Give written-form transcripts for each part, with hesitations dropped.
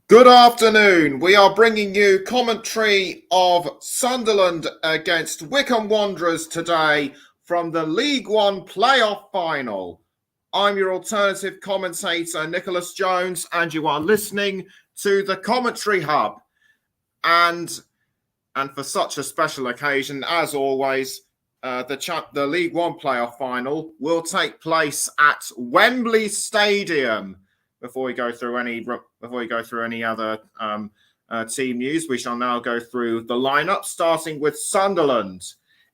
Good afternoon. We are bringing you commentary of Sunderland against Wycombe Wanderers today from the League One playoff final. I'm your alternative commentator, Nicholas Jones, and you are listening to the Commentary Hub. And for such a special occasion, as always, the League One playoff final will take place at Wembley Stadium. Before we go through any other team news, we shall now go through the lineup, starting with Sunderland.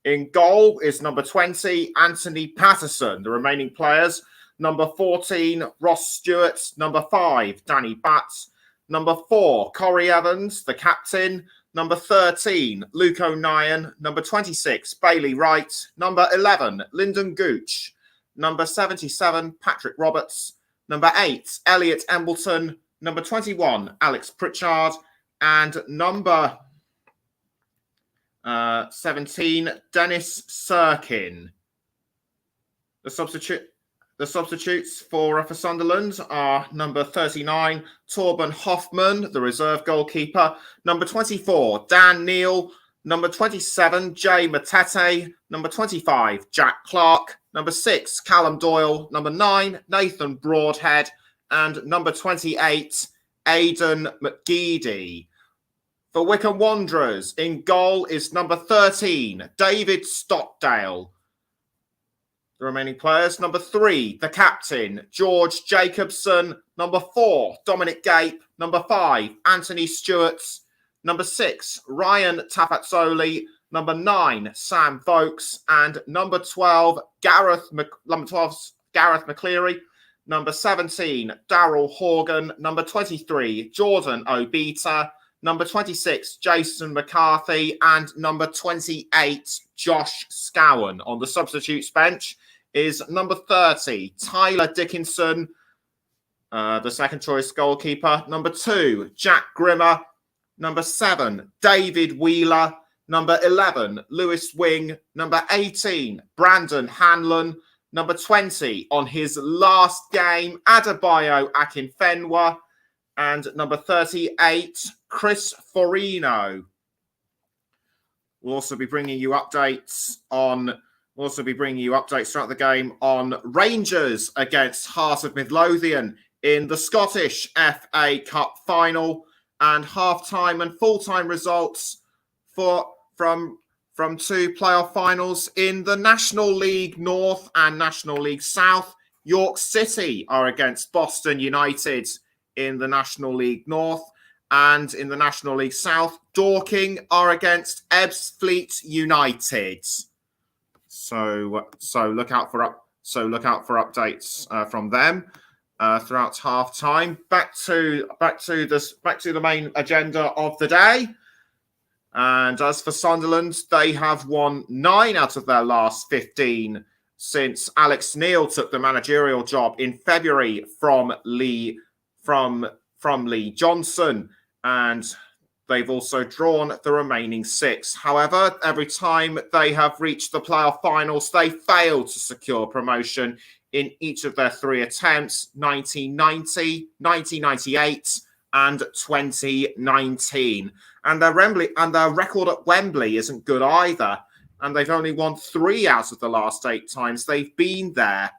In goal is number 20, Anthony Patterson. The remaining players: number 14, Ross Stewart; number 5, Danny Batts; number 4, Corey Evans, the captain; number 13, Luke O'Nien; number 26, Bailey Wright; number 11, Lyndon Gooch; number 77, Patrick Roberts; number 8, Elliot Embleton; number 21, Alex Pritchard; and number 17, Dennis Sirkin. The substitutes for Sunderland are number 39, Torben Hoffman, the reserve goalkeeper; number 24, Dan Neal; number 27, Jay Matete; number 25, Jack Clark; number 6, Callum Doyle; number 9, Nathan Broadhead; and number 28, Aidan McGeady. For Wycombe Wanderers, in goal is number 13, David Stockdale. The remaining players: number 3, the captain, George Jacobson; number 4, Dominic Gape; number 5, Anthony Stewart; number 6, Ryan Tafazzoli; number 9, Sam Vokes; and number 12, Gareth McCleary; number 17, Daryl Horgan; number 23, Jordan Obita; number 26, Jason McCarthy; and number 28, Josh Scowen. On the substitutes bench is number 30, Tyler Dickinson, the second choice goalkeeper; number 2, Jack Grimmer; number 7, David Wheeler; number 11, Lewis Wing; number 18, Brandon Hanlon; number 20, on his last game, Adebayo Akinfenwa; and number 38, Chris Forino. We'll also be bringing you updates throughout the game on Rangers against Heart of Midlothian in the Scottish FA Cup final, and half-time and full-time results from 2 playoff finals in the National League North and National League South. York City are against Boston United in the National League North, and in the National League South, Dorking are against Ebbsfleet United. So look out for updates from them throughout half time. Back to the main agenda of the day. And as for Sunderland, they have won 9 out of their last 15 since Alex Neil took the managerial job in February from Lee Johnson, and they've also drawn the remaining 6. However, every time they have reached the playoff finals, they failed to secure promotion in each of their 3 attempts: 1990, 1998, and 2019. And their record at Wembley isn't good either. And they've only won 3 out of the last 8 times they've been there.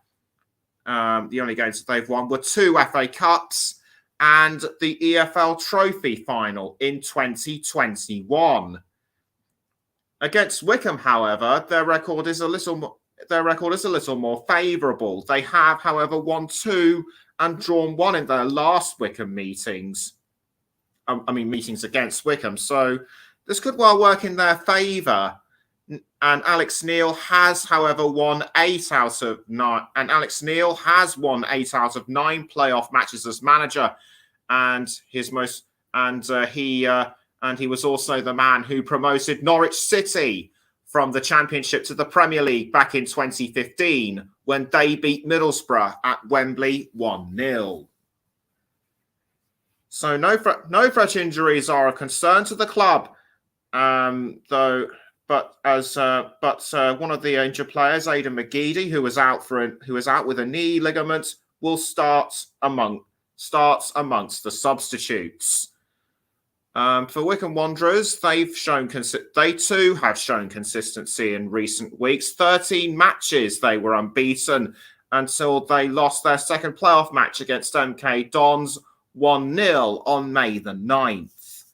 The only games that they've won were 2 FA Cups and the EFL Trophy final in 2021. Against Wycombe, however, their record is a little more favourable. They have, however, won 2 and drawn 1 in their last Wycombe meetings. Meetings against Wycombe. So this could well work in their favour. And Alex Neil has, however, won 8 out of 9. And Alex Neil has won 8 out of 9 playoff matches as manager. And he was also the man who promoted Norwich City from the Championship to the Premier League back in 2015 when they beat Middlesbrough at Wembley 1-0. So no fresh injuries are a concern to the club, though. But one of the injured players, Aidan McGeady, who was out with a knee ligament, will start starts amongst the substitutes. For Wycombe Wanderers, they too have shown consistency in recent weeks. 13 matches they were unbeaten until they lost their second playoff match against MK Dons 1-0 on May the 9th.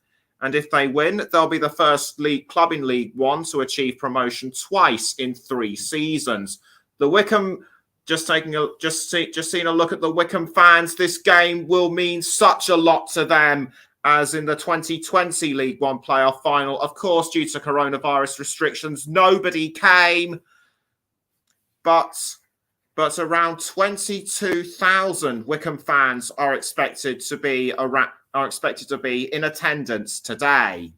And if they win, they'll be the first club in League One to achieve promotion twice in 3 seasons. The Wycombe, just seeing a look at the Wycombe fans, this game will mean such a lot to them, as in the 2020 League One playoff final. Of course, due to coronavirus restrictions, nobody came, but around 22,000 Wycombe fans are expected to be in attendance today.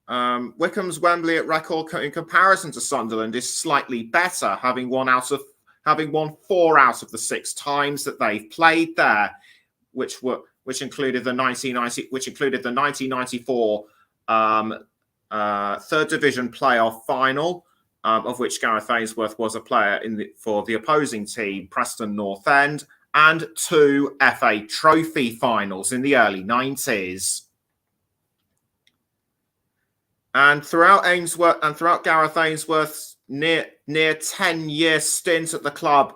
Wycombe's Wembley at record in comparison to Sunderland is slightly better, having won 4 out of the 6 times that they've played there, which included the 1994 third division playoff final, of which Gareth Ainsworth was a player for the opposing team, Preston North End, and 2 FA Trophy finals in the early 90s. And throughout Gareth Ainsworth's near 10-year stint at the club,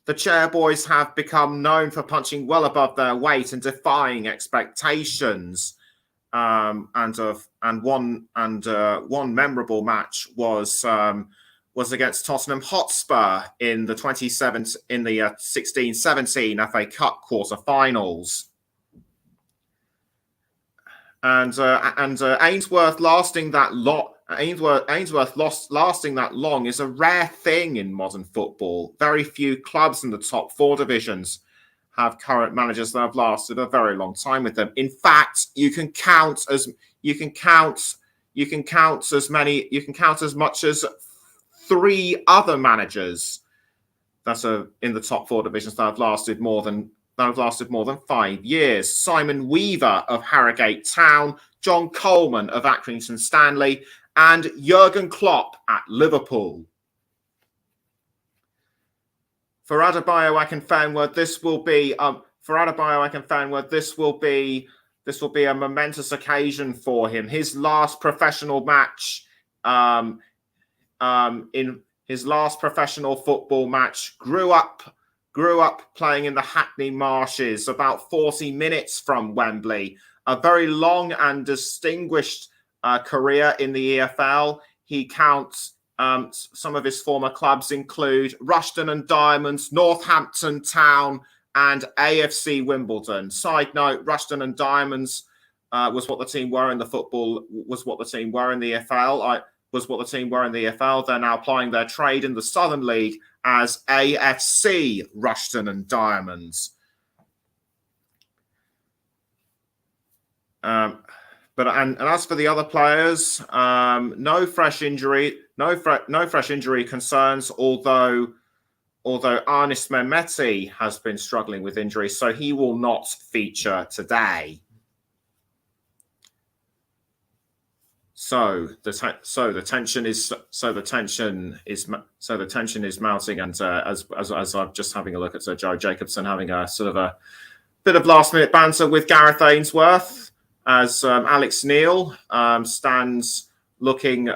the Chairboys have become known for punching well above their weight and defying expectations. One memorable match was against Tottenham Hotspur in the 16-17 FA Cup quarter-finals. And Ainsworth lasting that long is a rare thing in modern football. Very few clubs in the top 4 divisions have current managers that have lasted a very long time with them. In fact, you can count as much as 3 other managers that are in the top 4 divisions that have lasted more than 5 years. Simon Weaver of Harrogate Town, John Coleman of Accrington Stanley, and Jurgen Klopp at Liverpool. For Adebayo Akinfenwa, this will be a momentous occasion for him. His last professional match, in his last professional football match, grew up playing in the Hackney Marshes, about 40 minutes from Wembley. A very long and distinguished career in the EFL. He counts some of his former clubs include Rushden and Diamonds, Northampton Town, and AFC Wimbledon. Side note: Rushden and Diamonds was what the team were in the EFL. They're now plying their trade in the Southern League as AFC Rushden and Diamonds. But as for the other players, no fresh injury concerns. Although Arnis Mehmeti has been struggling with injury, so he will not feature today. So the tension is mounting, and as I'm just having a look at Sir Joe Jacobson having a sort of a bit of last minute banter with Gareth Ainsworth, as Alex Neil stands looking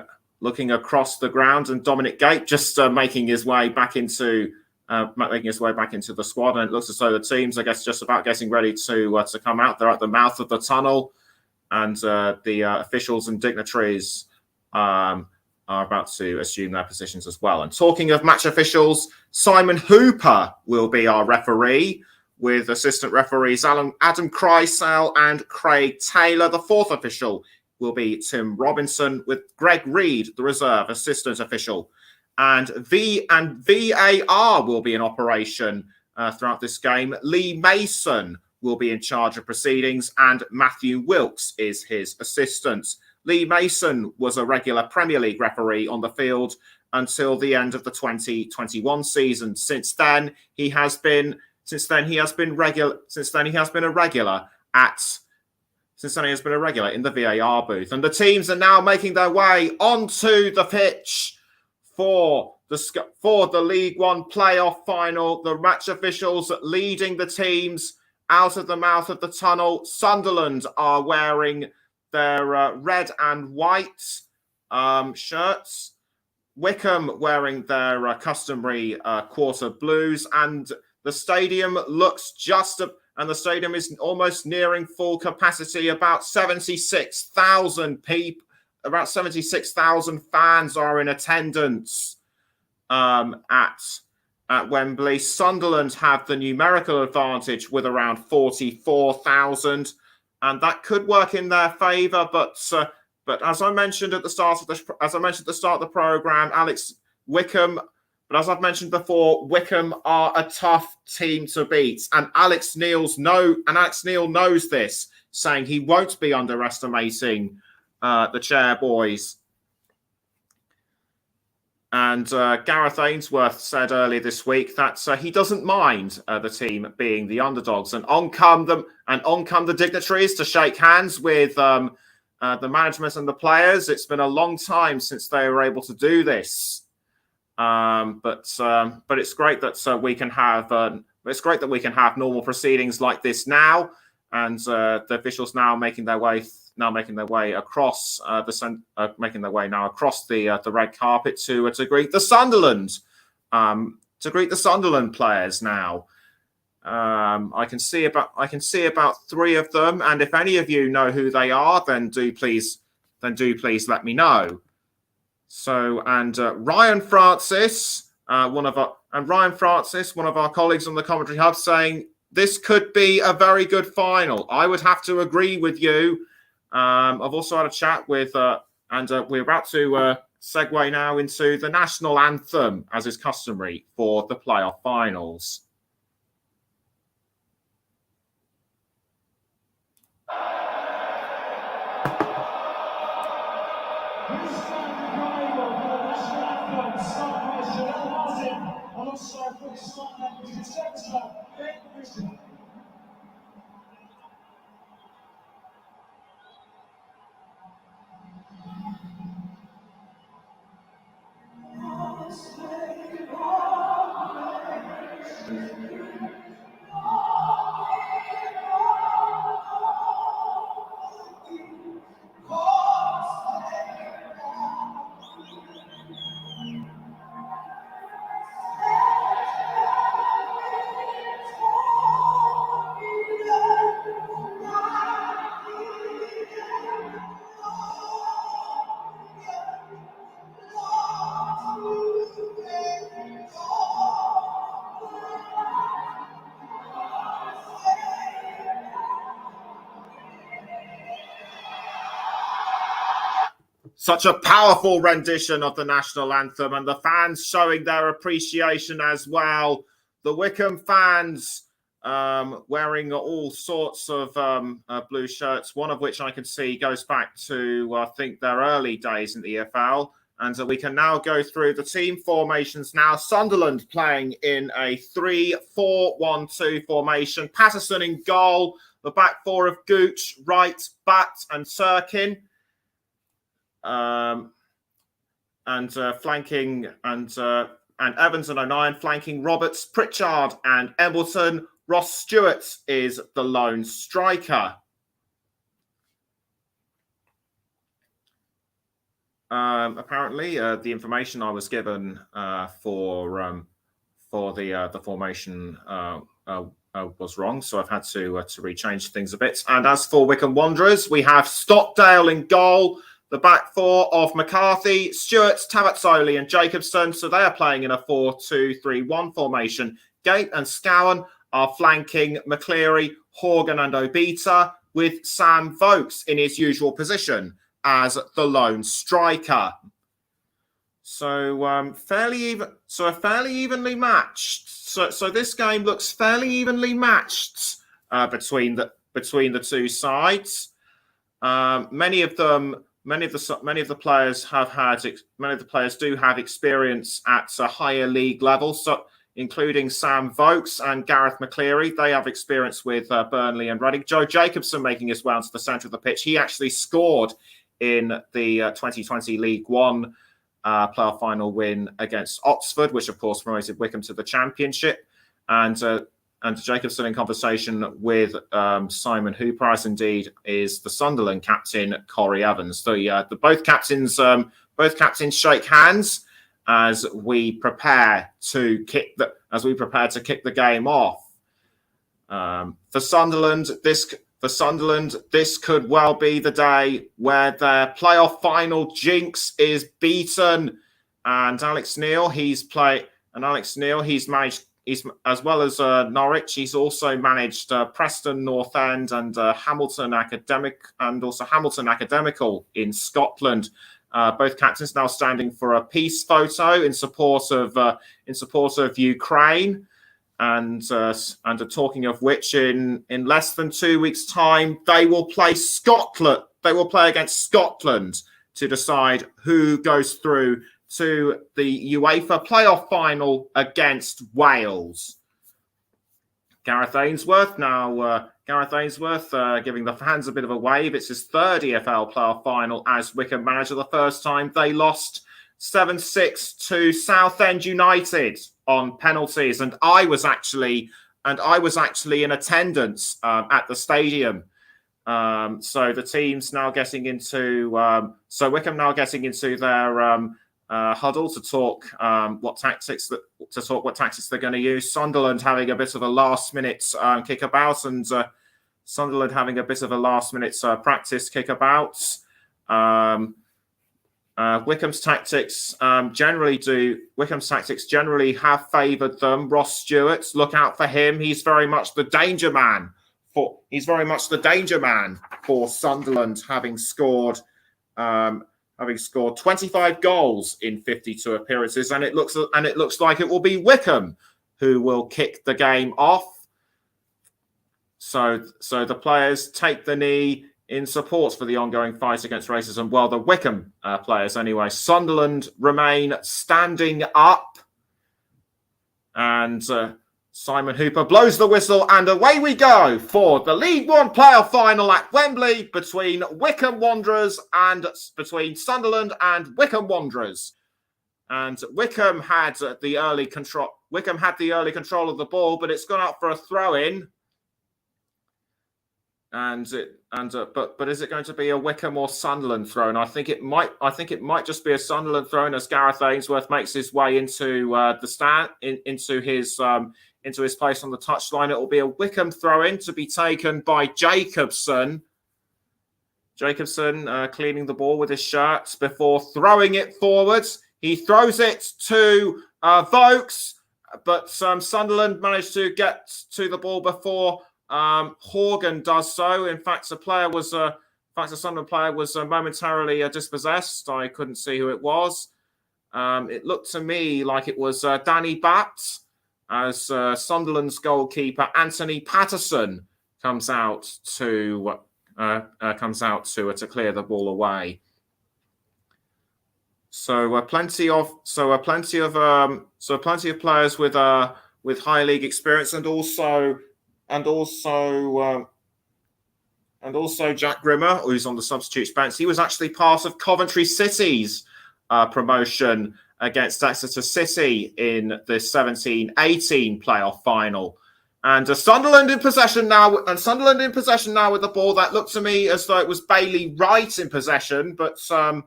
across the ground, and Dominic Gate just making his way back into the squad, and it looks as though the team's, I guess, just about getting ready to come out. They're at the mouth of the tunnel. And the officials and dignitaries are about to assume their positions as well. And talking of match officials, Simon Hooper will be our referee, with assistant referees Adam Kreisel and Craig Taylor. The 4th official will be Tim Robinson, with Greg Reed, the reserve assistant official. And VAR will be in operation throughout this game. Lee Mason will be in charge of proceedings, and Matthew Wilkes is his assistant. Lee Mason was a regular Premier League referee on the field until the end of the 2021 season. Since then, he has been a regular in the VAR booth. And the teams are now making their way onto the pitch for for the League One playoff final. The match officials leading the teams out of the mouth of the tunnel. Sunderland are wearing their red and white shirts. Wycombe wearing their customary quarter blues, and the stadium looks and the stadium is almost nearing full capacity. About 76,000 people, about 76,000 fans are in attendance at Wembley. Sunderland have the numerical advantage with around 44,000, and that could work in their favour. But as I mentioned at the start of the programme, Wycombe. But as I've mentioned before, Wycombe are a tough team to beat, and Alex Neil knows this, saying he won't be underestimating the chair boys. And Gareth Ainsworth said earlier this week that he doesn't mind the team being the underdogs, and on come the dignitaries to shake hands with the management and the players. It's been a long time since they were able to do this, but it's great that we can have normal proceedings like this now, and the officials now making their way across the red carpet to greet the Sunderland players now. I can see about 3 of them, and if any of you know who they are, then do please let me know. So, and Ryan Francis, one of our colleagues on the commentary hub, saying this could be a very good final. I would have to agree with you. I've also had a chat with, and we're about to segue now into the national anthem, as is customary for the playoff finals. Such a powerful rendition of the national anthem, and the fans showing their appreciation as well. The Wycombe fans wearing all sorts of blue shirts, one of which I can see goes back to, I think, their early days in the EFL. And we can now go through the team formations now. Sunderland playing in a 3-4-1-2 formation. Patterson in goal. The back four of Gooch, Wright, Batt and Sirkin. Flanking and Evans and O'Nien flanking Roberts, Pritchard and Embleton. Ross Stewart is the lone striker. Apparently, the information I was given for the formation was wrong, so I've had to rechange things a bit. And as for Wycombe Wanderers, we have Stockdale in goal. The back four of McCarthy, Stewart, Tabatzoli and Jacobson. So they are playing in a 4-2-3-1 formation. Gate and Scowen are flanking McCleary, Horgan and Obita, with Sam Vokes in his usual position as the lone striker. So fairly evenly matched. So this game looks fairly evenly matched between the two sides. Many of the players do have experience at a higher league level, so including Sam Vokes and Gareth McCleary. They have experience with Burnley and Reading. Joe Jacobson making his way onto the centre of the pitch. He actually scored in the 2020 League One playoff final win against Oxford, which of course promoted Wycombe to the Championship. And Jacobson in conversation with Simon Hooper, as indeed is the Sunderland captain Corey Evans. Both captains shake hands as we prepare to kick the game off. For Sunderland, this could well be the day where their playoff final jinx is beaten. And Alex Neil, he's managed. He's, as well as Norwich, he's also managed Preston North End and Hamilton Academical in Scotland. Both captains now standing for a peace photo in support of Ukraine, and talking of which, in less than 2 weeks' time, they will play Scotland. They will play against Scotland to decide who goes through to the UEFA playoff final against Wales. Gareth Ainsworth giving the fans a bit of a wave. It's his third EFL playoff final as Wycombe manager. The first time they lost 7-6 to Southend United on penalties, and I was actually in attendance at the stadium. So the team's now getting into Wycombe now getting into their huddle to talk what tactics they're going to use. Sunderland having a bit of a last-minute kickabout, and Sunderland having a bit of a last-minute practice kickabout. Wycombe's tactics generally have favoured them. Ross Stewart, look out for him. He's very much the danger man for Sunderland, having scored 25 goals in 52 appearances, and it looks like it will be Wycombe who will kick the game off. So the players take the knee in support for the ongoing fight against racism. Well, the Wycombe players anyway. Sunderland remain standing up, and Simon Hooper blows the whistle, and away we go for the League One playoff final at Wembley between Wycombe Wanderers and between Sunderland and Wycombe Wanderers. And Wycombe had the early control. Wycombe had the early control of the ball, but it's gone out for a throw-in. But is it going to be a Wycombe or Sunderland throw-in? I think it might just be a Sunderland throw-in as Gareth Ainsworth makes his way into the stand into his place on the touchline. It will be a Wycombe throw-in to be taken by Jacobson. Jacobson cleaning the ball with his shirt before throwing it forwards. He throws it to Vokes, but Sunderland managed to get to the ball before Horgan does so. In fact, a Sunderland player was momentarily dispossessed. I couldn't see who it was. It looked to me like it was Danny Batt, as Sunderland's goalkeeper Anthony Patterson comes out to clear the ball away. So plenty of players with high league experience, and also Jack Grimmer, who's on the substitutes bench. He was actually part of Coventry City's promotion against Exeter City in the 17-18 playoff final. And Sunderland in possession now with the ball. That looked to me as though it was Bailey Wright in possession, but the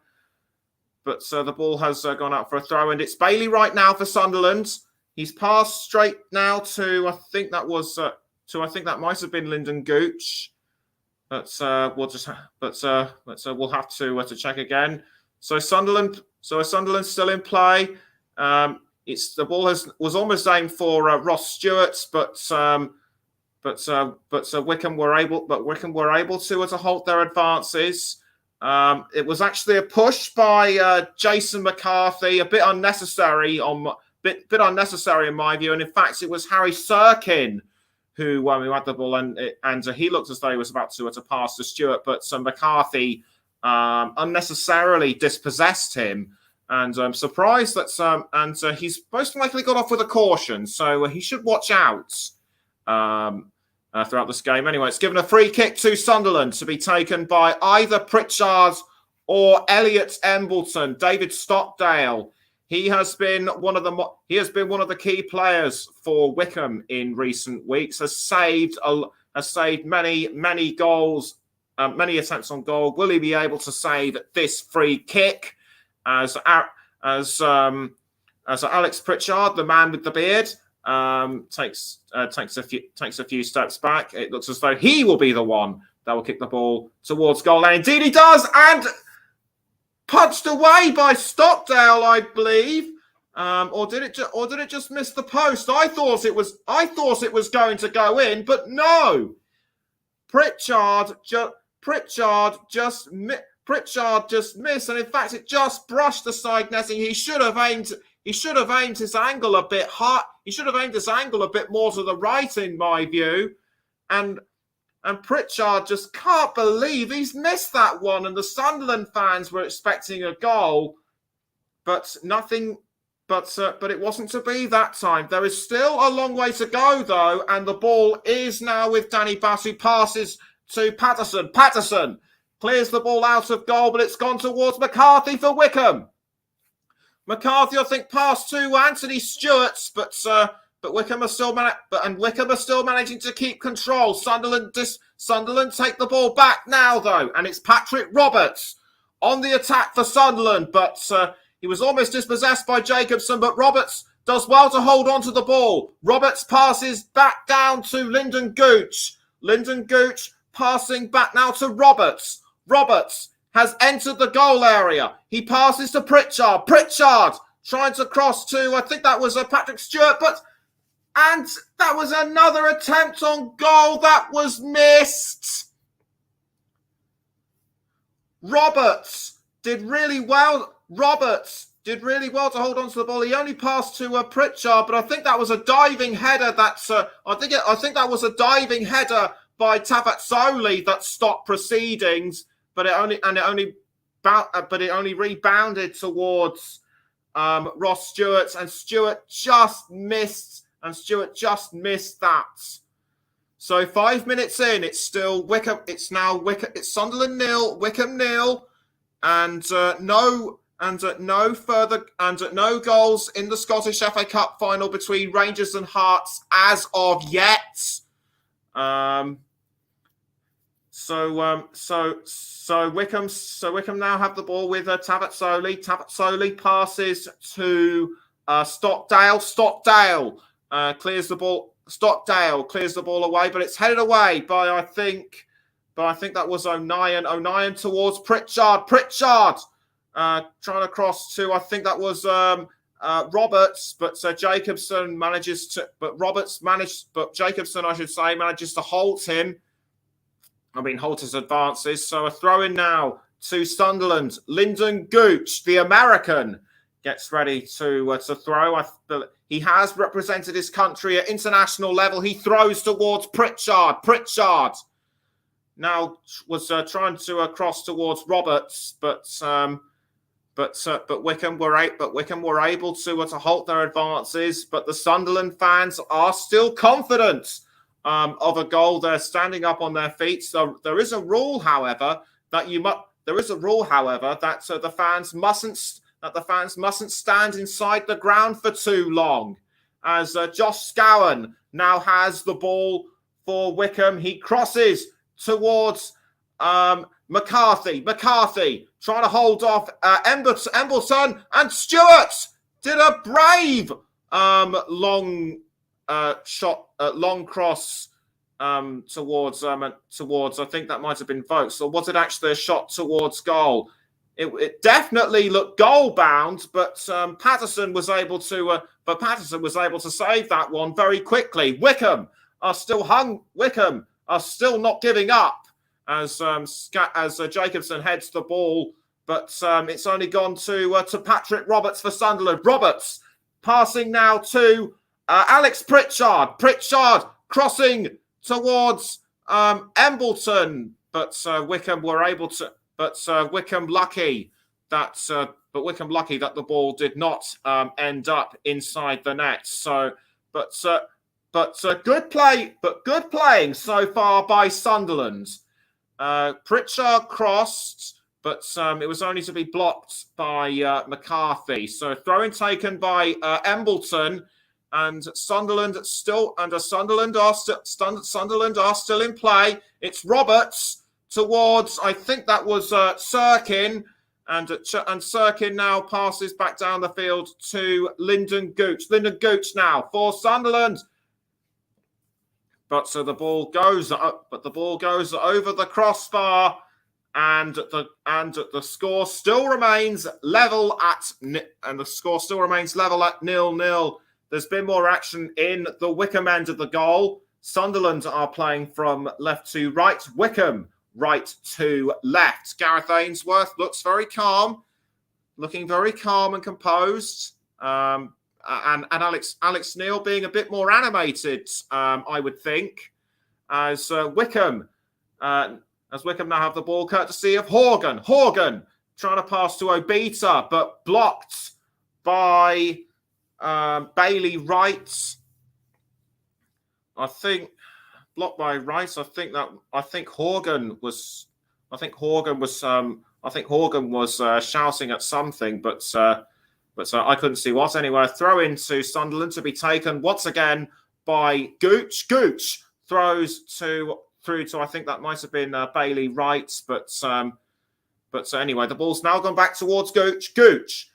ball has gone out for a throw, and it's Bailey Wright now for Sunderland. He's passed straight now to I think that might have been Lyndon Gooch. But we'll have to check again. So Sunderland still in play. The ball was almost aimed for Ross Stewart, but Wycombe were able to halt their advances. It was actually a push by Jason McCarthy, a bit unnecessary in my view, and in fact it was Harry Sirkin who had the ball, and he looked as though he was about to pass to Stewart, but McCarthy unnecessarily dispossessed him, and I'm surprised that he's most likely got off with a caution, so he should watch out throughout this game. Anyway, it's given a free kick to Sunderland to be taken by either Pritchard or Elliot Embleton, David Stockdale. He has been one of the key players for Wycombe in recent weeks. Has saved many goals, many attempts on goal. Will he be able to save this free kick? As Alex Pritchard, the man with the beard, takes a few steps back. It looks as though he will be the one that will kick the ball towards goal, and indeed he does, and punched away by Stockdale, I believe, or did it just miss the post? I thought it was going to go in, but no. Pritchard just missed, and in fact, it just brushed the side netting. He should have aimed his angle a bit high. He should have aimed his angle a bit more to the right, in my view, and Pritchard just can't believe he's missed that one. And the Sunderland fans were expecting a goal, but nothing. But it wasn't to be that time. There is still a long way to go, though, and the ball is now with Danny Bass, who passes to Patterson. Patterson clears the ball out of goal, but it's gone towards McCarthy for Wycombe. McCarthy, I think, passed to Anthony Stewart, but Wycombe are still managing to keep control. Sunderland take the ball back now, though, and it's Patrick Roberts on the attack for Sunderland, but he was almost dispossessed by Jacobson, but Roberts does well to hold on to the ball. Roberts passes back down to Lyndon Gooch. Lyndon Gooch passing back now to Roberts. Roberts has entered the goal area. He passes to Pritchard. Pritchard trying to cross to, I think that was Patrick Stewart, and that was another attempt on goal that was missed. Roberts did really well to hold on to the ball. He only passed to Pritchard, but I think that was a diving header. I think that was a diving header by Tavazzoli that stopped proceedings, but it only rebounded towards Ross Stewart, and Stewart just missed that. So 5 minutes in, it's still Wycombe. It's Sunderland 0, Wycombe 0, and no goals in the Scottish FA Cup final between Rangers and Hearts as of yet. So Wycombe now have the ball with Tavazzoli. Tavazzoli passes to Stockdale. Stockdale clears the ball. Stockdale clears the ball away, but it's headed away by I think that was O'Nien. O'Nien towards Pritchard. Pritchard trying to cross to, I think that was Roberts, but Jacobson manages to. But Jacobson, I should say, manages to halt him. Halt his advances. So a throw in now to Sunderland. Lyndon Gooch, the American, gets ready to throw. He has represented his country at international level. He throws towards Pritchard. Pritchard now was trying to cross towards Roberts, but Wycombe were able to halt their advances. But the Sunderland fans are still confident of a goal. They're standing up on their feet. So there is a rule, however, that the fans mustn't stand inside the ground for too long. As Josh Scowen now has the ball for Wycombe, he crosses towards McCarthy. McCarthy trying to hold off Embleton, and Stewart did a brave long cross towards. I think that might have been Vokes, or was it actually a shot towards goal? It definitely looked goal bound, but Patterson was able to save that one very quickly. Wycombe are still not giving up as Jacobson heads the ball, but it's only gone to Patrick Roberts for Sunderland. Roberts passing now to Alex Pritchard. Pritchard crossing towards Embleton, but Wycombe were able to. But Wycombe lucky that the ball did not end up inside the net. So, good playing so far by Sunderland. Pritchard crossed, but it was only to be blocked by McCarthy. So throw-in taken by Embleton, and Sunderland still Sunderland are still in play. It's Roberts towards, I think that was Sirkin, and Sirkin now passes back down the field to Lyndon Gooch. Lyndon Gooch now for Sunderland. But so the ball goes up, but the ball goes over the crossbar, and the score still remains level at 0-0. There's been more action in the Wycombe end of the goal. Sunderland are playing from left to right. Wycombe right to left. Gareth Ainsworth looks very calm, looking very calm and composed. And Alex Neil being a bit more animated, I would think, as Wycombe now have the ball, courtesy of Horgan. Horgan trying to pass to Obita, but blocked by Bailey Wright. I think blocked by Rice. I think Horgan was shouting at something, but I couldn't see what. Anyway, throw into Sunderland to be taken once again by Gooch. Gooch throws through to, I think that might have been Bailey Wright, but anyway, the ball's now gone back towards Gooch. Gooch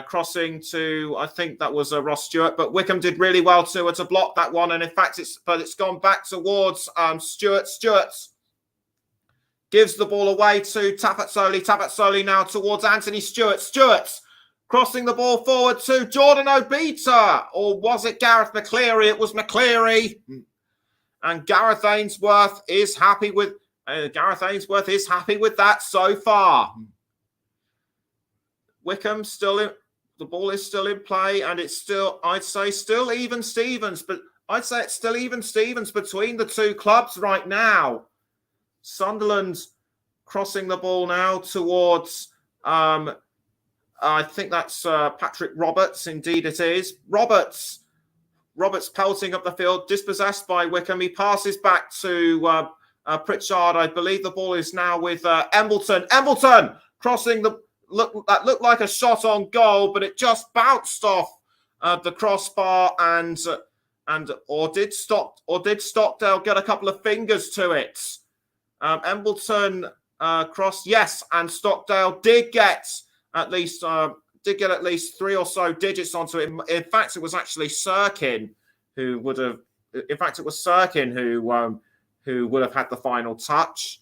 crossing to, I think that was Ross Stewart, but Wycombe did really well to block that one, and in fact it's gone back towards Stewart. Stewart gives the ball away to Tapatsoli. Tapatsoli now towards Anthony Stewart. Stewart crossing the ball forward to Jordan Obita, or was it Gareth McCleary? It was McCleary, and Gareth Ainsworth is happy with that so far. Wycombe the ball is still in play, and it's still, I'd say, still even Stevens, but I'd say it's still even Stevens between the two clubs right now. Sunderland crossing the ball now towards, I think that's Patrick Roberts. Indeed it is. Roberts pelting up the field, dispossessed by Wycombe. He passes back to Pritchard. I believe the ball is now with Embleton. Embleton crossing that looked like a shot on goal, but it just bounced off the crossbar, or did Stockdale get a couple of fingers to it? Embleton crossed, yes, and Stockdale did get at least 3 or so digits onto it. In fact, it was actually Sirkin who would have. In fact, it was Sirkin who would have had the final touch.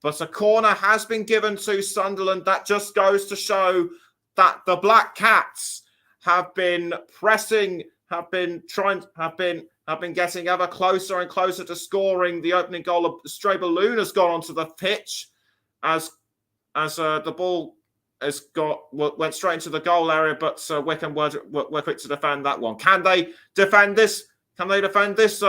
But a corner has been given to Sunderland. That just goes to show that the Black Cats have been pressing, have been getting ever closer and closer to scoring. The opening goal of Stray Balloon has gone onto the pitch as the ball went straight into the goal area, but Wycombe were quick to defend that one. Can they defend this? Can they defend this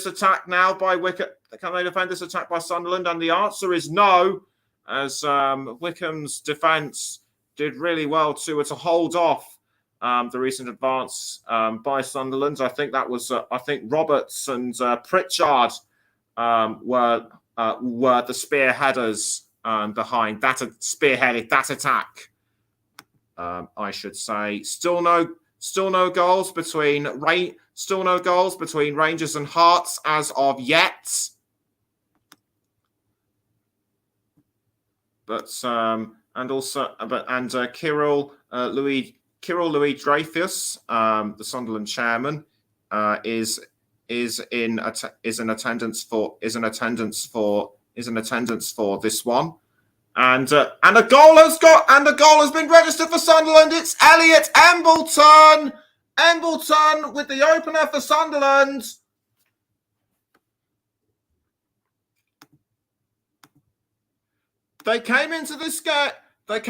attack now by Wycombe? Can they defend this attack by Sunderland? And the answer is no, as Wycombe's defence did really well to hold off the recent advance by Sunderland. I think that was Roberts and Pritchard were the spearheaders behind that, spearheaded that attack. I should say. Still no goals between Rangers and Hearts as of yet. But Kirill Louis Dreyfus, the Sunderland chairman, is in attendance for this one, and a goal has been registered for Sunderland. It's Elliot Embleton with the opener for Sunderland. They came into this game the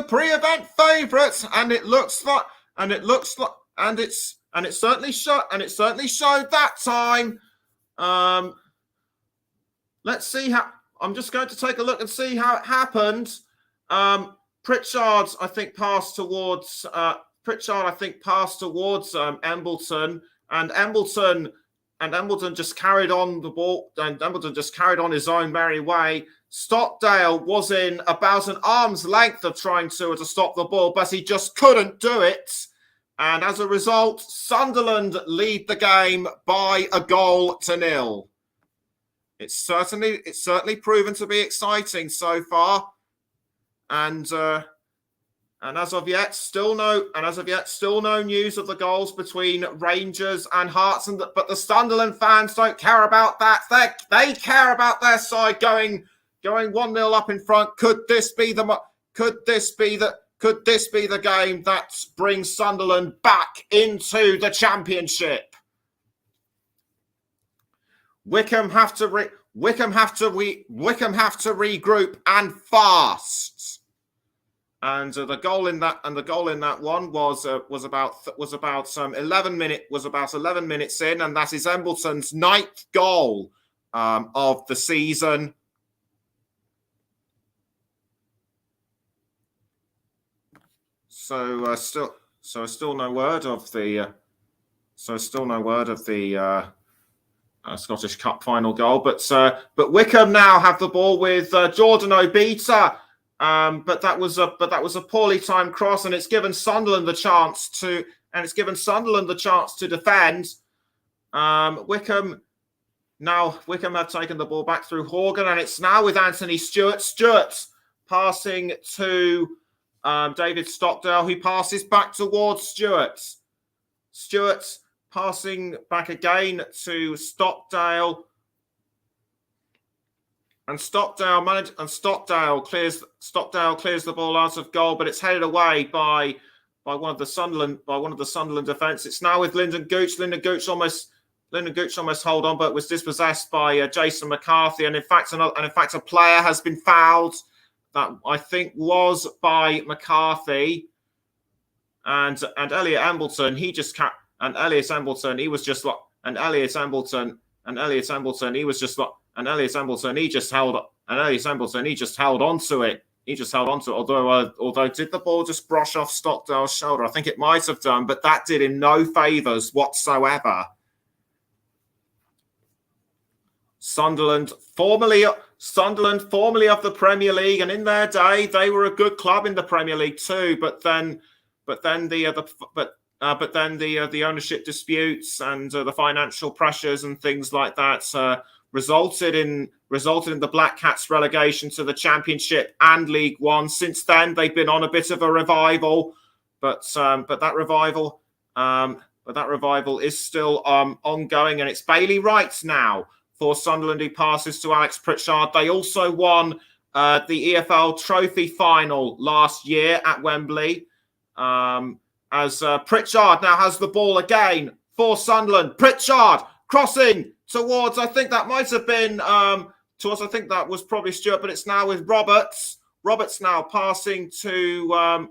pre-event favourites, and it certainly showed that time. Let's see how. I'm just going to take a look and see how it happened. Pritchard, I think, passed towards Embleton, and Embleton Embleton just carried on the ball, and Embleton just carried on his own merry way. Stockdale was in about an arm's length of trying to stop the ball, but he just couldn't do it. And as a result, Sunderland lead the game by 1-0. It's certainly proven to be exciting so far, and as of yet, still no news of the goals between Rangers and Hearts. But the Sunderland fans don't care about that. They care about their side going 1-0 up in front. Could this be the game that brings Sunderland back into the Championship? Wycombe have to regroup and fast. And the goal in that one was about 11 minutes in, and that is Embleton's 9th goal of the season. So still no word of the Scottish Cup final goal, but Wycombe now have the ball with Jordan Obita, but that was a poorly timed cross, and it's given Sunderland the chance to defend. Wycombe have taken the ball back through Horgan, and it's now with Anthony Stewart. Stewart passing to David Stockdale, who passes back towards Stewart. Stewart passing back again to Stockdale, and Stockdale clears the ball out of goal, but it's headed away by one of the Sunderland defence. It's now with Lyndon Gooch. Lyndon Gooch almost hold on, but was dispossessed by Jason McCarthy, and in fact a player has been fouled. That I think was by McCarthy, and Elliot Embleton. Elliot Embleton just held onto it. Although did the ball just brush off Stockdale's shoulder? I think it might have done, but that did him no favours whatsoever. Sunderland, formerly of the Premier League, and in their day they were a good club in the Premier League too. But then the ownership disputes and the financial pressures and things like that resulted in the Black Cats' relegation to the Championship and League One. Since then, they've been on a bit of a revival, but that revival is still ongoing, and it's Bailey Wright now for Sunderland, who passes to Alex Pritchard. They also won the EFL Trophy final last year at Wembley. As Pritchard now has the ball again for Sunderland. Pritchard crossing towards, I think that might have been I think that was probably Stewart, but it's now with Roberts. Roberts now passing to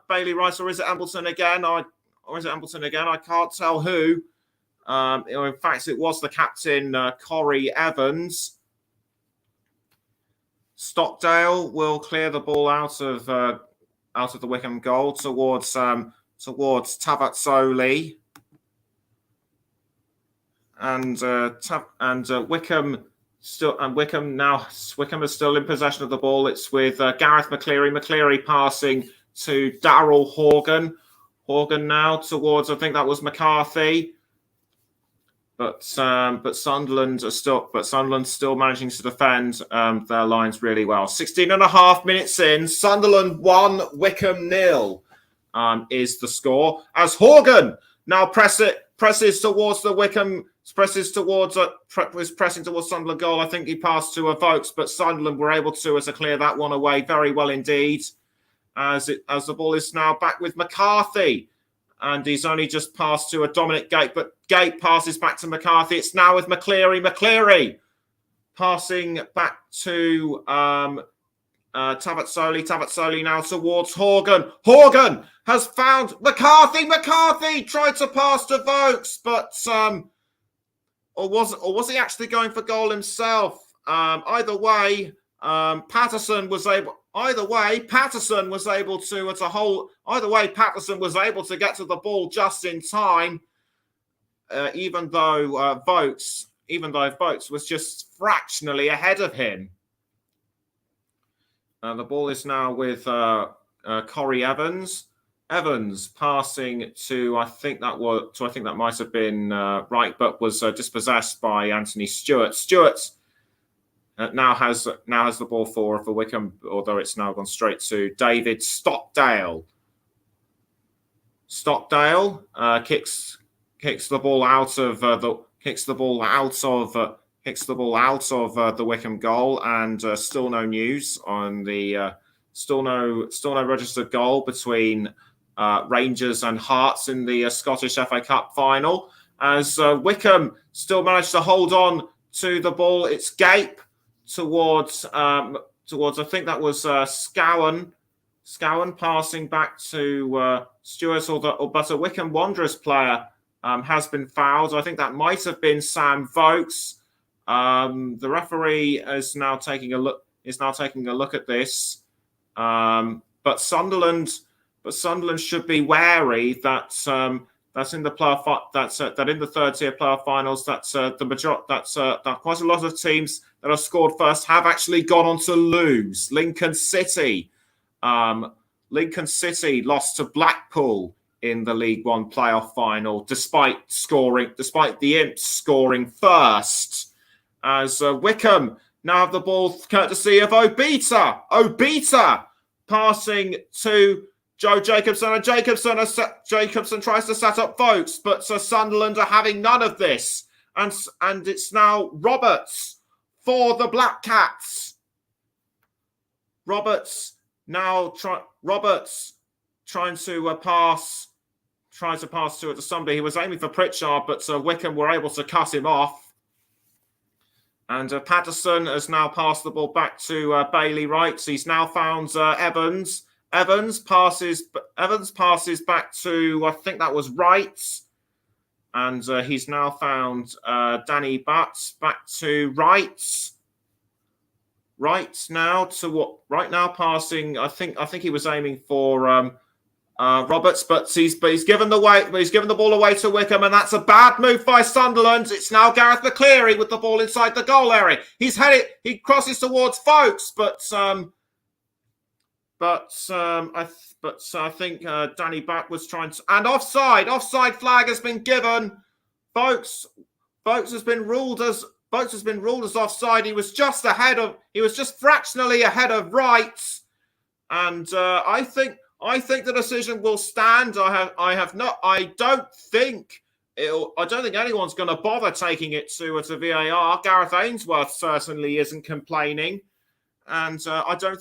Bailey Wright, or is it Embleton again? I can't tell who. In fact, it was the captain, Corey Evans. Stockdale will clear the ball out of the Wycombe goal towards Tavazzoli, and Wycombe is still in possession of the ball. It's with Gareth McCleary. McCleary passing to Darryl Horgan. Horgan now towards, I think that was McCarthy. But Sunderland still managing to defend their lines really well. 16 and a half minutes in, Sunderland 1, Wycombe 0 is the score. As Horgan now presses towards the Wycombe, pressing towards Sunderland goal. I think he passed to Vokes, but Sunderland were able to clear that one away very well indeed. As the ball is now back with McCarthy. And he's only just passed to a Dominic Gate, but Gate passes back to McCarthy. It's now with McCleary. McCleary passing back to Tavazzoli. Tavazzoli now towards Horgan. Horgan has found McCarthy. McCarthy tried to pass to Vokes, but or was he actually going for goal himself? Either way, Patterson was able to get to the ball just in time. even though Vokes was just fractionally ahead of him. The ball is now with Corey Evans. Evans passing to I think that might have been right, but was dispossessed by Anthony Stewart. Stewart now has the ball for Wycombe, although it's now gone straight to David Stockdale. Stockdale kicks the ball out of the Wycombe goal, and still no news on the still no registered goal between Rangers and Hearts in the Scottish FA Cup final. As Wycombe still managed to hold on to the ball, it's Gape towards I think that was Scowen passing back to Stewart, but a Wycombe Wanderers player has been fouled. I think that might have been Sam Vokes. The referee is now taking a look at this. But Sunderland should be wary that in the third tier player finals that quite a lot of teams that have scored first have actually gone on to lose. Lincoln City lost to Blackpool in the League One playoff final, despite the Imps scoring first. As Wycombe now have the ball courtesy of Obita. Obita passing to Joe Jacobson, and Jacobson tries to set up Vokes, but Sunderland are having none of this, and it's now Roberts for the Black Cats. Roberts trying to pass to somebody. He was aiming for Pritchard, but Wycombe were able to cut him off. And Patterson has now passed the ball back to Bailey Wright. He's now found Evans. Evans passes back to, I think that was Wright. And he's now found Danny Batts back to Wright. Right now passing. I think he was aiming for Roberts, but he's given the ball away to Wycombe, and that's a bad move by Sunderland. It's now Gareth McCleary with the ball inside the goal area. He crosses towards Vokes, but I think Danny Batt was trying to, and offside flag has been given. Vokes has been ruled as offside. He was just fractionally ahead of Wright, and I think the decision will stand. I don't think anyone's going to bother taking it to VAR. Gareth Ainsworth certainly isn't complaining, and I don't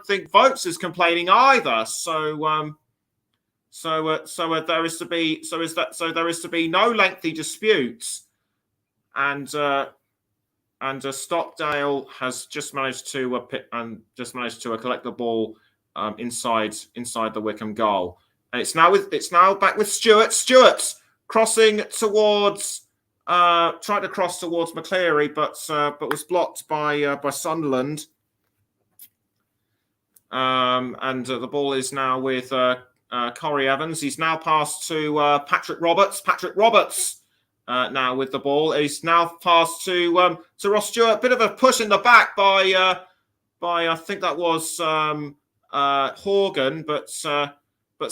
think Vokes is complaining either. So there is to be no lengthy disputes, and Stockdale has just managed to collect the ball inside the Wycombe goal, and it's now back with Stewart. Stewart crossing towards tried to cross towards McCleary, but was blocked by Sunderland. And the ball is now with Corey Evans. He's now passed to Patrick Roberts. Patrick Roberts now with the ball. He's now passed to Ross Stewart. Bit of a push in the back by I think that was Horgan, but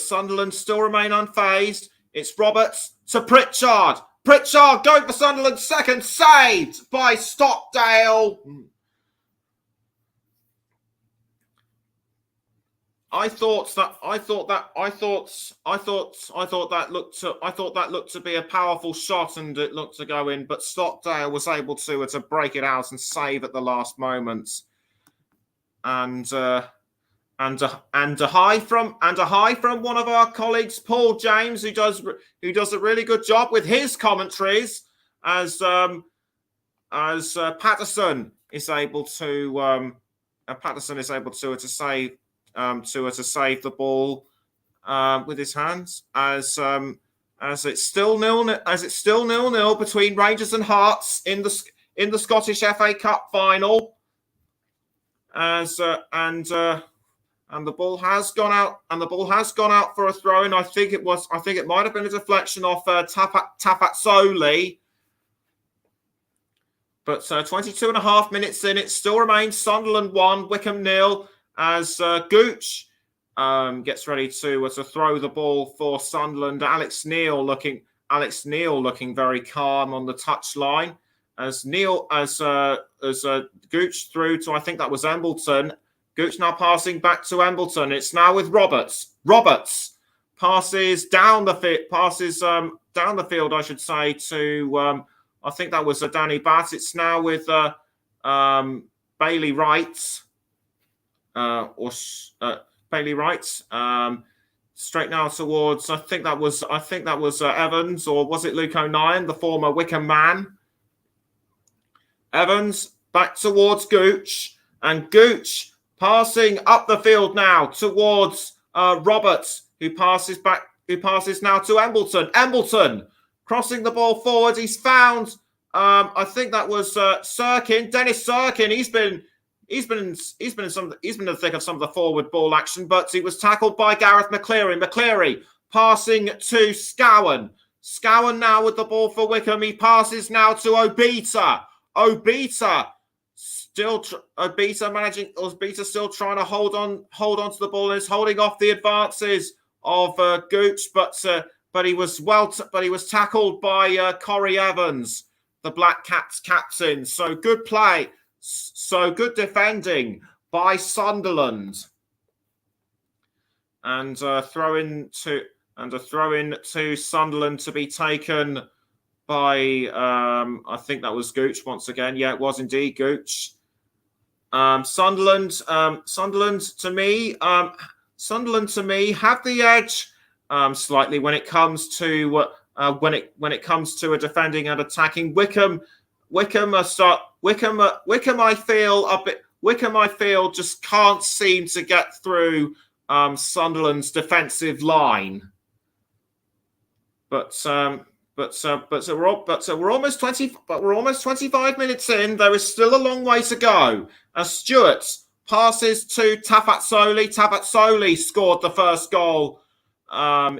Sunderland still remain unfazed. It's Roberts to Pritchard. Pritchard going for Sunderland, second, saved by Stockdale. I thought that looked to be a powerful shot, and it looked to go in, but Stockdale was able to break it out and save at the last moment. And a high from one of our colleagues, Paul James, who does a really good job with his commentaries, as Patterson is able to save the ball with his hands, as it's still 0-0 between Rangers and Hearts in the Scottish FA Cup final. And and the ball has gone out, for a throw. And I think it might have been a deflection off Tafatsoli. But 22 and a half minutes in, it still remains Sunderland 1, Wycombe 0, as Gooch gets ready to throw the ball for Sunderland. Alex Neil looking very calm on the touchline as Gooch through to, I think that was Embleton. Gooch now passing back to Embleton. It's now with Roberts. Roberts passes down the field, I should say, to I think that was Danny Batt. It's now with Bailey Wright. Bailey Wright. Straight now towards, I think that was Evans, or was it Luke O'Nien, the former Wycombe man? Evans back towards Gooch, and Gooch passing up the field now towards Roberts, who passes now to Embleton. Embleton crossing the ball forward. He's found, I think that was Sirkin, Dennis Sirkin. He's been in the thick of some of the forward ball action, but he was tackled by Gareth McCleary. McCleary passing to Scowen. Scowen now with the ball for Wycombe. He passes now to Obita. Obita still trying to hold on to the ball and is holding off the advances of Gooch, but he was tackled by Corey Evans, the Black Cats captain. So good play. So good defending by Sunderland, and a throw in to Sunderland to be taken by I think that was Gooch once again. Yeah, it was indeed Gooch. Sunderland to me have the edge slightly when it comes to a defending and attacking. Wycombe I feel just can't seem to get through Sunderland's defensive line. But we're almost 25 minutes in. There is still a long way to go. As Stewart passes to Tafatsoli. Tafatsoli scored the first goal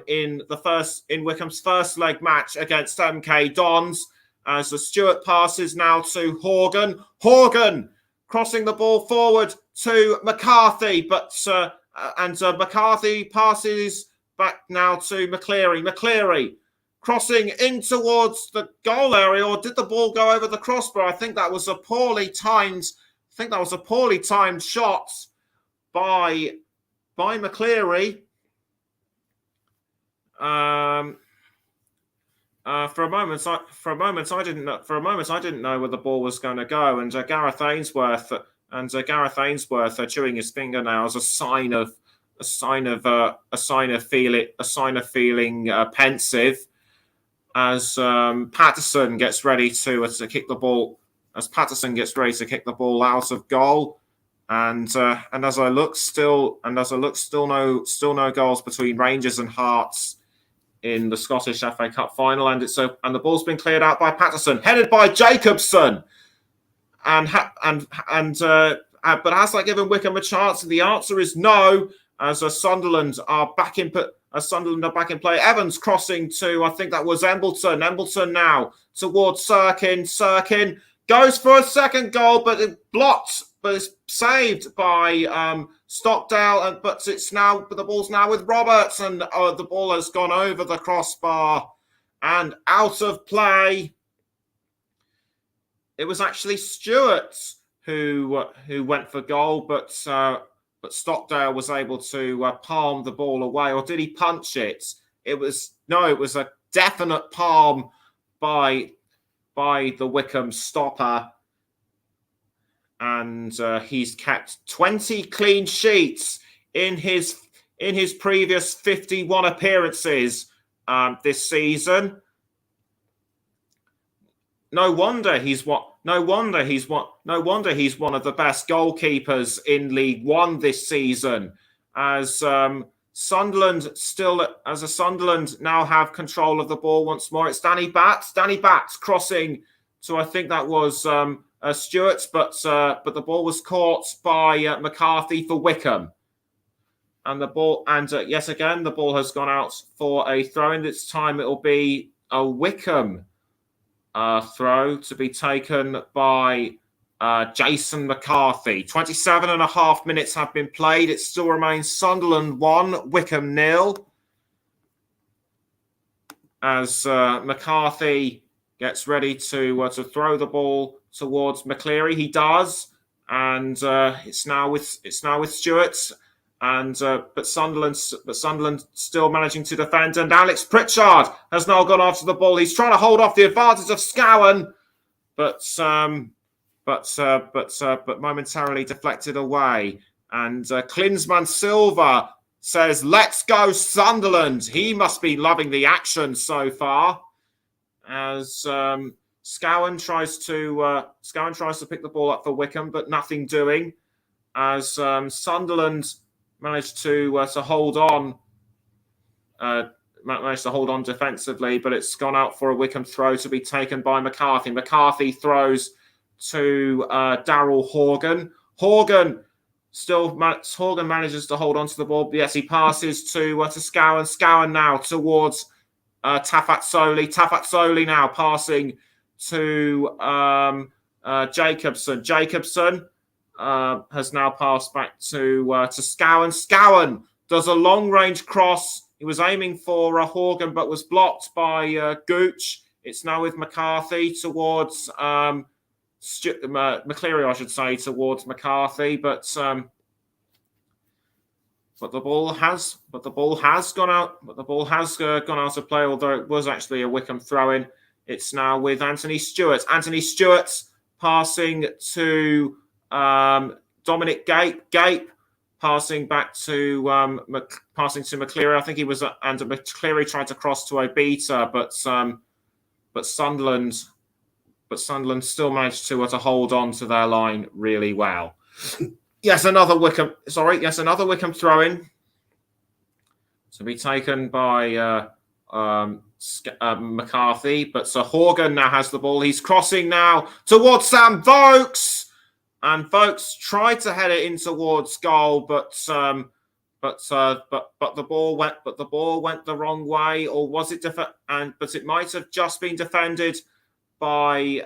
in Wycombe's first leg match against MK Dons. As the Stewart passes now to Horgan. Horgan crossing the ball forward to McCarthy, but McCarthy passes back now to McCleary. McCleary crossing in towards the goal area, or did the ball go over the crossbar? I think that was a poorly timed shot by McCleary. For a moment, I didn't know where the ball was going to go, and Gareth Ainsworth chewing his fingernails, a sign of feeling pensive, as Patterson gets ready to kick the ball. As Patterson gets ready to kick the ball out of goal, and as I look, still no goals between Rangers and Hearts in the Scottish FA Cup final, and the ball's been cleared out by Patterson, headed by Jacobson, but has that given Wycombe a chance? And the answer is no, as Sunderland are back in play. Evans crossing to, I think that was Embleton. Embleton now towards Sirkin. Sirkin goes for a second goal, but it's saved by Stockdale, but the ball's now with Roberts, and the ball has gone over the crossbar and out of play. It was actually Stewart who went for goal, but Stockdale was able to palm the ball away, or did he punch it? It was a definite palm by the Wycombe stopper. And he's kept 20 clean sheets in his previous 51 appearances this season. No wonder he's one of the best goalkeepers in League One this season. As Sunderland now have control of the ball once more. It's Danny Batts. Danny Batts crossing to, I think that was Stewart, but the ball was caught by McCarthy for Wycombe. And the ball, and yes, again, the ball has gone out for a throw-in. This time it will be a Wycombe throw to be taken by Jason McCarthy. 27.5 minutes have been played. It still remains Sunderland 1, Wycombe 0. As McCarthy gets ready to throw the ball towards McCleary, he does, and it's now with Stewart. And but Sunderland still managing to defend, and Alex Pritchard has now gone after the ball. He's trying to hold off the advantage of Scowen, but momentarily deflected away. And Klinsmann Silva says, "Let's go Sunderland." He must be loving the action so far. As Scowen tries to pick the ball up for Wycombe, but nothing doing. As Sunderland managed to hold on, defensively, but it's gone out for a Wycombe throw to be taken by McCarthy. McCarthy throws to Daryl Horgan. Horgan manages to hold on to the ball. Yes, he passes to Scowen. Scowen now towards Tafatsoli. Tafatsoli now passing to Jacobson. Jacobson has now passed back to Scowen. Scowen does a long-range cross. He was aiming for Horgan, but was blocked by Gooch. It's now with McCarthy towards McCleary, I should say, towards McCarthy. But the ball has gone out. But the ball has gone out of play, although it was actually a Wycombe throw-in. It's now with Anthony Stewart. Anthony Stewart passing to Dominic Gape. Gape passing back to McCleary. I think he was and McCleary tried to cross to Obita, but Sunderland still managed to hold on to their line really well. Yes, another Wycombe throw-in to be taken by McCarthy, but Sir Horgan now has the ball. He's crossing now towards Sam Vokes, and Vokes tried to head it in towards goal, but the ball went the wrong way, or was it but it might have just been defended by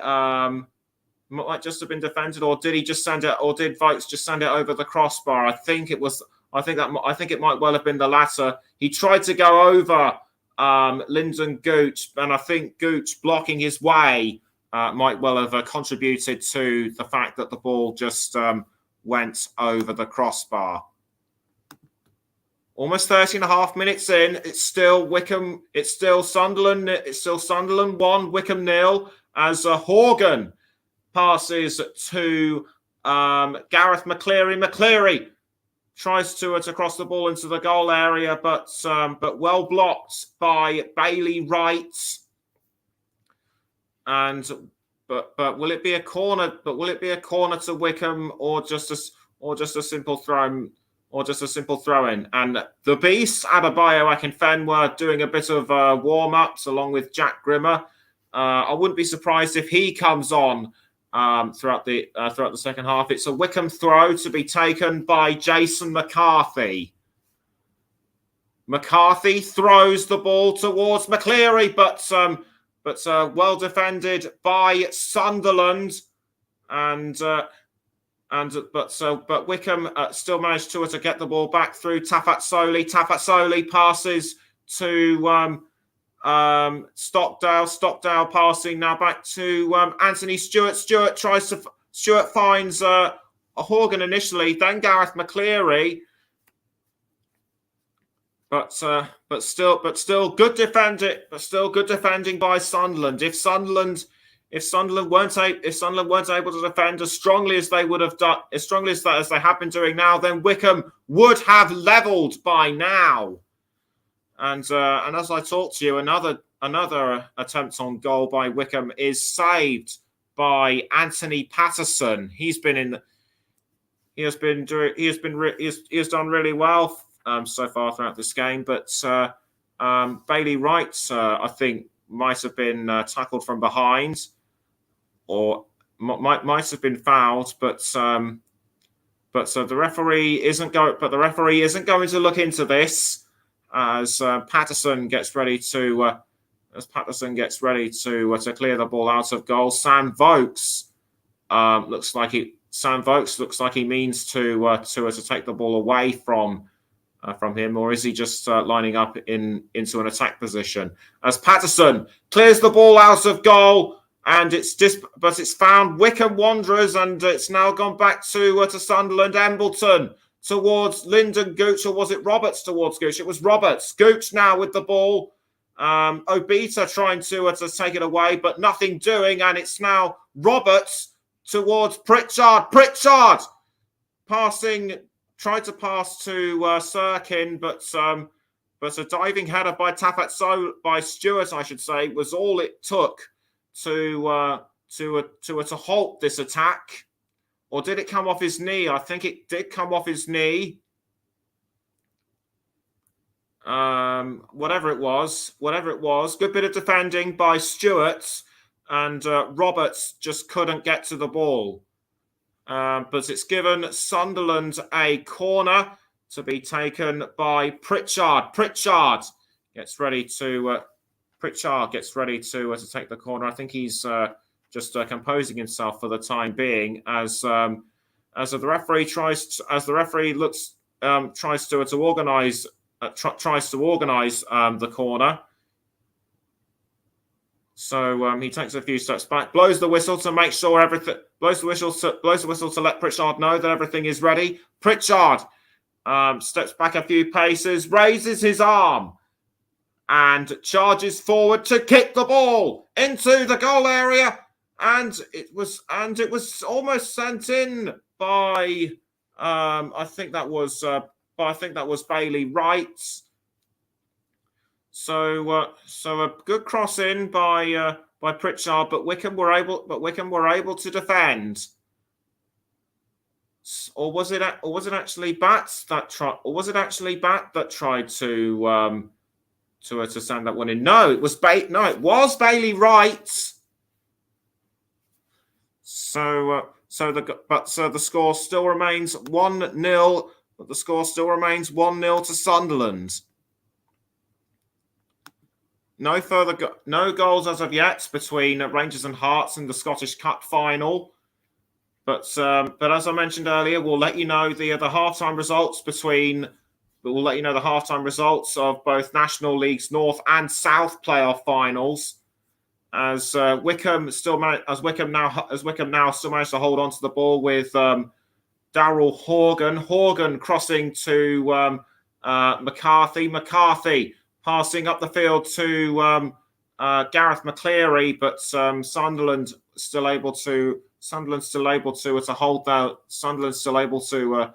might just have been defended, or did he just send it, or did Vokes just send it over the crossbar? I think it might well have been the latter. He tried to go over Lyndon Gooch, and I think Gooch blocking his way might well have contributed to the fact that the ball just went over the crossbar. Almost 30.5 minutes in, it's still Sunderland 1, Wycombe 0, as Horgan passes to Gareth McCleary. McCleary tries to cross the ball into the goal area, but well blocked by Bailey Wright. And but will it be a corner? But will it be a corner to Wycombe, or just a simple throw? Or just a simple throw-in? And the Beast, Adebayo Akinfen, were doing a bit of warm-ups along with Jack Grimmer. I wouldn't be surprised if he comes on throughout the second half. It's a Wycombe throw to be taken by Jason McCarthy. McCarthy throws the ball towards McCleary, but well defended by Sunderland, but Wycombe still managed to get the ball back through Tafatsoli. Tafatsoli passes to Stockdale. Stockdale passing now back to Anthony Stewart. Stewart finds Horgan initially, then Gareth McCleary. But still good defending by Sunderland. If Sunderland weren't able to defend as strongly as they would have done, as they have been doing now, then Wycombe would have levelled by now. And as I talk to you, another attempt on goal by Wycombe is saved by Anthony Patterson. He has done really well so far throughout this game, but Bailey Wright, I think, might have been tackled from behind, or might have been fouled, but But the referee isn't going. But the referee isn't going to look into this as Patterson gets ready to clear the ball out of goal. Sam Vokes looks like he means to take the ball away from him, or is he just lining up into an attack position? As Patterson clears the ball out of goal. And it's found Wycombe Wanderers, and it's now gone back to Sunderland. Embleton towards Lyndon Gooch, or was it Roberts towards Gooch? It was Roberts. Gooch now with the ball. Obita trying to take it away, but nothing doing, and it's now Roberts towards Pritchard. Pritchard tried to pass to Sirkin, but a diving header by Stewart, I should say, was all it took to halt this attack. Or did it come off his knee? I think it did come off his knee. Whatever it was, good bit of defending by Stewart, and Roberts just couldn't get to the ball. But it's given Sunderland a corner to be taken by Pritchard. Pritchard gets ready to take the corner. I think he's just composing himself for the time being as the referee tries to organise the corner. So he takes a few steps back, blows the whistle to make sure blows the whistle to let Pritchard know that everything is ready. Pritchard steps back a few paces, raises his arm, and charges forward to kick the ball into the goal area, and it was almost sent in by I think that was Bailey Wright. So a good cross in by Pritchard, but Wycombe were able to defend. Or was it actually Bat that tried to send that one in? No, it was Bailey Wright. So the score still remains 1-0. But the score still remains 1-0 to Sunderland. No goals as of yet between Rangers and Hearts in the Scottish Cup final. But as I mentioned earlier, we'll let you know the halftime results of both National Leagues North and South playoff finals. As Wycombe now still managed to hold on to the ball with Darryl Horgan crossing to McCarthy passing up the field to Gareth McCleary, but Sunderland still able to hold that. Sunderland's still able to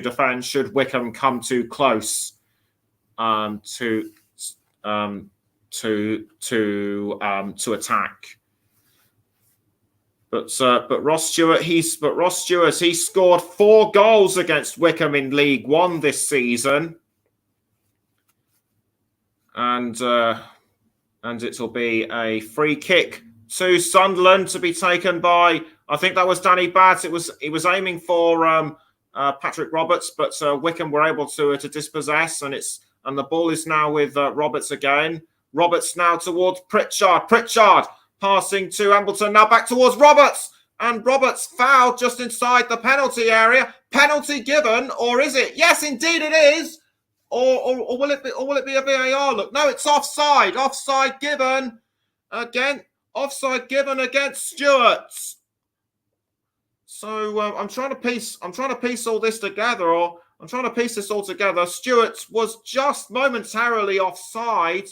defend should Wycombe come too close to attack. But Ross Stewart, he scored 4 goals against Wycombe in League One this season, and it'll be a free kick to Sunderland to be taken by, I think that was Danny Batt. He was aiming for Patrick Roberts, but Wycombe were able to dispossess, and the ball is now with Roberts again. Roberts now towards Pritchard. Pritchard passing to Embleton, now back towards Roberts, and Roberts fouled just inside the penalty area. Penalty given, or is it? Yes, indeed it is. Or will it be a VAR look? No, it's offside. Offside given again. Offside given against Stewart. So I'm trying to piece all this together, Stewart was just momentarily offside,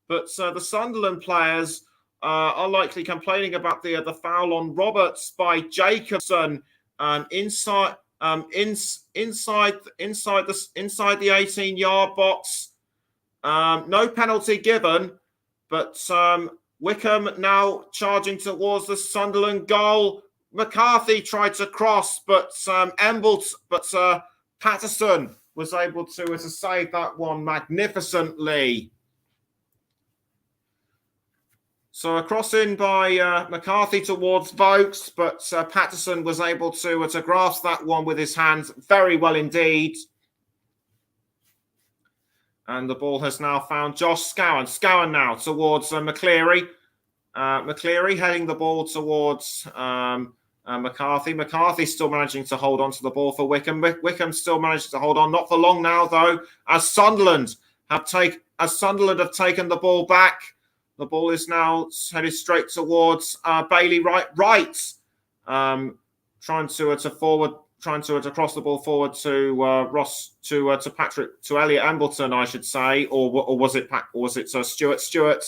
but the Sunderland players are likely complaining about the foul on Roberts by Jacobson inside the 18-yard box. No penalty given, but Wycombe now charging towards the Sunderland goal. McCarthy tried to cross, but Patterson was able to save that one magnificently. So a cross in by McCarthy towards Vokes, but Patterson was able to grasp that one with his hands very well indeed. And the ball has now found Josh Scowen. Scowen now towards McCleary. McCleary heading the ball towards McCarthy. McCarthy still managing to hold on to the ball for Wycombe. Wycombe still managing to hold on. Not for long now, though, as Sunderland have taken the ball back. The ball is now headed straight towards Bailey Wright, trying to cross the ball forward to Ross to Patrick to Elliot Embleton, I should say, or was it Stuart Stewart?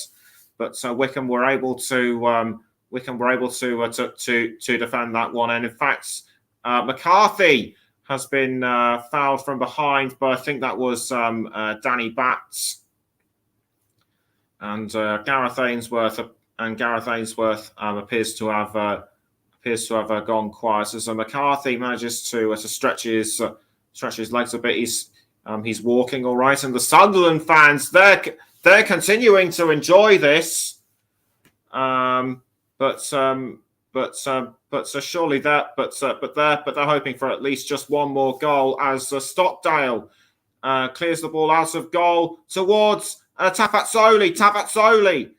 But Wycombe were able to defend that one, and in fact, McCarthy has been fouled from behind, but I think that was Danny Batts. And Gareth Ainsworth appears to have gone quiet. So McCarthy manages to stretch his legs a bit. He's walking all right, and the Sunderland fans they're continuing to enjoy this. But they're hoping for at least just one more goal as Stockdale clears the ball out of goal towards Tafazzoli,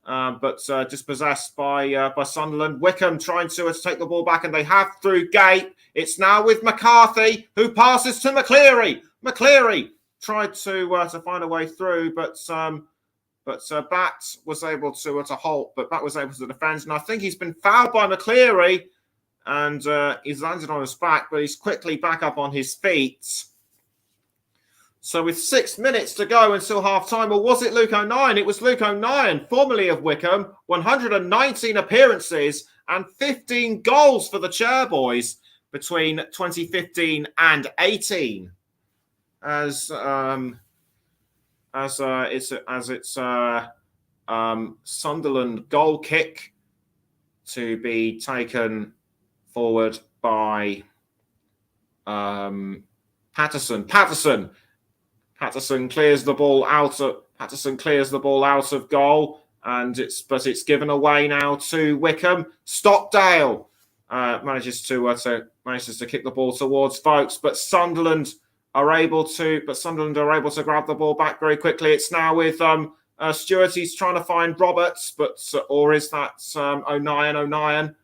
but dispossessed by Sunderland. Wycombe trying to take the ball back, and they have through Gate. It's now with McCarthy, who passes to McCleary. McCleary tried to find a way through, but Bat was able to halt. But Bat was able to defend, and I think he's been fouled by McCleary, and he's landed on his back, but he's quickly back up on his feet. So with 6 minutes to go until half-time, or was it Luke O'Nien? It was Luke O'Nien, formerly of Wycombe, 119 appearances and 15 goals for the Chairboys between 2015 and 18. As it's Sunderland goal kick to be taken forward by Patterson. Patterson clears the ball out of goal, and it's given away now to Wycombe. Stockdale manages to kick the ball towards Vokes, but Sunderland are able to grab the ball back very quickly. It's now with Stewart. He's trying to find Roberts, or is that O'Nien?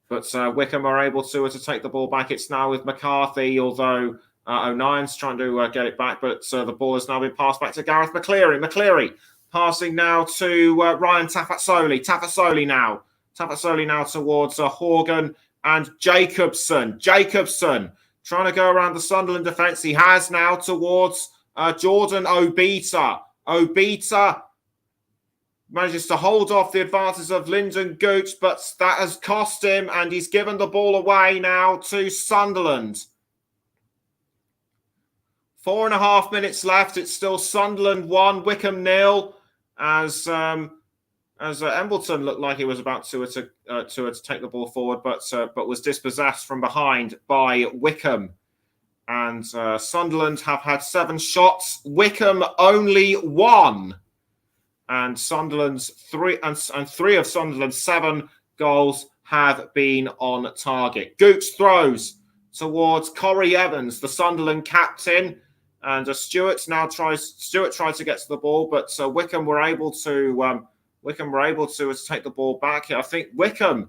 But Wycombe are able to take the ball back. It's now with McCarthy, although O'Nien's trying to get it back, but the ball has now been passed back to Gareth McCleary. McCleary passing now to Ryan Tafazzoli. Tafazzoli now towards Horgan and Jacobson. Jacobson trying to go around the Sunderland defence. He has now towards Jordan Obita. Obita manages to hold off the advances of Lyndon Gooch, but that has cost him, and he's given the ball away now to Sunderland. 4.5 minutes left. It's still Sunderland 1, Wycombe 0. As Embleton looked like he was about to take the ball forward, but was dispossessed from behind by Wycombe. And Sunderland have had 7 shots. Wycombe only 1. And Sunderland's 3 of Sunderland's 7 goals have been on target. Gooch throws towards Corey Evans, the Sunderland captain. And Stewart tried to get to the ball, but Wycombe were able to take the ball back. I think Wycombe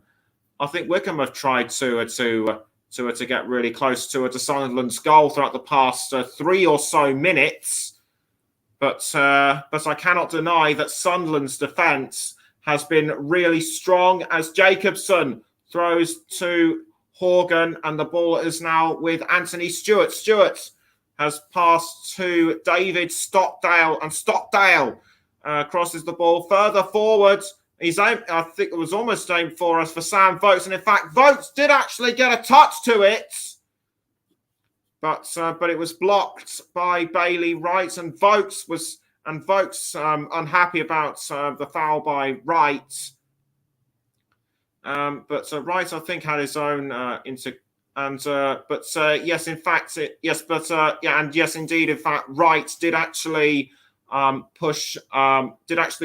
have tried to get really close to Sunderland's goal throughout the past 3 or so minutes. But I cannot deny that Sunderland's defence has been really strong as Jacobson throws to Horgan, and the ball is now with Anthony Stewart. Stewart has passed to David Stockdale, and Stockdale crosses the ball further forward. I think it was almost aimed for Sam Vokes, and in fact, Vokes did actually get a touch to it, but it was blocked by Bailey Wright, and Vokes unhappy about the foul by Wright. But Wright, I think, had his own indeed, Wright did actually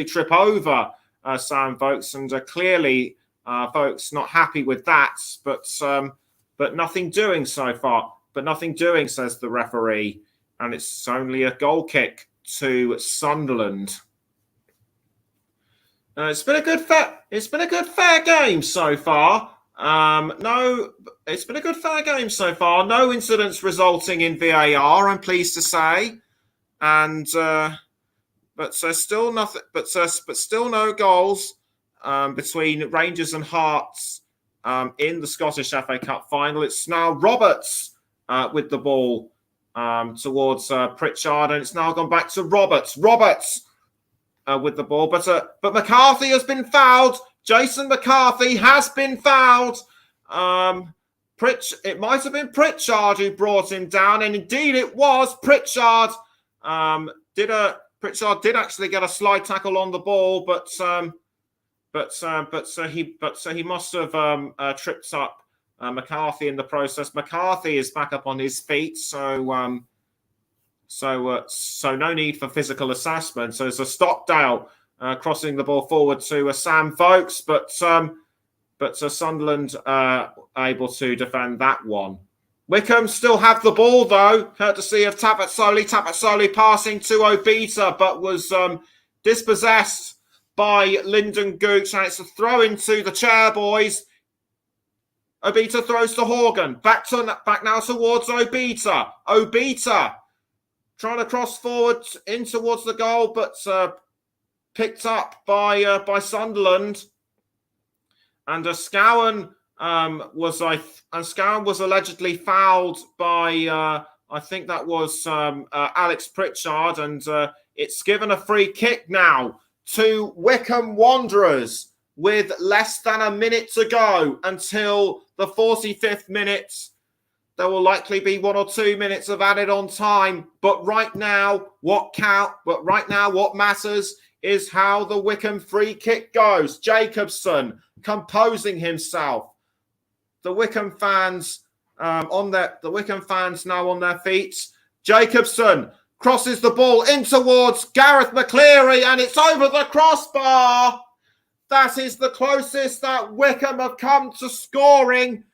trip over Sam Vokes, and clearly Vokes not happy with that, but nothing doing so far. But nothing doing, says the referee, and it's only a goal kick to Sunderland. It's been a good fair game so far. It's been a good fair game so far. No incidents resulting in VAR, I'm pleased to say, and but still nothing. But still no goals between Rangers and Hearts in the Scottish FA Cup final. It's now Roberts with the ball towards Pritchard, and it's now gone back to Roberts. With the ball, but McCarthy has been fouled. Jason McCarthy has been fouled. It might have been Pritchard who brought him down, and indeed it was Pritchard. Pritchard did actually get a slide tackle on the ball, but he must have tripped up McCarthy in the process. McCarthy is back up on his feet, so no need for physical assessment. So it's a Stockdale crossing the ball forward to Sam Vokes, but Sunderland able to defend that one. Wycombe still have the ball though, courtesy of Tafatsoli. Tafatsoli passing to Obita, but was dispossessed by Lyndon Gooch, and it's a throw into the Chairboys. Obita throws to Horgan. Back now towards Obita. Obita trying to cross forward in towards the goal, but picked up by Sunderland. And Scowen was allegedly fouled by I think that was Alex Pritchard, and it's given a free kick now to Wycombe Wanderers with less than a minute to go until the 45th minute. There will likely be 1 or 2 minutes of added on time, but right now what matters is how the Wycombe free kick goes. Jacobson composing himself. The Wycombe fans now on their feet. Jacobson crosses the ball in towards Gareth McCleary, and it's over the crossbar. That is the closest that Wycombe have come to scoring.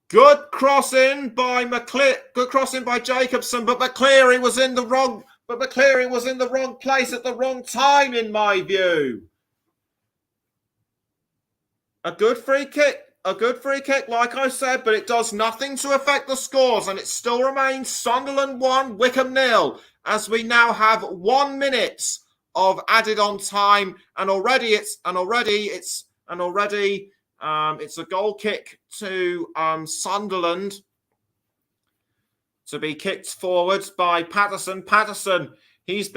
Good crossing by Jacobson, but McCleary was in the wrong place at the wrong time, in my view. A good free kick, like I said, but it does nothing to affect the scores, and it still remains Sunderland 1, Wycombe 0, as we now have 1 minute of added on time, and already it's a goal kick to Sunderland to be kicked forward by Patterson. He's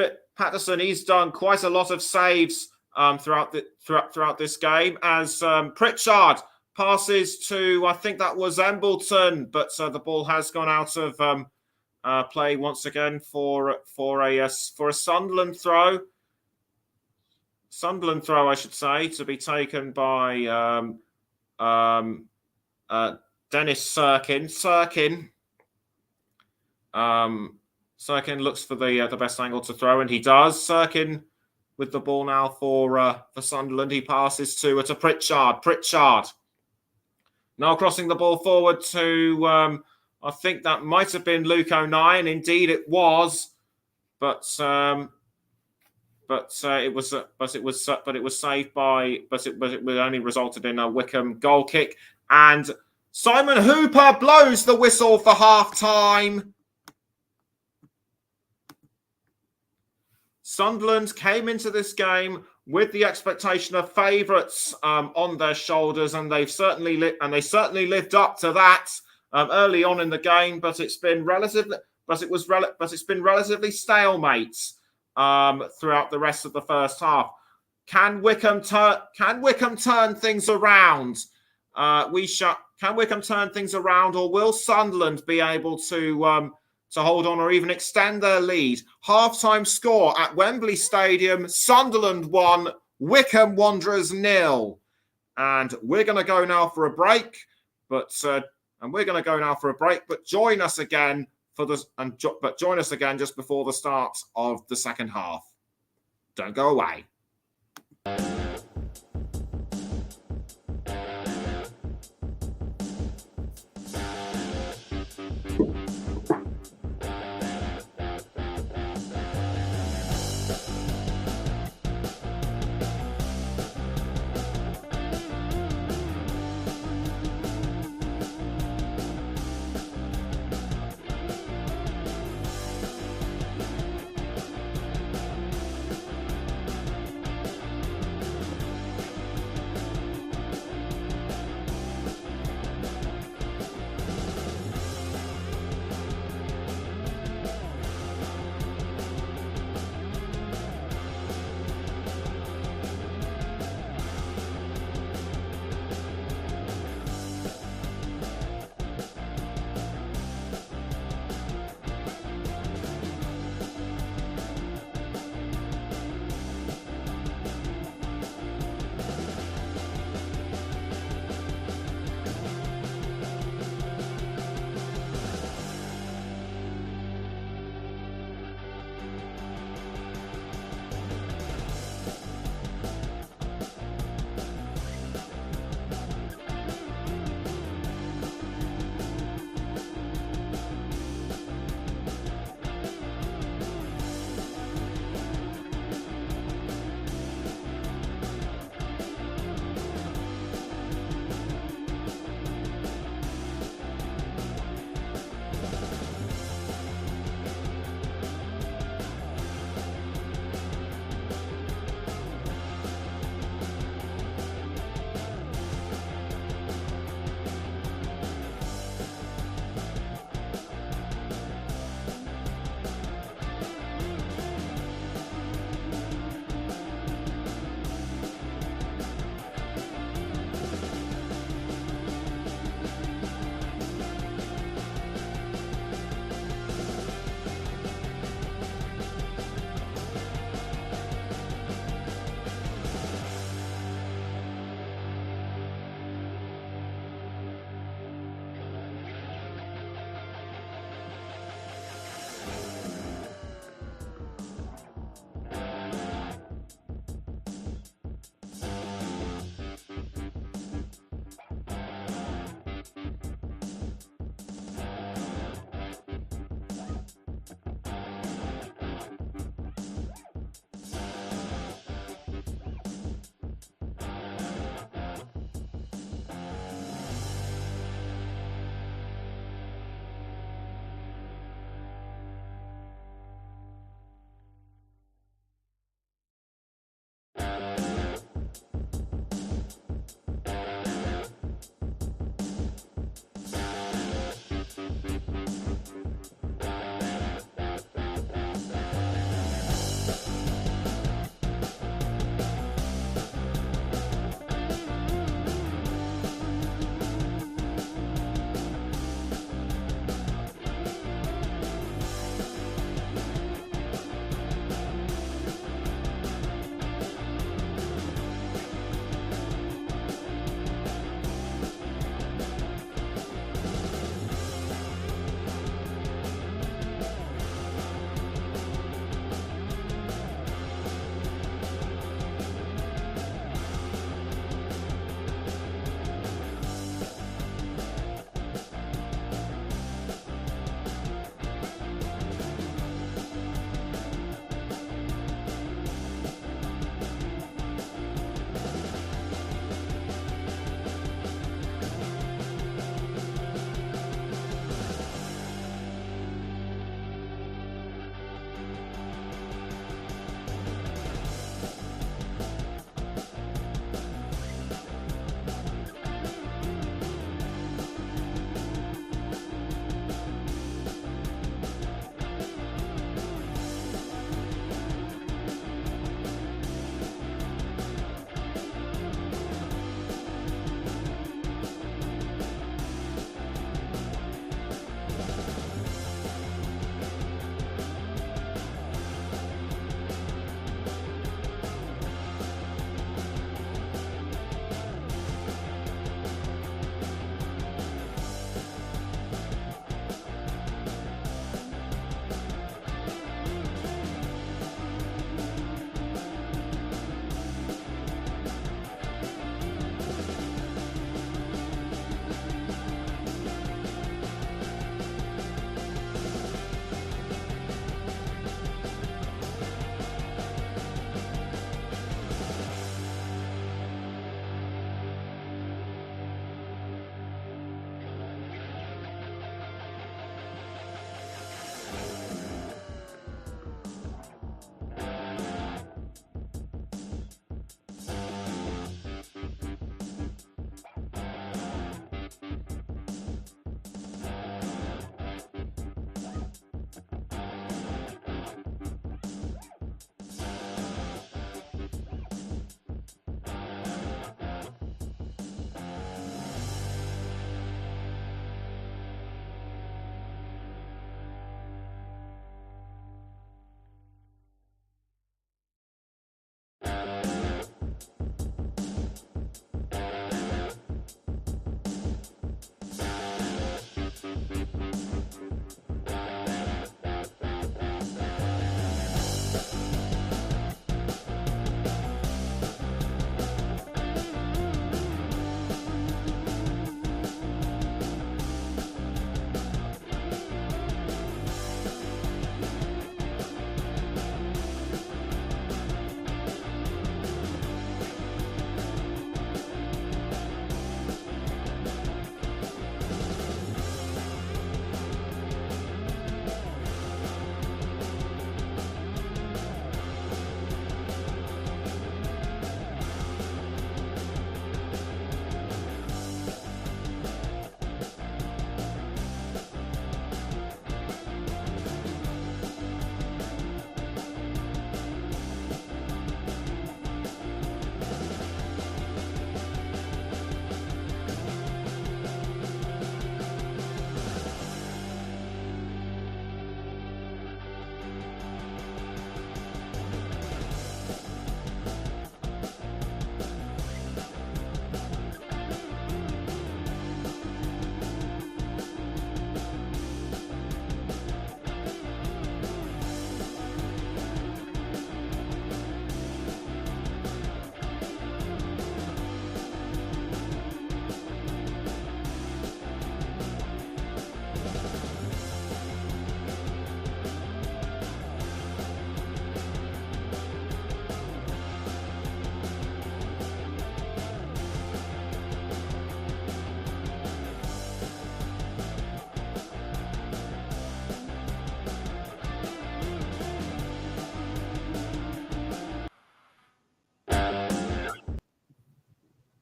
done quite a lot of saves throughout this game, as Pritchard passes to, I think that was Embleton, but the ball has gone out of play once again for a Sunderland throw. I should say, to be taken by Dennis Sirkin. Sirkin looks for the best angle to throw, and he does. Sirkin with the ball now for Sunderland. He passes to Pritchard. Pritchard now crossing the ball forward to I think that might have been Luke O'Nien. Indeed, it was, but it only resulted in a Wycombe goal kick, and Simon Hooper blows the whistle for half time. Sunderland came into this game with the expectation of favourites on their shoulders, and they certainly lived up to that early on in the game. But it's been relatively stalemates throughout the rest of the first half. Can Wycombe turn things around? Can Wycombe turn things around, or will Sunderland be able to hold on or even extend their lead? Half-time score at Wembley Stadium: Sunderland 1, Wycombe Wanderers 0. And we're going to go now for a break, but join us again just before the start of the second half. Don't go away.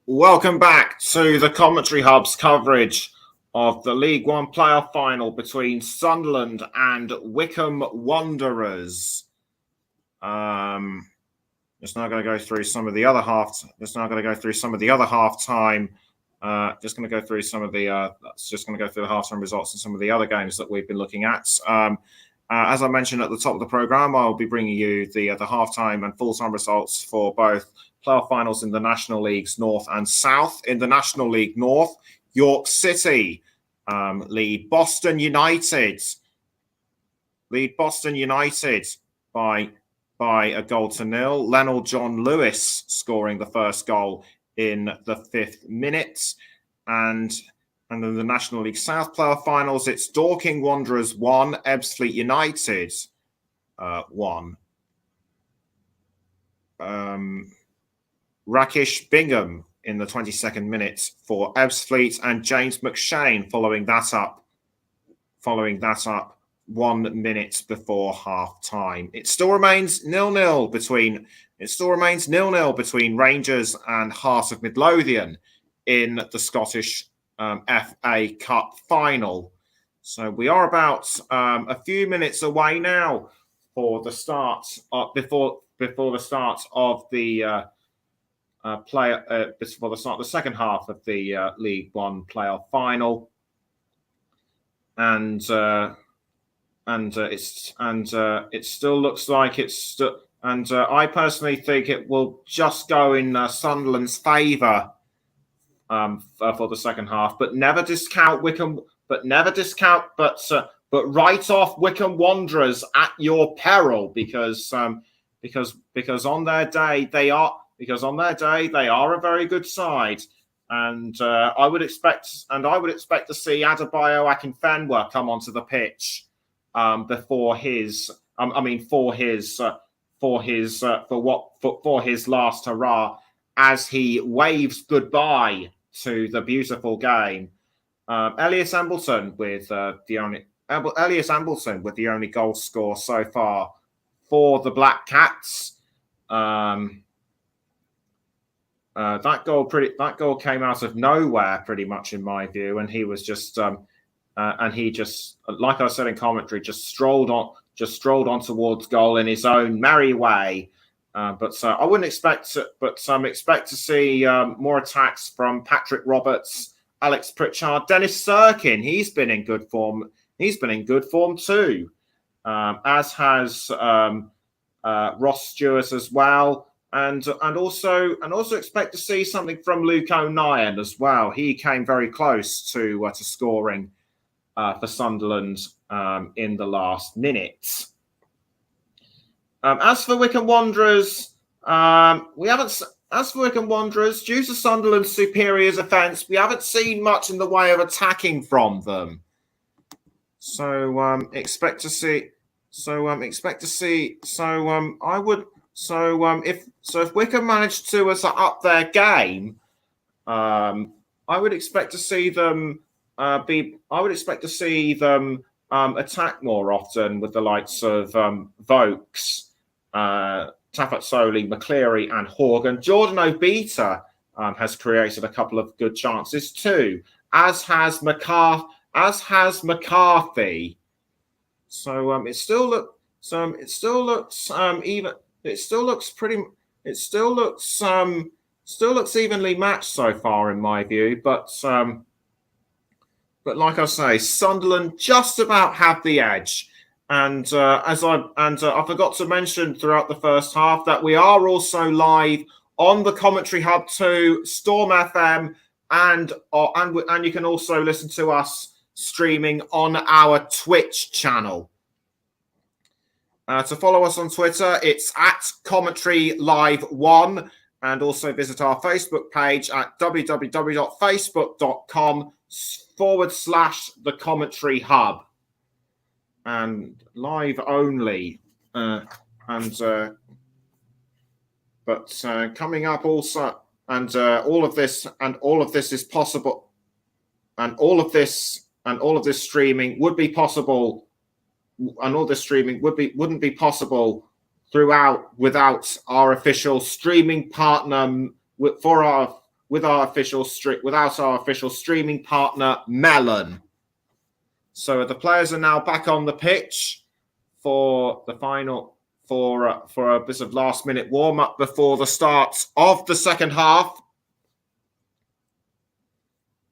Welcome back to the Commentary Hub's coverage of the League One playoff final between Sunderland and Wycombe Wanderers. Just now going to go through some of the other half. Just now going to go through some of the other halftime. Just going to go through some of the. Just going to go through the halftime results and some of the other games that we've been looking at. As I mentioned at the top of the program, I'll be bringing you the halftime and full-time results for both playoff finals in the National Leagues North and South. In the National League North, York City lead Boston United. Lead Boston United by a 0-0. Lionel John Lewis scoring the first goal in the 5th minute. And in the National League South playoff finals, it's Dorking Wanderers 1, Ebbsfleet United 1. Rakesh Bingham in the 22nd minute for Ebbsfleet, and James McShane following that up 1 minute before half time. It still remains 0-0 between Rangers and Heart of Midlothian in the Scottish FA Cup final. So we are about a few minutes away now for the start before the start of the before the start of the second half of the League One playoff final, and it still looks like it's I personally think it will just go in Sunderland's favour for the second half, but never discount Wycombe. But write off Wycombe Wanderers at your peril, because on their day they are a very good side, and I would expect to see Adebayo Akinfenwa come onto the pitch for his last hurrah, as he waves goodbye to the beautiful game. Elias Ambleton with the only goal score so far for the Black Cats. That goal came out of nowhere, pretty much, in my view, and he was just like I said in commentary, just strolled on towards goal in his own merry way. But I wouldn't expect to see more attacks from Patrick Roberts, Alex Pritchard, Dennis Sirkin. He's been in good form too, as has Ross Stewart as well, and also expect to see something from Luke O'Nien as well. He came very close to scoring for Sunderland in the last minute. As for Wycombe Wanderers, due to Sunderland's superior defence, we haven't seen much in the way of attacking from them. If Wycombe managed to up their game, I would expect to see them attack more often with the likes of Vokes, Tafatsoli, McCleary, and Horgan. Jordan Obita has created a couple of good chances too, as has McCarthy. So it still looks evenly matched so far, in my view. But like I say, Sunderland just about have the edge. And I forgot to mention throughout the first half that we are also live on the Commentary Hub 2, Storm FM, and you can also listen to us streaming on our Twitch channel. To follow us on Twitter, it's at Commentary Live 1, and also visit our Facebook page at www.facebook.com/The Commentary Hub. And live only, but coming up also, and all of this is possible, and all of this streaming would be possible, and all this streaming wouldn't be possible without our official streaming partner for our without our official streaming partner, Melon. So the players are now back on the pitch for the final, for a bit of last-minute warm-up before the start of the second half.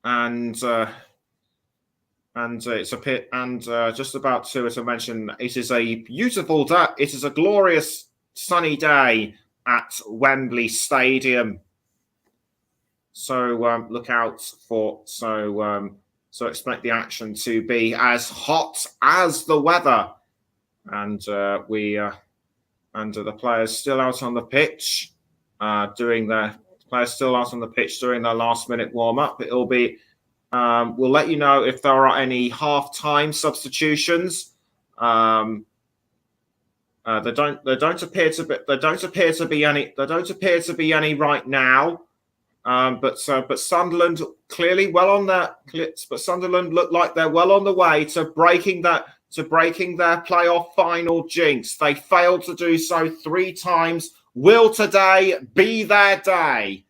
And it's a pit, and just about to, as I mentioned, it is a beautiful day. It is a glorious sunny day at Wembley Stadium. So look out for so expect the action to be as hot as the weather, and the players still out on the pitch doing their last-minute warm-up. It'll be. We'll let you know if there are any half-time substitutions. There don't appear to be any right now. But Sunderland clearly well on their. But Sunderland look like they're well on the way to breaking their playoff final jinx. They failed to do so 3 times. Will today be their day?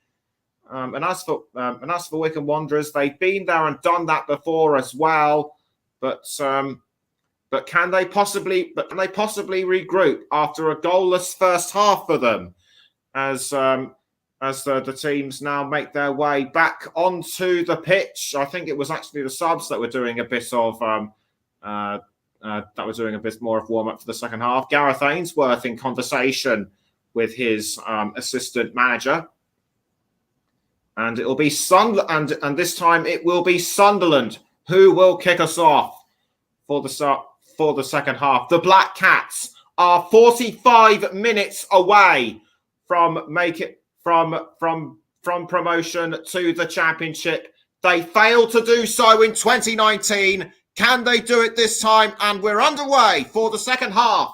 And as for Wycombe Wanderers, they've been there and done that before as well. But can they possibly regroup after a goalless first half for them? As the teams now make their way back onto the pitch. I think it was actually the subs that were doing a bit more of warm up for the second half. Gareth Ainsworth in conversation with his assistant manager. And it'll be and this time it will be Sunderland who will kick us off for the second half. The Black Cats are 45 minutes away from promotion to the Championship. They failed to do so in 2019. Can they do it this time? And we're underway for the second half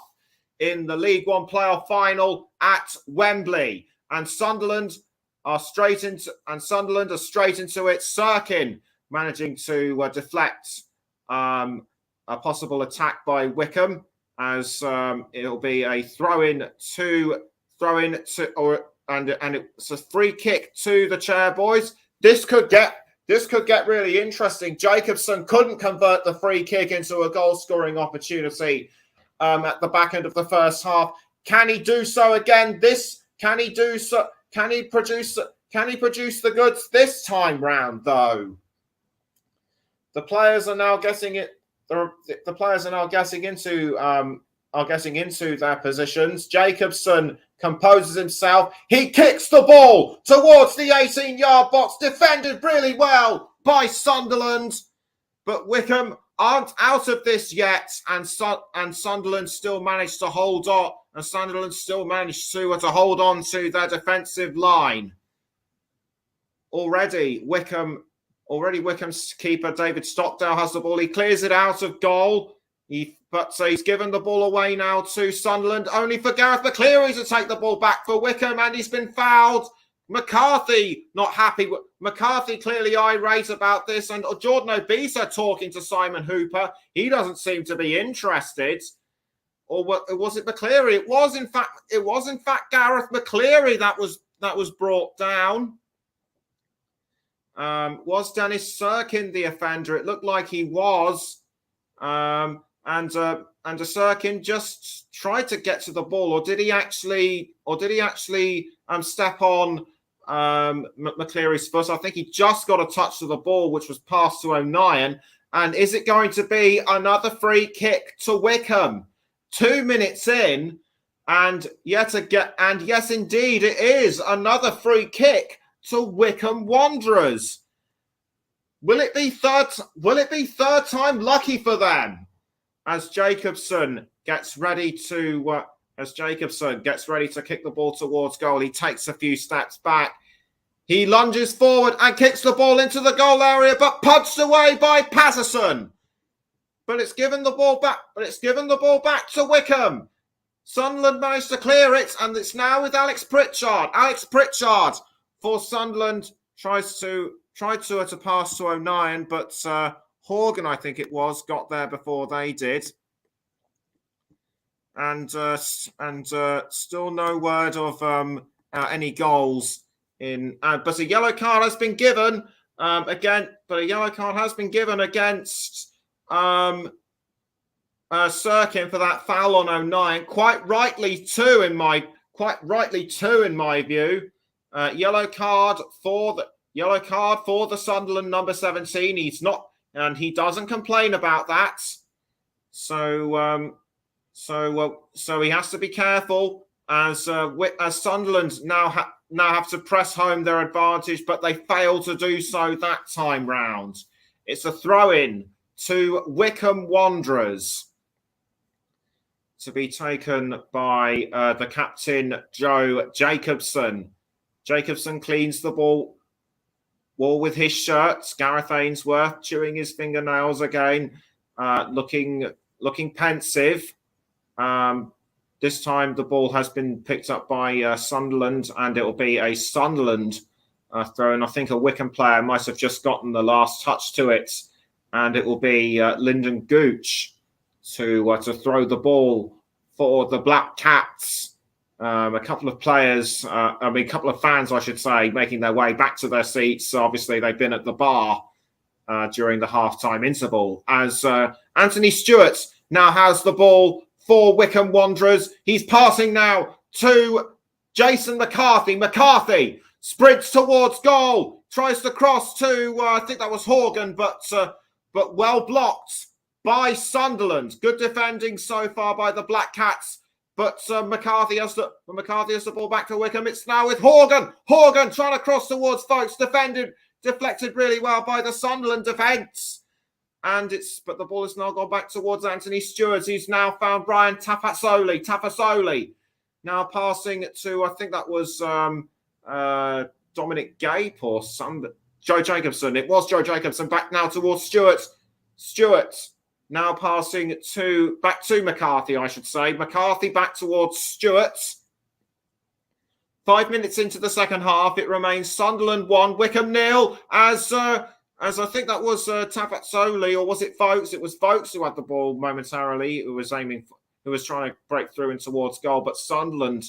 in the League One playoff final at Wembley. And Sunderland are straight into it. Sirkin managing to deflect a possible attack by Wycombe, as it'll be a throw-in and it's a free kick to the chair boys. This could get really interesting. Jacobson couldn't convert the free kick into a goal-scoring opportunity at the back end of the first half. Can he do so again? Can he produce the goods this time round, though? The players are now getting it. The players are now getting into their positions. Jacobson composes himself. He kicks the ball towards the 18-yard box, defended really well by Sunderland, but Wycombe aren't out of this yet, and Sunderland still managed to hold on. And Sunderland still managed to hold on to their defensive line. Already Wycombe's keeper, David Stockdale, has the ball. He clears it out of goal. But he's given the ball away now to Sunderland, only for Gareth McCleary to take the ball back for Wycombe, and he's been fouled. McCarthy not happy. McCarthy clearly irate about this, and Jordan Obisa talking to Simon Hooper. He doesn't seem to be interested. Or was it McCleary? It was in fact Gareth McCleary that was brought down. Was Dennis Sirkin the offender? It looked like he was. And Sirkin just tried to get to the ball, or did he actually step on McCleary's foot? I think he just got a touch to the ball, which was passed to O'Nien. And is it going to be another free kick to Wycombe? 2 minutes in, and yes, indeed, it is another free kick to Wycombe Wanderers. Will it be third time lucky for them? As Jacobson gets ready to kick the ball towards goal, he takes a few steps back. He lunges forward and kicks the ball into the goal area, but punched away by Patterson. But it's given the ball back to Wycombe. Sunderland managed to clear it, and it's now with Alex Pritchard. Alex Pritchard for Sunderland tried to pass to O'Nien, but Horgan, I think it was, got there before they did. And still no word of any goals But a yellow card has been given against Sirkin for that foul on O'Nien. Quite rightly too, in my view. Yellow card for the Sunderland number 17. He's not, and he doesn't complain about that. So he has to be careful as Sunderland now have to press home their advantage, but they fail to do so that time round. It's a throw-in to Wycombe Wanderers to be taken by the captain, Joe Jacobson. Jacobson cleans the ball with his shirt. Gareth Ainsworth chewing his fingernails again, looking pensive. This time the ball has been picked up by Sunderland, and it will be a Sunderland throw. And I think a Wycombe player might have just gotten the last touch to it, and it will be Lyndon Gooch to throw the ball for the Black Cats. A couple of fans, I should say, making their way back to their seats. Obviously, they've been at the bar during the half-time interval. As Anthony Stewart now has the ball for Wycombe Wanderers. He's passing now to Jason McCarthy. McCarthy sprints towards goal, tries to cross to, I think that was Horgan, but well blocked by Sunderland. Good defending so far by the Black Cats. But McCarthy has the ball back to Wycombe. It's now with Horgan. Horgan trying to cross towards Folkes. Deflected really well by the Sunderland defence. But the ball has now gone back towards Anthony Stewart. He's now found Brian Tafasoli. Tafasoli now passing to, I think that was Dominic Gape or Joe Jacobson. It was Joe Jacobson. Back now towards Stewart. Stewart now passing back to McCarthy, I should say. McCarthy back towards Stewart. 5 minutes into the second half, it remains Sunderland 1, Wycombe 0. As I think that was Tafasoli, or was it Folkes? It was Folkes who had the ball momentarily, who was trying to break through and towards goal. But Sunderland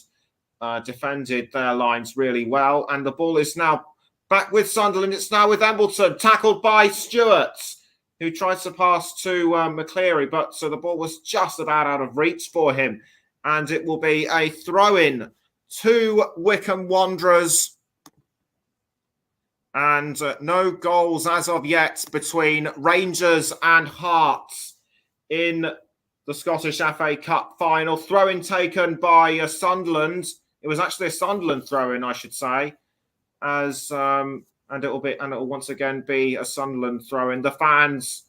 defended their lines really well, and the ball is now back with Sunderland. It's now with Embleton, tackled by Stewart, who tries to pass to McCleary, but the ball was just about out of reach for him. And it will be a throw-in to Wycombe Wanderers. And no goals as of yet between Rangers and Hearts in the Scottish FA Cup final. Throw-in taken by Sunderland. It was actually a Sunderland throw-in, I should say. And it will once again be a Sunderland throw-in. The fans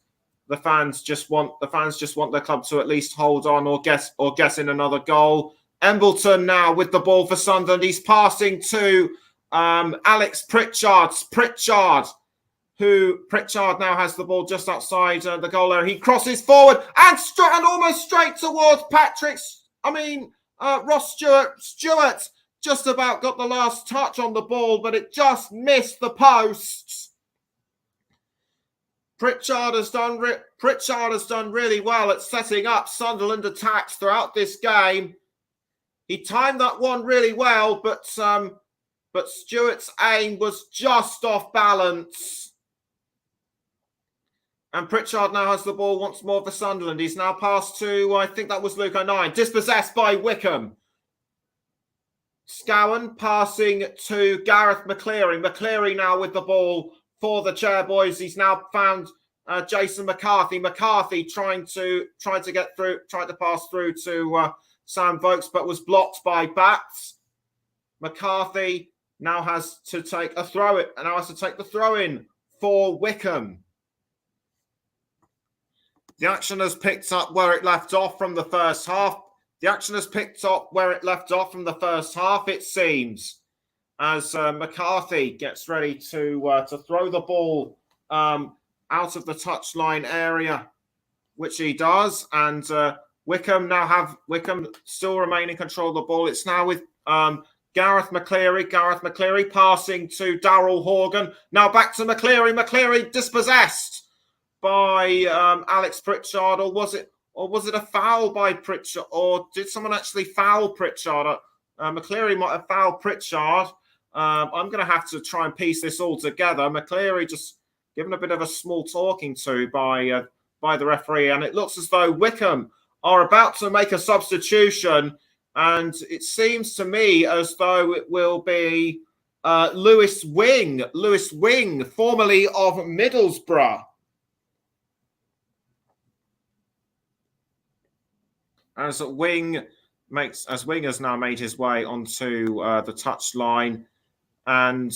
just want their club to at least hold on or guess in another goal. Embleton now with the ball for Sunderland. He's passing to Alex Pritchard. Pritchard now has the ball just outside the goal area. He crosses forward and almost straight towards Ross Stewart. Stewart just about got the last touch on the ball, but it just missed the posts. Pritchard has done really well at setting up Sunderland attacks throughout this game. He timed that one really well, but Stewart's aim was just off balance. And Pritchard now has the ball once more for Sunderland. He's now passed to, I think that was Luke O'Nien, dispossessed by Wycombe. Scowen passing to Gareth McCleary. McCleary now with the ball for the Chairboys. He's now found Jason McCarthy. McCarthy trying to get through, tried to pass through to Sam Folkes, but was blocked by Bats. McCarthy now has to take a throw in, and now has to take the throw in for Wycombe. The action has picked up where it left off from the first half. It seems, as McCarthy gets ready to throw the ball out of the touchline area, which he does. And Wycombe still remain in control of the ball. It's now with Gareth McCleary. Gareth McCleary passing to Darryl Horgan. Now back to McCleary. McCleary dispossessed by Alex Pritchard, or was it a foul by Pritchard, or did someone actually foul Pritchard? McCleary might have fouled Pritchard. I'm going to have to try and piece this all together. McCleary just given a bit of a small talking to by the referee, and it looks as though Wycombe are about to make a substitution, and it seems to me as though it will be Lewis Wing, formerly of Middlesbrough. As Wing has now made his way onto the touchline, and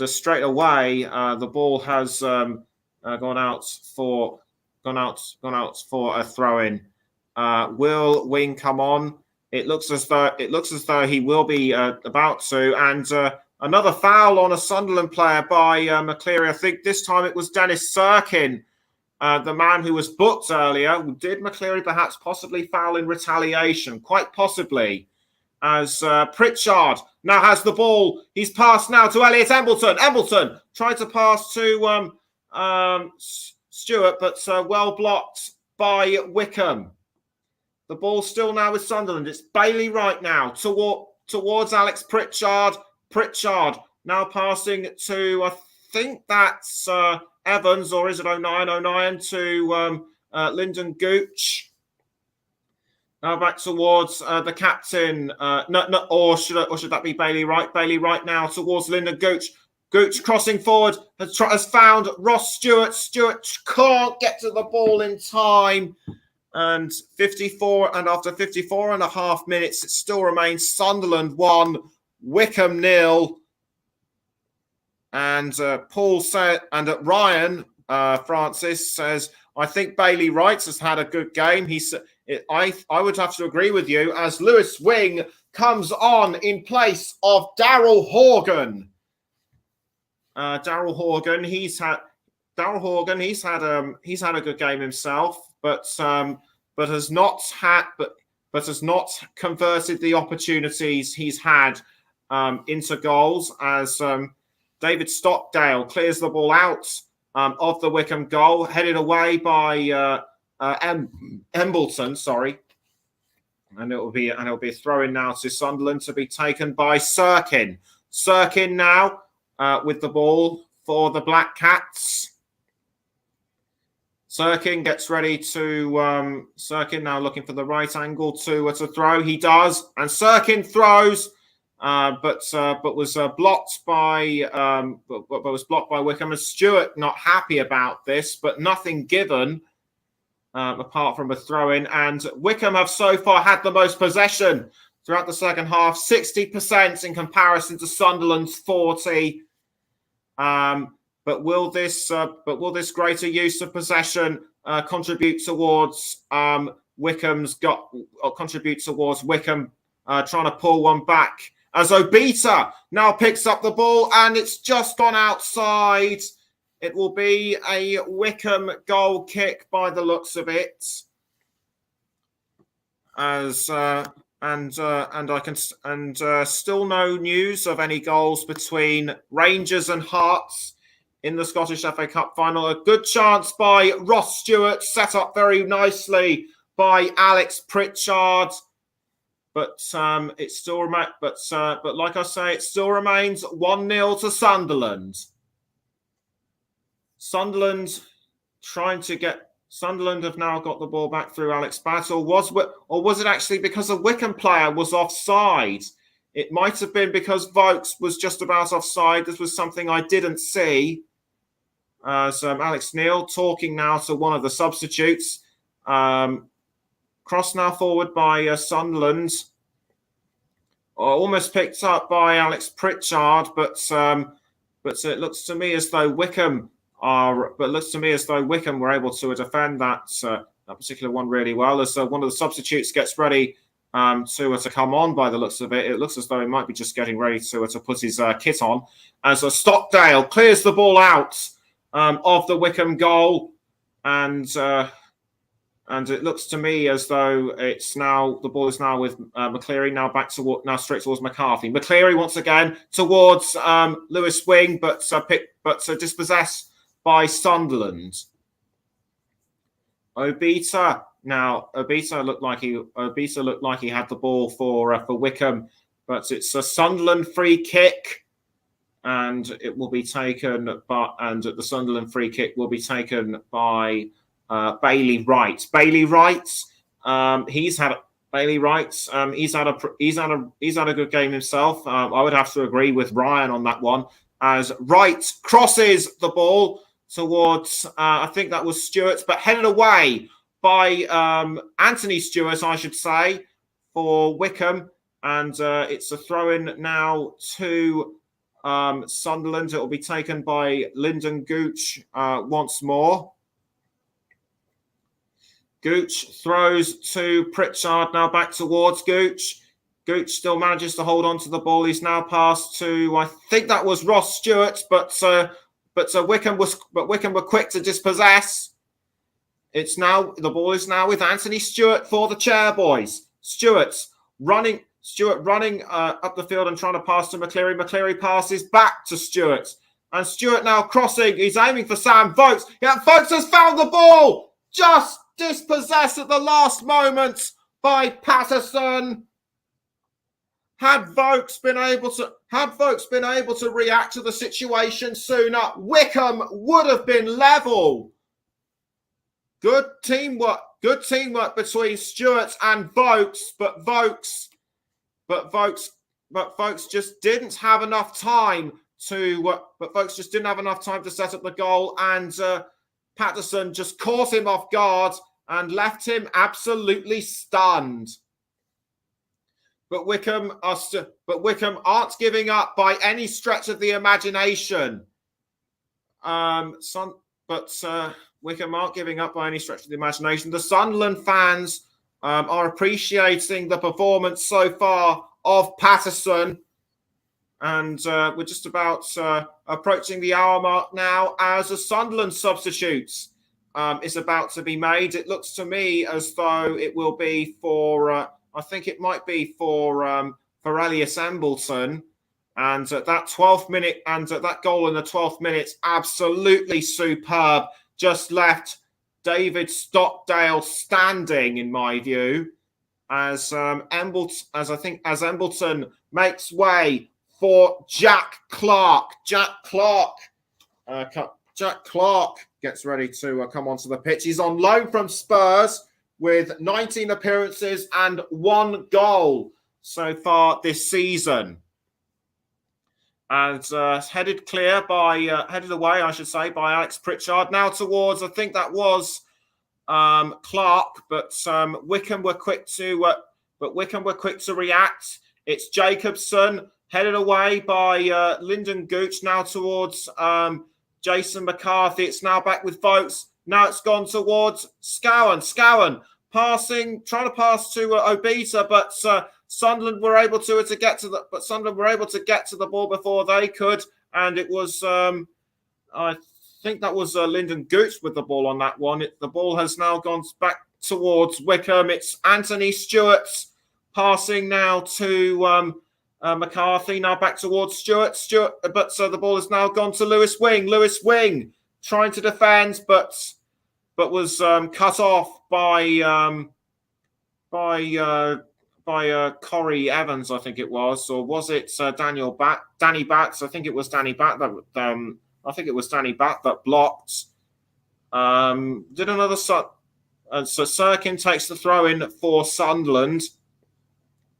straight away the ball has gone out for a throw-in. Will Wing come on? It looks as though he will be about to, and another foul on a Sunderland player by McCleary. I think this time it was Dennis Sirkin, the man who was booked earlier. Did McCleary perhaps possibly foul in retaliation? Quite possibly, as Pritchard now has the ball. He's passed now to Elliot Embleton. Embleton tried to pass to Stewart, but well blocked by Wycombe. The ball's still now with Sunderland. It's Bailey Wright now towards Alex Pritchard. Pritchard now passing to, I think that's Evans, or is it O'Nien? O'Nien to Lyndon Gooch. Now back towards the captain. Or should that be Bailey Wright? Bailey Wright now towards Lyndon Gooch. Gooch crossing forward has found Ross Stewart. Stewart can't get to the ball in time. And after 54 and a half minutes, it still remains Sunderland 1, Wycombe 0. And Paul said, and Ryan Francis says, I think Bailey Wright has had a good game. He said, I would have to agree with you, as Lewis Wing comes on in place of Daryl Horgan. Daryl Horgan, he's had a good game himself, but has not converted the opportunities he's had into goals, as David Stockdale clears the ball out of the Wycombe goal, headed away by Embleton, sorry, and it'll be a throw-in now to Sunderland to be taken by Sirkin. Sirkin now with the ball for the Black Cats. Sirkin gets ready to. Sirkin now looking for the right angle to throw. He does, and Sirkin throws, but was blocked by Wycombe. And Stewart not happy about this, but nothing given apart from a throw-in. And Wycombe have so far had the most possession throughout the second half, 60% in comparison to Sunderland's 40%. But will this greater use of possession contribute towards Wycombe trying to pull one back, as Obita now picks up the ball and it's just gone outside. It will be a Wycombe goal kick by the looks of it. Still no news of any goals between Rangers and Hearts in the Scottish FA Cup final. A good chance by Ross Stewart, set up very nicely by Alex Pritchard, but it still remains. But like I say, it still remains 1-0 to Sunderland. Sunderland have now got the ball back through Alex Battle. Was it actually because a Wycombe player was offside? It might have been because Vokes was just about offside. This was something I didn't see. So Alex Neil talking now to one of the substitutes. Cross now forward by Sunderland. Almost picked up by Alex Pritchard, but it looks to me as though Wycombe were able to defend that particular one really well. As one of the substitutes gets ready to come on, by the looks of it, it looks as though he might be just getting ready to put his kit on. As Stockdale clears the ball out of the Wycombe goal, and it looks to me as though the ball is now with McCleary, now straight towards McCarthy. McCleary once again towards Lewis Wing, but dispossessed by Sunderland. Obita looked like he had the ball for Wycombe, but it's a Sunderland free kick, and it will be taken the Sunderland free kick will be taken by Bailey Wright. Bailey Wright, he's had a good game himself. I would have to agree with Ryan on that one, as Wright crosses the ball towards I think that was Stewart's, but headed away by Anthony Stewart, I should say, for Wycombe, and it's a throw-in now to Sunderland. It will be taken by Lyndon Gooch once more. Gooch throws to Pritchard, now back towards Gooch. Gooch still manages to hold on to the ball. He's now passed to, I think that was Ross Stewart, but Wycombe were quick to dispossess. The ball is now with Anthony Stewart for the Chairboys. Stewart running up the field and trying to pass to McCleary. McCleary passes back to Stewart, and Stewart now crossing. He's aiming for Sam Vokes. Yeah, Vokes has found the ball, just dispossessed at the last moment by Patterson. Had Vokes been able to react to the situation sooner, Wycombe would have been level. Good teamwork between Stewart and Vokes, but Vokes just didn't have enough time to set up the goal, and Patterson just caught him off guard and left him absolutely stunned. But Wycombe aren't giving up by any stretch of the imagination. Wycombe aren't giving up by any stretch of the imagination. The Sunderland fans are appreciating the performance so far of Patterson. And we're just about approaching the hour mark now as a Sunderland substitute is about to be made. It looks to me as though it will be for, I think it might be for Elias Embleton. And that 12th minute, and that goal in the 12th minute, absolutely superb. Just left David Stockdale standing, in my view, as Embleton makes way for Jack Clark. Jack Clark gets ready to come onto the pitch. He's on loan from Spurs with 19 appearances and 1 goal so far this season. And headed away, I should say, by Alex Pritchard. Now towards, I think that was Clark, but Wycombe were quick to react. It's Jacobson headed away by Lyndon Gooch. Now towards Jason McCarthy. It's now back with Vokes. Now it's gone towards Scowen. Scowen trying to pass to Obita, but Sunderland were able to get to the ball before they could, and it was I think that was Lyndon Gooch with the ball on that one. The ball has now gone back towards Wycombe. It's Anthony Stewart passing now to McCarthy. Now back towards Stewart, but the ball has now gone to Lewis Wing. Lewis Wing trying to defend, but was cut off by Corey Evans, I think it was, or was it Danny Batts? I think it was Danny Batt that blocked. Did another so Sirkin takes the throw in for Sunderland.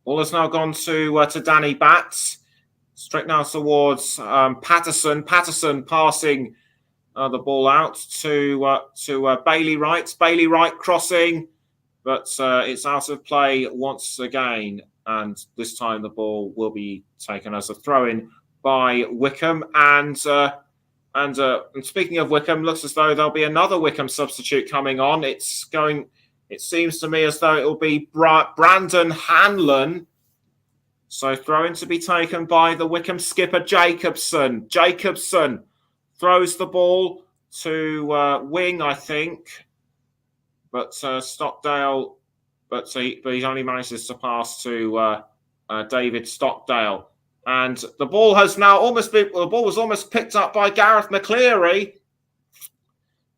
Ball has now gone to Danny Batts. Straight now towards Patterson. Patterson passing the ball out to Bailey Wright. Bailey Wright crossing, but it's out of play once again. And this time the ball will be taken as a throw-in by Wycombe. And speaking of Wycombe, looks as though there'll be another Wycombe substitute coming on. It seems to me as though it will be Brandon Hanlon. So throw-in to be taken by the Wycombe skipper, Jacobson. Jacobson throws the ball to Wing, I think. But Stockdale, but he only manages to pass to David Stockdale. And the ball has now was almost picked up by Gareth McCleary,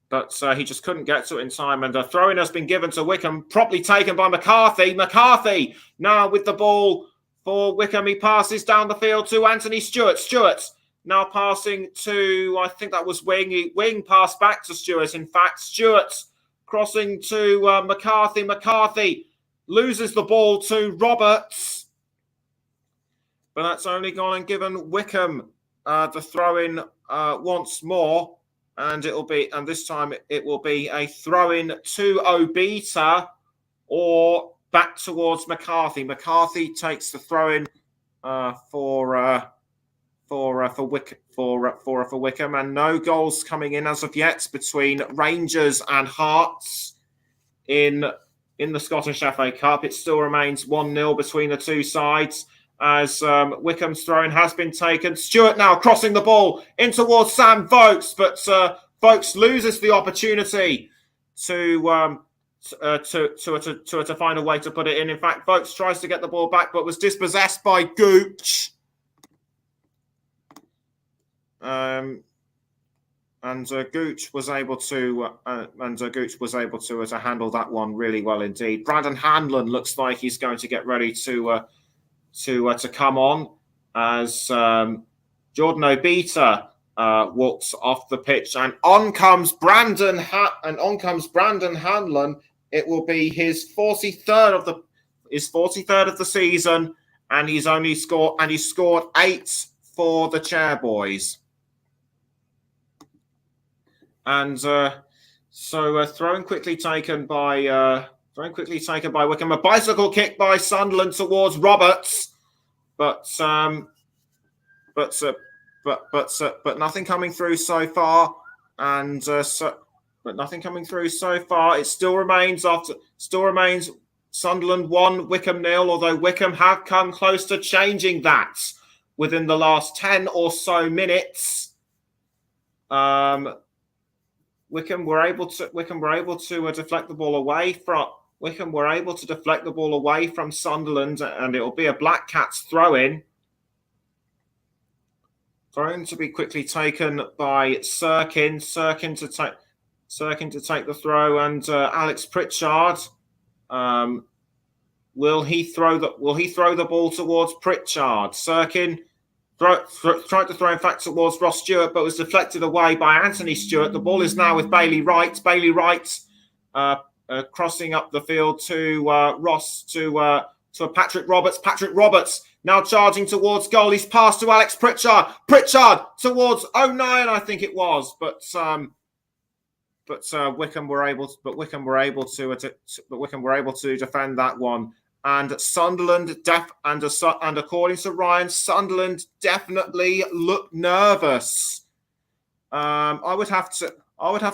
but he just couldn't get to it in time. And the throw-in has been given to Wycombe, properly taken by McCarthy. McCarthy now with the ball for Wycombe. He passes down the field to Anthony Stewart. Stewart now passing to, I think that was Wing. Wing passed back to Stewart. In fact, Stewart crossing to McCarthy. McCarthy loses the ball to Roberts. But that's only gone and given Wycombe the throw-in once more. And this time it will be a throw-in to Obita or back towards McCarthy. McCarthy takes the throw-in for Wycombe, and no goals coming in as of yet between Rangers and Hearts in the Scottish FA Cup. It still remains 1-0 between the two sides as Wycombe's throw-in has been taken. Stewart now crossing the ball in towards Sam Vokes, but Vokes loses the opportunity to find a way to put it in. In fact, Vokes tries to get the ball back, but was dispossessed by Gooch. And Gooch was able to handle that one really well indeed. Brandon Hanlon looks like he's going to get ready to come on as Jordan Obita walks off the pitch, and on comes Brandon Hanlon. It will be his 43rd of the season, and he's scored 8 for the Chairboys. And throwing quickly taken by Wycombe. A bicycle kick by Sunderland towards Roberts, but nothing coming through so far. It still remains Sunderland 1, Wycombe 0. Although Wycombe have come close to changing that within the last 10 or so minutes. Wycombe were able to deflect the ball away from Sunderland, and it will be a Black Cats throw-in. Thrown to be quickly taken by Sirkin. Sirkin to take the throw, and Alex Pritchard. Will he throw the ball towards Pritchard? Sirkin tried to throw, in fact, towards Ross Stewart, but was deflected away by Anthony Stewart. The ball is now with Bailey Wright. Bailey Wright crossing up the field to Ross, to Patrick Roberts. Patrick Roberts now charging towards goal. He's passed to Alex Pritchard. Pritchard towards 09, I think it was, but Wycombe were able to defend that one. And Sunderland and according to Ryan, Sunderland definitely look nervous. I would have to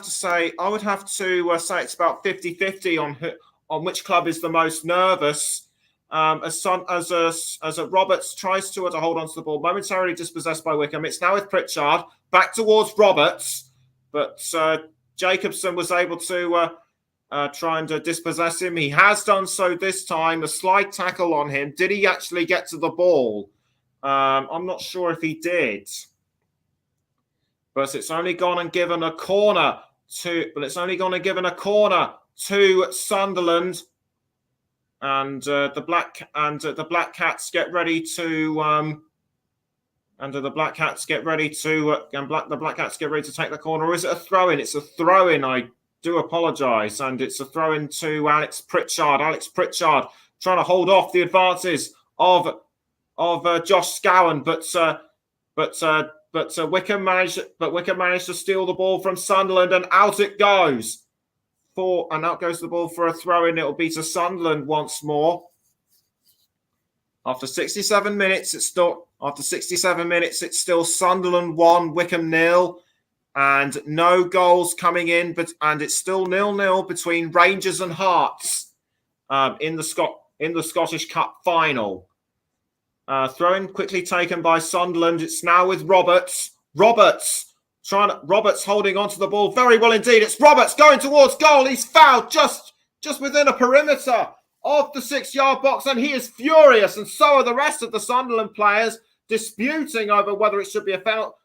say it's about 50-50 on which club is the most nervous. As Roberts tries to hold on to the ball, momentarily dispossessed by Wycombe. It's now with Pritchard back towards Roberts, but Jacobson was able to try and dispossess him. He has done so this time. A slide tackle on him. Did he actually get to the ball? I'm not sure if he did. But it's only gone and given a corner to Sunderland. And the Black Cats get ready to take the corner. Or is it a throw-in? It's a throw-in. I do apologise, and it's a throw-in to Alex Pritchard. Alex Pritchard trying to hold off the advances of Josh Scowen, but Wycombe managed to steal the ball from Sunderland, and out it goes. Out goes the ball for a throw-in. It'll be to Sunderland once more. After 67 minutes, it's still Sunderland 1, Wycombe 0. And no goals coming in, and it's still 0-0 between Rangers and Hearts in the Scottish Cup final. Throw-in quickly taken by Sunderland. It's now with Roberts. Roberts holding onto the ball very well indeed. It's Roberts going towards goal. He's fouled just within a perimeter of the 6-yard box, and he is furious, and so are the rest of the Sunderland players, disputing over whether it should be a penalty.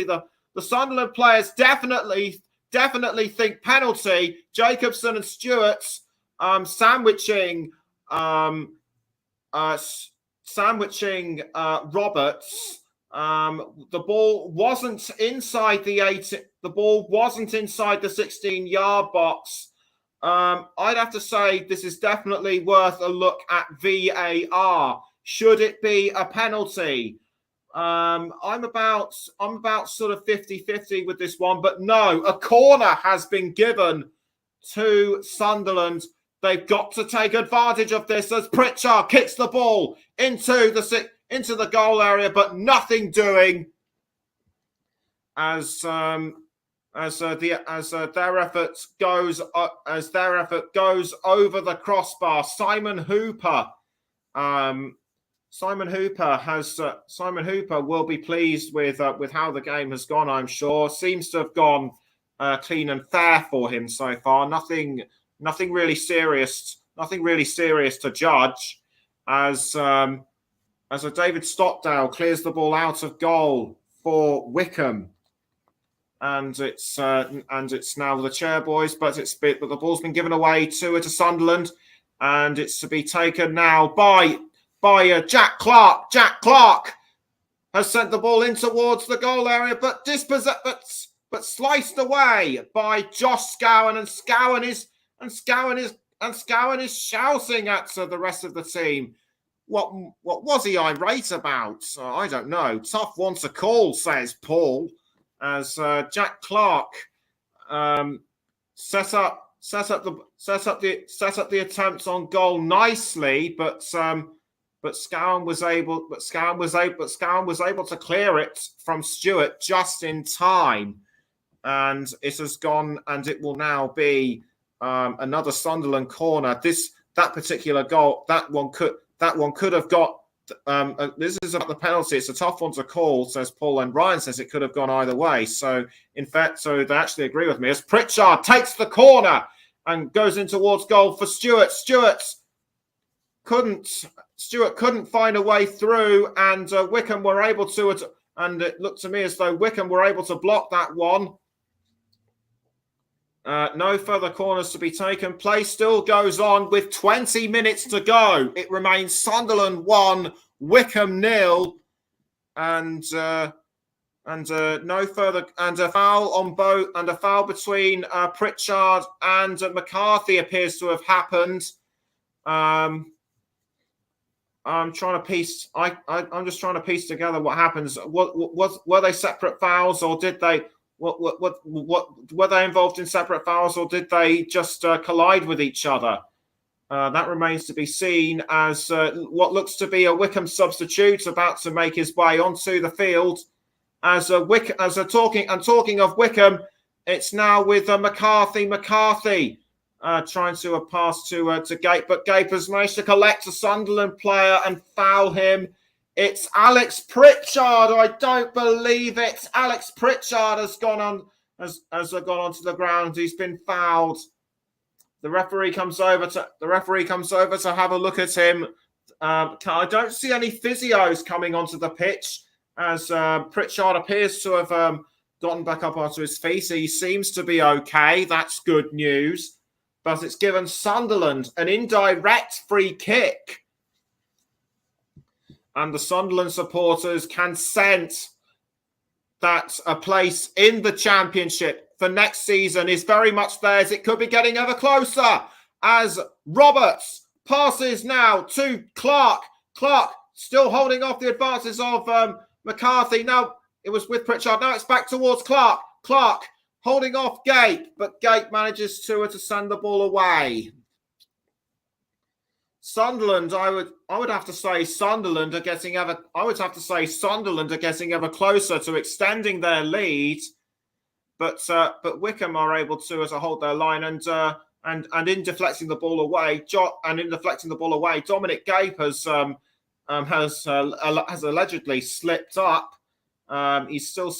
The Sunderland players definitely think penalty. Jacobson and Stewart sandwiching sandwiching Roberts. The ball wasn't inside the 8. The ball wasn't inside the 16-yard box. I'd have to say this is definitely worth a look at VAR. Should it be a penalty? I'm about sort of 50-50 with this one, but no, a corner has been given to Sunderland. They've got to take advantage of this as Pritchard kicks the ball into the goal area, but nothing doing as their effort goes over the crossbar. Simon Hooper will be pleased with how the game has gone. I'm sure seems to have gone clean and fair for him so far. Nothing really serious to judge. As David Stockdale clears the ball out of goal for Wycombe, and it's now the chair boys, but the ball's been given away to Sunderland, and it's to be taken now by Jack Clark. Jack Clark has sent the ball in towards the goal area, but sliced away by Josh Scowen, and Scowen is shouting at the rest of the team. What was he irate about? I don't know. Tough one to call, says Paul, as Jack Clark set up the attempt on goal nicely, but Scowen was able to clear it from Stewart just in time, and it has gone, and it will now be another Sunderland corner. That particular goal, that one could have got. This is about the penalty. It's a tough one to call, says Paul, and Ryan says it could have gone either way. So in fact, they actually agree with me as Pritchard takes the corner and goes in towards goal for Stewart. Stewart couldn't find a way through, and Wycombe were able to. And it looked to me as though Wycombe were able to block that one. No further corners to be taken. Play still goes on with 20 minutes to go. It remains Sunderland 1, Wycombe 0, and no further, and a foul on both, and a foul between Pritchard and McCarthy appears to have happened. I'm trying to piece. I'm just trying to piece together what happens. Were they separate fouls, or did they? What were they involved in separate fouls, or did they just collide with each other? That remains to be seen, as what looks to be a Wycombe substitute about to make his way onto the field. Talking of Wycombe, it's now with McCarthy. McCarthy trying to pass to Gape, but Gape has managed to collect a Sunderland player and foul him. It's Alex Pritchard. I don't believe it. Alex Pritchard has gone onto the ground. He's been fouled. The referee comes over to have a look at him. I don't see any physios coming onto the pitch, as Pritchard appears to have gotten back up onto his feet. He seems to be okay. That's good news. But it's given Sunderland an indirect free kick. And the Sunderland supporters can sense that a place in the Championship for next season is very much theirs. It could be getting ever closer, as Roberts passes now to Clark. Clark still holding off the advances of McCarthy. Now it was with Pritchard. Now it's back towards Clark. Clark holding off Gape, but Gape manages to send the ball away. Sunderland, I would have to say Sunderland are getting ever closer to extending their lead, but Wycombe are able to hold their line, and in deflecting the ball away, Dominic Gape has allegedly slipped up. He's still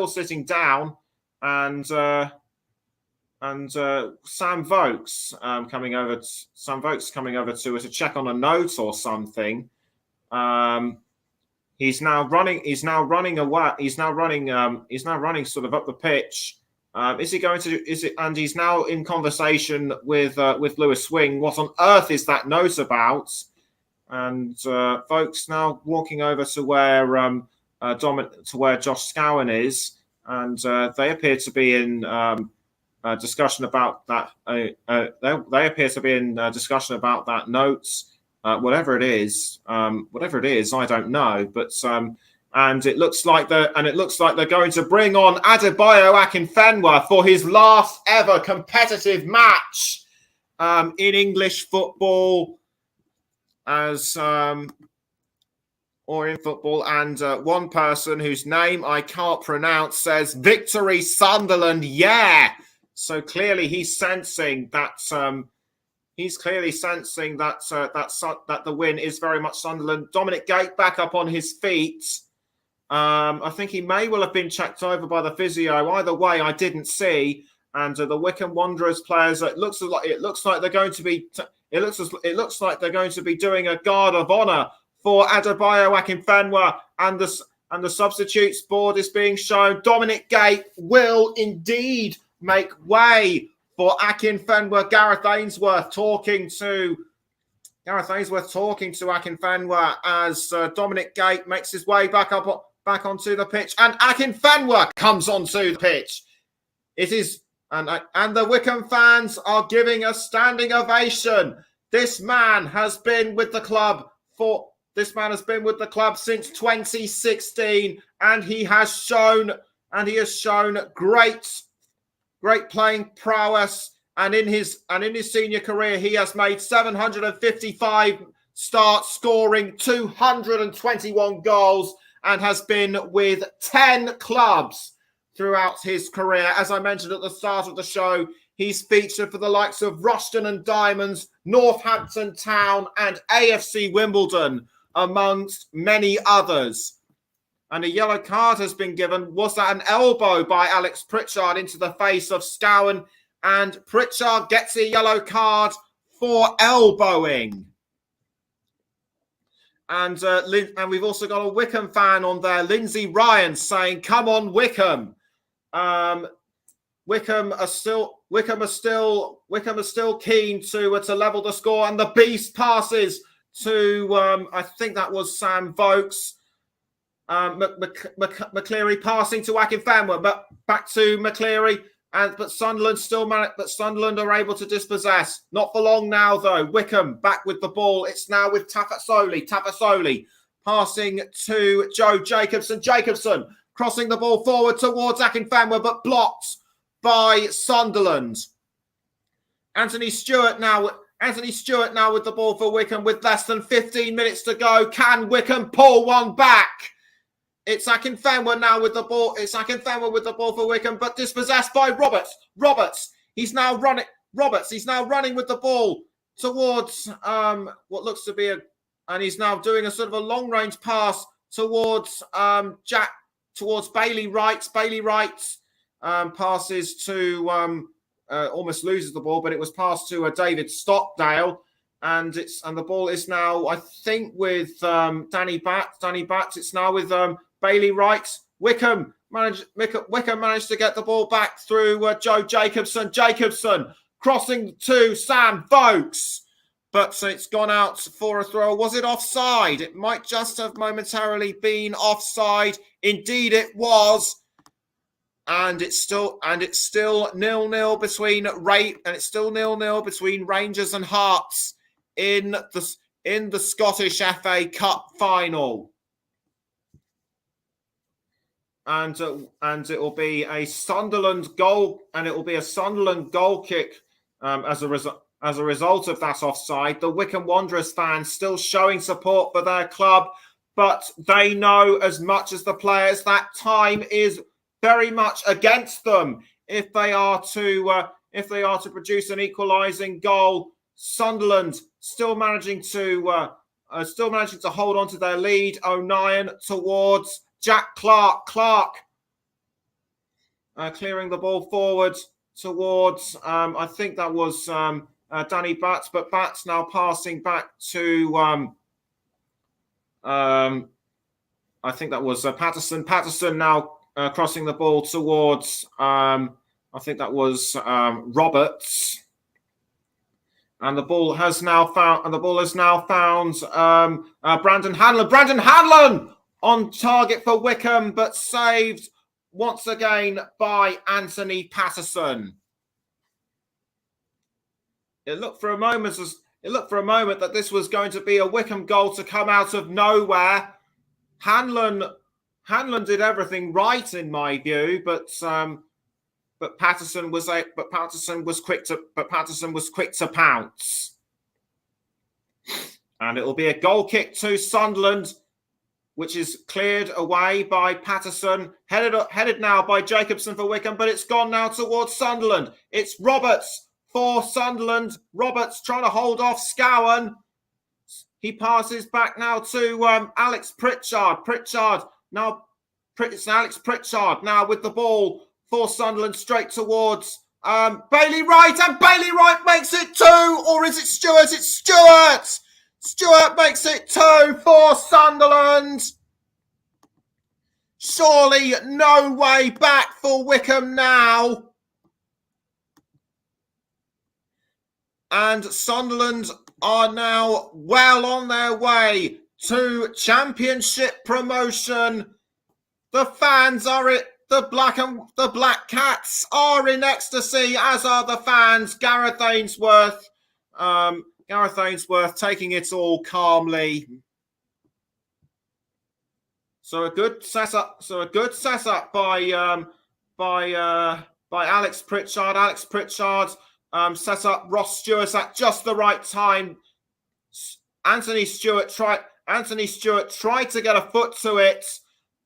sitting down, and Sam Vokes coming over to check on a note or something. He's now running sort of up the pitch, Is he going to? Is it? And he's now in conversation with Lewis Swing. What on earth is that note about? And folks now walking over to where Josh Scowen is, and they appear to be in discussion about that. They appear to be in discussion about that notes, whatever it is. I don't know, but and it looks like they're going to bring on Adebayo Akinfenwa for his last ever competitive match in English football. Or in football, and one person whose name I can't pronounce says "Victory Sunderland, yeah." So clearly he's sensing that that the win is very much Sunderland. Dominic Gate back up on his feet. I think he may well have been checked over by the physio. Either way, I didn't see. And the Wycombe Wanderers players, it looks like they're going to be. It looks like they're going to be doing a guard of honour for Adebayo Akinfenwa, and the substitutes board is being shown. Dominic Gate will indeed make way for Akinfenwa. Gareth Ainsworth talking to Akinfenwa as Dominic Gate makes his way back onto the pitch, and Akinfenwa comes onto the pitch. It is. And the Wycombe fans are giving a standing ovation. This man has been with the club since 2016, and he has shown great playing prowess. And in his senior career, he has made 755 starts, scoring 221 goals, and has been with 10 clubs throughout his career. As I mentioned at the start of the show, he's featured for the likes of Rushden and Diamonds, Northampton Town, and AFC Wimbledon, amongst many others. And a yellow card has been given. Was that an elbow by Alex Pritchard into the face of Scowen? And Pritchard gets a yellow card for elbowing. And we've also got a Wycombe fan on there, Lindsay Ryan, saying, "Come on, Wycombe." Wycombe are still keen to level the score, and the beast passes to I think that was Sam Vokes. McCleary passing to Akinfenwa, but back to McCleary, but Sunderland are able to dispossess. Not for long now though. Wycombe back with the ball. It's now with Tafasoli passing to Joe Jacobson. Jacobson crossing the ball forward towards Akinfenwa, but blocked by Sunderland. Anthony Stewart now with the ball for Wycombe with less than 15 minutes to go. Can Wycombe pull one back? It's Akinfenwa now with the ball. It's Akinfenwa with the ball for Wycombe, but dispossessed by Roberts. He's now running with the ball towards what looks to be and he's now doing a sort of a long range pass towards towards Bailey Wright. Bailey Wright passes to almost loses the ball, but it was passed to David Stockdale, and the ball is now, I think, with Danny Batts. It's now with Bailey Wright. Wycombe managed to get the ball back through Joe Jacobson. Jacobson crossing to Sam Vokes, but it's gone out for a throw. Was it offside? It might just have momentarily been offside. Indeed, it was. And it's still 0-0 between Rangers and Hearts in the Scottish FA Cup final. And it will be a Sunderland goal, and it will be a Sunderland goal kick as a result of that offside. The Wycombe Wanderers fans still showing support for their club, but they know as much as the players that time is very much against them if they are to produce an equalising goal. Sunderland still managing to hold on to their lead. O'Nien towards Jack Clark. Clark clearing the ball forward towards I think that was Danny Batts, but Batts now passing back to I think that was Patterson. Patterson now crossing the ball towards I think that was Roberts. And the ball has now found. Brandon Hanlon. Brandon Hanlon on target for Wycombe, but saved once again by Anthony Patterson. It looked for a moment that this was going to be a Wycombe goal to come out of nowhere. Hanlon did everything right in my view, but Patterson was quick to pounce. And it will be a goal kick to Sunderland, which is cleared away by Patterson, headed now by Jacobson for Wycombe, but it's gone now towards Sunderland. It's Roberts for Sunderland. Roberts trying to hold off Scowen. He passes back now to Alex Pritchard. It's Alex Pritchard now with the ball for Sunderland, straight towards Bailey Wright, and Bailey Wright makes it 2, or is it Stewart? It's Stewart! Stewart makes it 2 for Sunderland. Surely no way back for Wycombe now. And Sunderland are now well on their way to Championship promotion. The fans are it. The Black Cats are in ecstasy, as are the fans. Gareth Ainsworth taking it all calmly. So a good setup by Alex Pritchard. Alex Pritchard set up Ross Stewart at just the right time. Anthony Stewart tried to get a foot to it,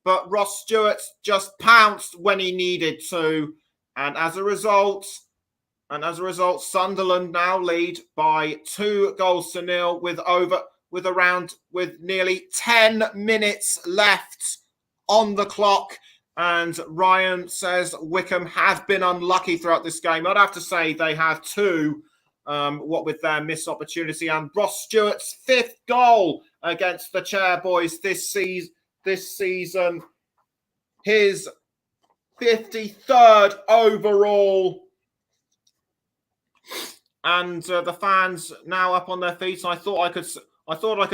but Ross Stewart just pounced when he needed to, and as a result, Sunderland now lead by 2-0 with nearly 10 minutes left on the clock. And Ryan says Wycombe have been unlucky throughout this game. I'd have to say they have too, what with their missed opportunity. And Ross Stewart's 5th goal against the Chairboys this season. His 53rd overall. And the fans now up on their feet. I thought I could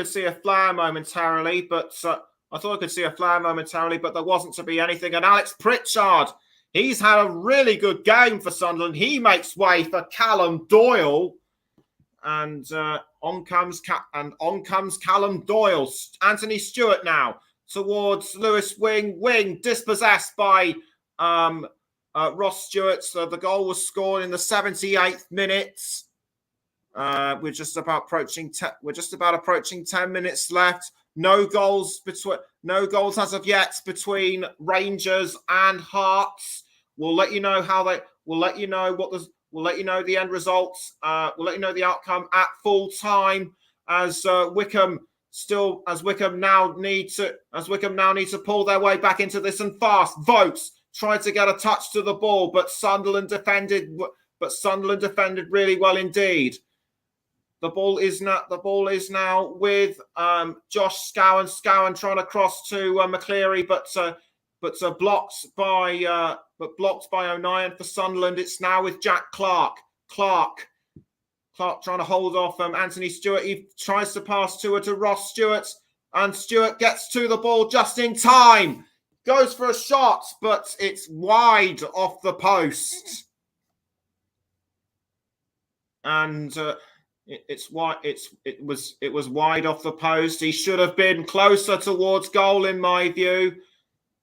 see a flare momentarily, but there wasn't to be anything. And Alex Pritchard, he's had a really good game for Sunderland. He makes way for Callum Doyle, and on comes Callum Doyle. Anthony Stewart now towards Lewis Wing, dispossessed by Ross Stewart. So the goal was scored in the 78th minute. We're just about approaching 10 minutes left. No goals as of yet between Rangers and Hearts. We'll let you know the end results. We'll let you know the outcome at full time, as Wycombe now need to pull their way back into this, and fast. Vokes tried to get a touch to the ball, but Sunderland defended really well indeed. The ball is now with Josh Scowen. Scowen trying to cross to McCleary, but blocked by O'Nien for Sunderland. It's now with Jack Clark. Clark trying to hold off Anthony Stewart. He tries to pass to Ross Stewart, and Stewart gets to the ball just in time. Goes for a shot, but it's wide off the post. And it was wide off the post. He should have been closer towards goal in my view,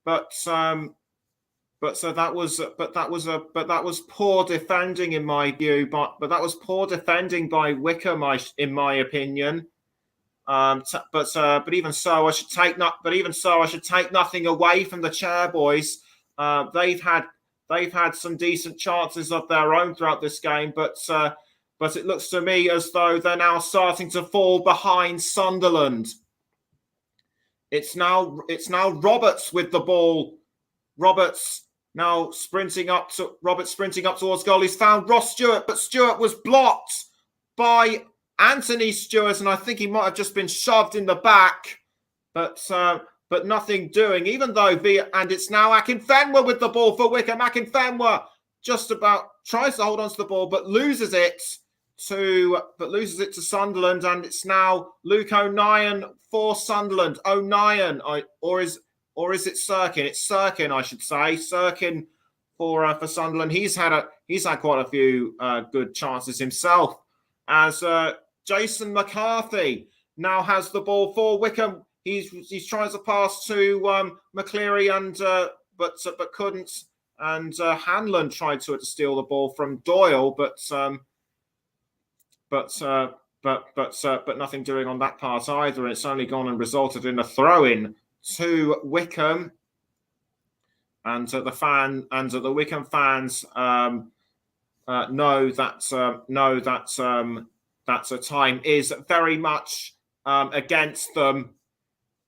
but that was poor defending in my view. But that was poor defending by Wycombe, in my opinion. But even so, I should take nothing away from the Chairboys. They've had some decent chances of their own throughout this game, but it looks to me as though they're now starting to fall behind Sunderland. It's now Roberts with the ball. Roberts sprinting up towards goal. He's found Ross Stewart, but Stewart was blocked by Anthony Stewart, and I think he might have just been shoved in the back. But nothing doing. And it's now Akinfenwa with the ball for Wycombe. Akinfenwa just about tries to hold on to the ball, but loses it to Sunderland, and it's now Luke O'Nien for Sunderland. O'Nien, or is it Sirkin? It's Sirkin, I should say. Sirkin for Sunderland. He's had quite a few good chances himself. As Jason McCarthy now has the ball for Wycombe. He's trying to pass to McCleary, and but couldn't. And Hanlon tried to steal the ball from Doyle, but nothing doing on that part either. It's only gone and resulted in a throw-in to Wycombe, and the Wycombe fans know that time is very much against them,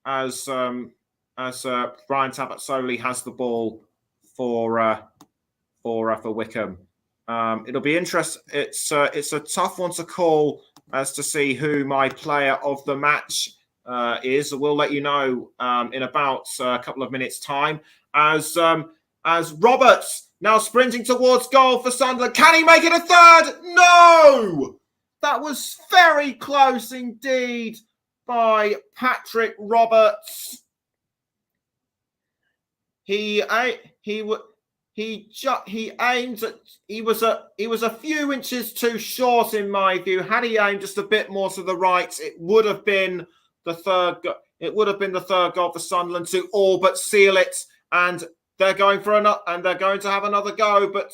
as Brian Tabatsoli has the ball for Wycombe. It'll be interesting. It's a tough one to call as to see who my player of the match is. We'll let you know in about a couple of minutes' time. As Roberts now sprinting towards goal for Sunderland. Can he make it a third? No! That was very close indeed by Patrick Roberts. He aimed at. He was a few inches too short in my view. Had he aimed just a bit more to the right, it would have been the third. It would have been the third goal for Sunderland to all but seal it, and they're going for another, and they're going to have another go. But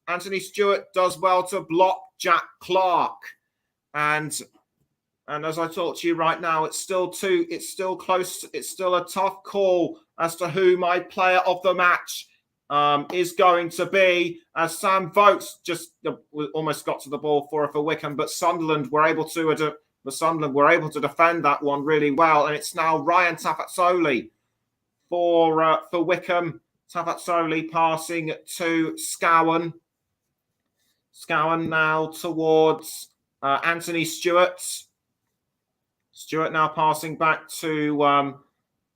Anthony Stewart does well to block Jack Clark, and as I talk to you right now, it's still close. It's still a tough call as to who my player of the match is going to be, as Sam Vokes just almost got to the ball for Wycombe, but Sunderland were able to defend that one really well, and it's now Ryan Tafatsoli for Wycombe. Tafatsoli passing to Scowen. Scowen now towards Anthony Stewart. Stewart now passing back to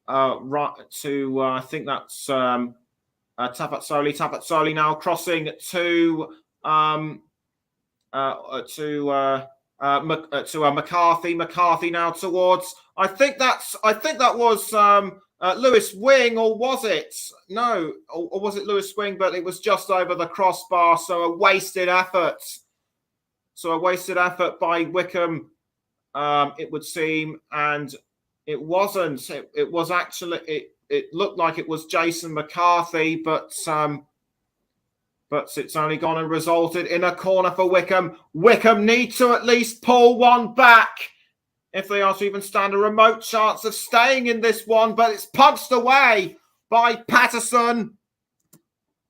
I think that's Tafatsoli. Tafatsoli now crossing to McCarthy. McCarthy now towards. I think that was Lewis Wing, or was it? No, or was it Lewis Wing? But it was just over the crossbar, so a wasted effort. So a wasted effort by Wycombe, it would seem, and it wasn't. It was actually. It looked like it was Jason McCarthy, but it's only gone and resulted in a corner for Wycombe. Wycombe need to at least pull one back if they are to even stand a remote chance of staying in this one. But it's punched away by Patterson,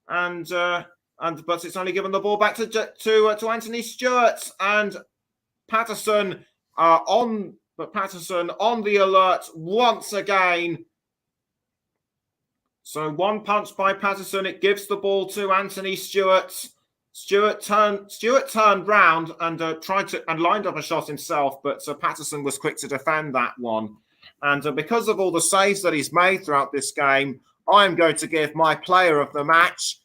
but it's only given the ball back to Anthony Stewart, and Patterson on the alert once again. So one punch by Patterson, it gives the ball to Anthony Stewart. Stewart turned round and lined up a shot himself, but Patterson was quick to defend that one. And because of all the saves that he's made throughout this game, I'm going to give my player of the match,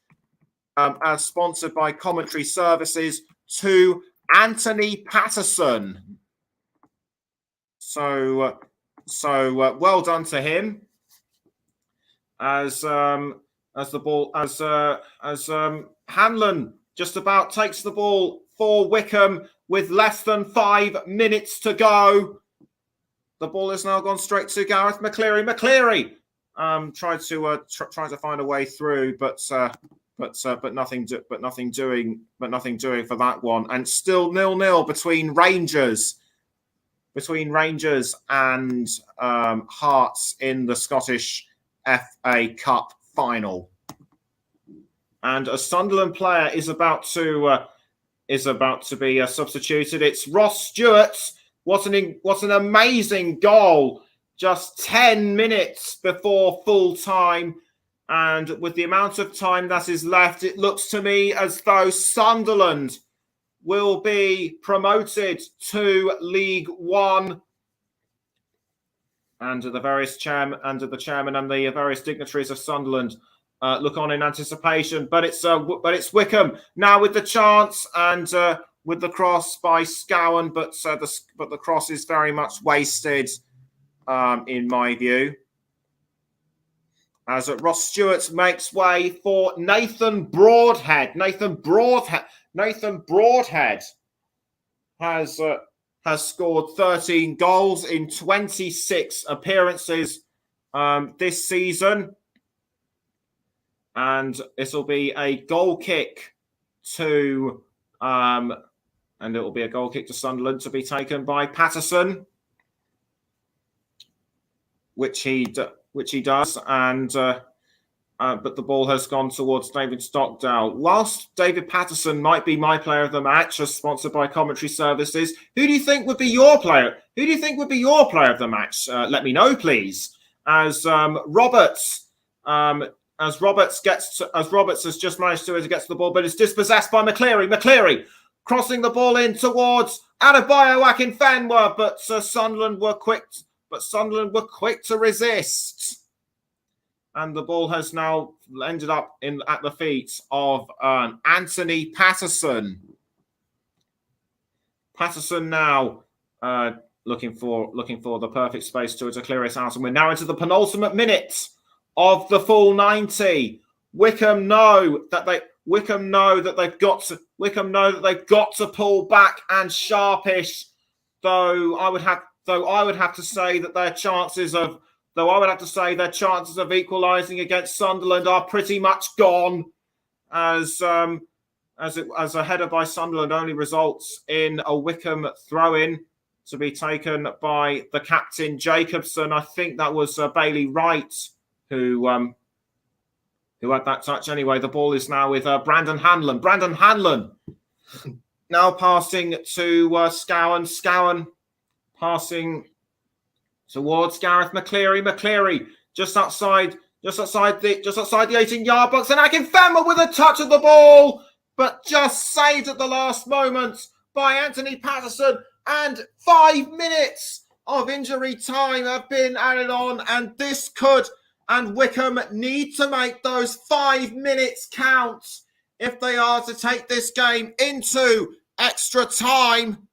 as sponsored by Commentary Services, to Anthony Patterson. So well done to him. As Hanlon just about takes the ball for Wycombe with less than 5 minutes to go. The ball has now gone straight to Gareth McCleary. McCleary tried to find a way through, but nothing doing for that one. And still 0-0 between Rangers and Hearts in the Scottish FA Cup final. And a Sunderland player is about to be substituted. It's Ross Stewart. What an amazing goal! Just 10 minutes before full time, and with the amount of time that is left, it looks to me as though Sunderland will be promoted to League One. And the chairman and the various dignitaries of Sunderland look on in anticipation. But it's Wycombe now with the chance and with the cross by Scowen, but the cross is very much wasted, in my view. As Ross Stewart makes way for Nathan Broadhead. Nathan Broadhead has scored 13 goals in 26 appearances this season. And this will be a goal kick to Sunderland to be taken by Patterson, which he does, and but the ball has gone towards David Stockdale. Whilst David Patterson might be my player of the match, as sponsored by Commentary Services, who do you think would be your player? Who do you think would be your player of the match? Let me know, please. As Roberts has just managed to get to the ball, but it's dispossessed by McCleary. McCleary crossing the ball in towards Adebayo Akinfenwa, but Sunderland were quick to resist. And the ball has now ended up at the feet of Anthony Patterson. Patterson now looking for the perfect space to clear it out, and we're now into the penultimate minute of the full 90. Wycombe know that they've got to pull back and sharpish. Though I would have to say their chances of equalising against Sunderland are pretty much gone, as a header by Sunderland only results in a Wycombe throw-in to be taken by the captain Jacobson. I think that was Bailey Wright who had that touch. Anyway, the ball is now with Brandon Hanlon. Brandon Hanlon now passing to Scowen. Scowen passing towards Gareth McCleary. McCleary just outside the 18-yard box, and Akinfenwa with a touch of the ball, but just saved at the last moment by Anthony Patterson. And 5 minutes of injury time have been added on, and Wycombe need to make those 5 minutes count if they are to take this game into extra time.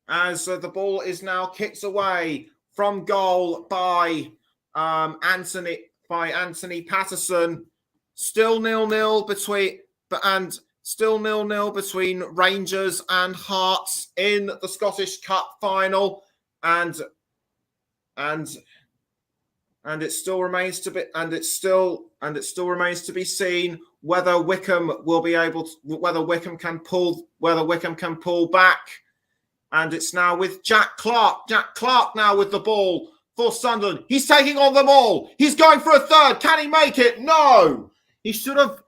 As the ball is now kicked away from goal by Anthony Patterson. Still 0-0 between Rangers and Hearts in the Scottish Cup final, and it still remains to be seen whether Wycombe can pull back. And it's now with Jack Clark. Jack Clark now with the ball for Sunderland. He's taking on them all. He's going for a third. Can he make it? No. He should have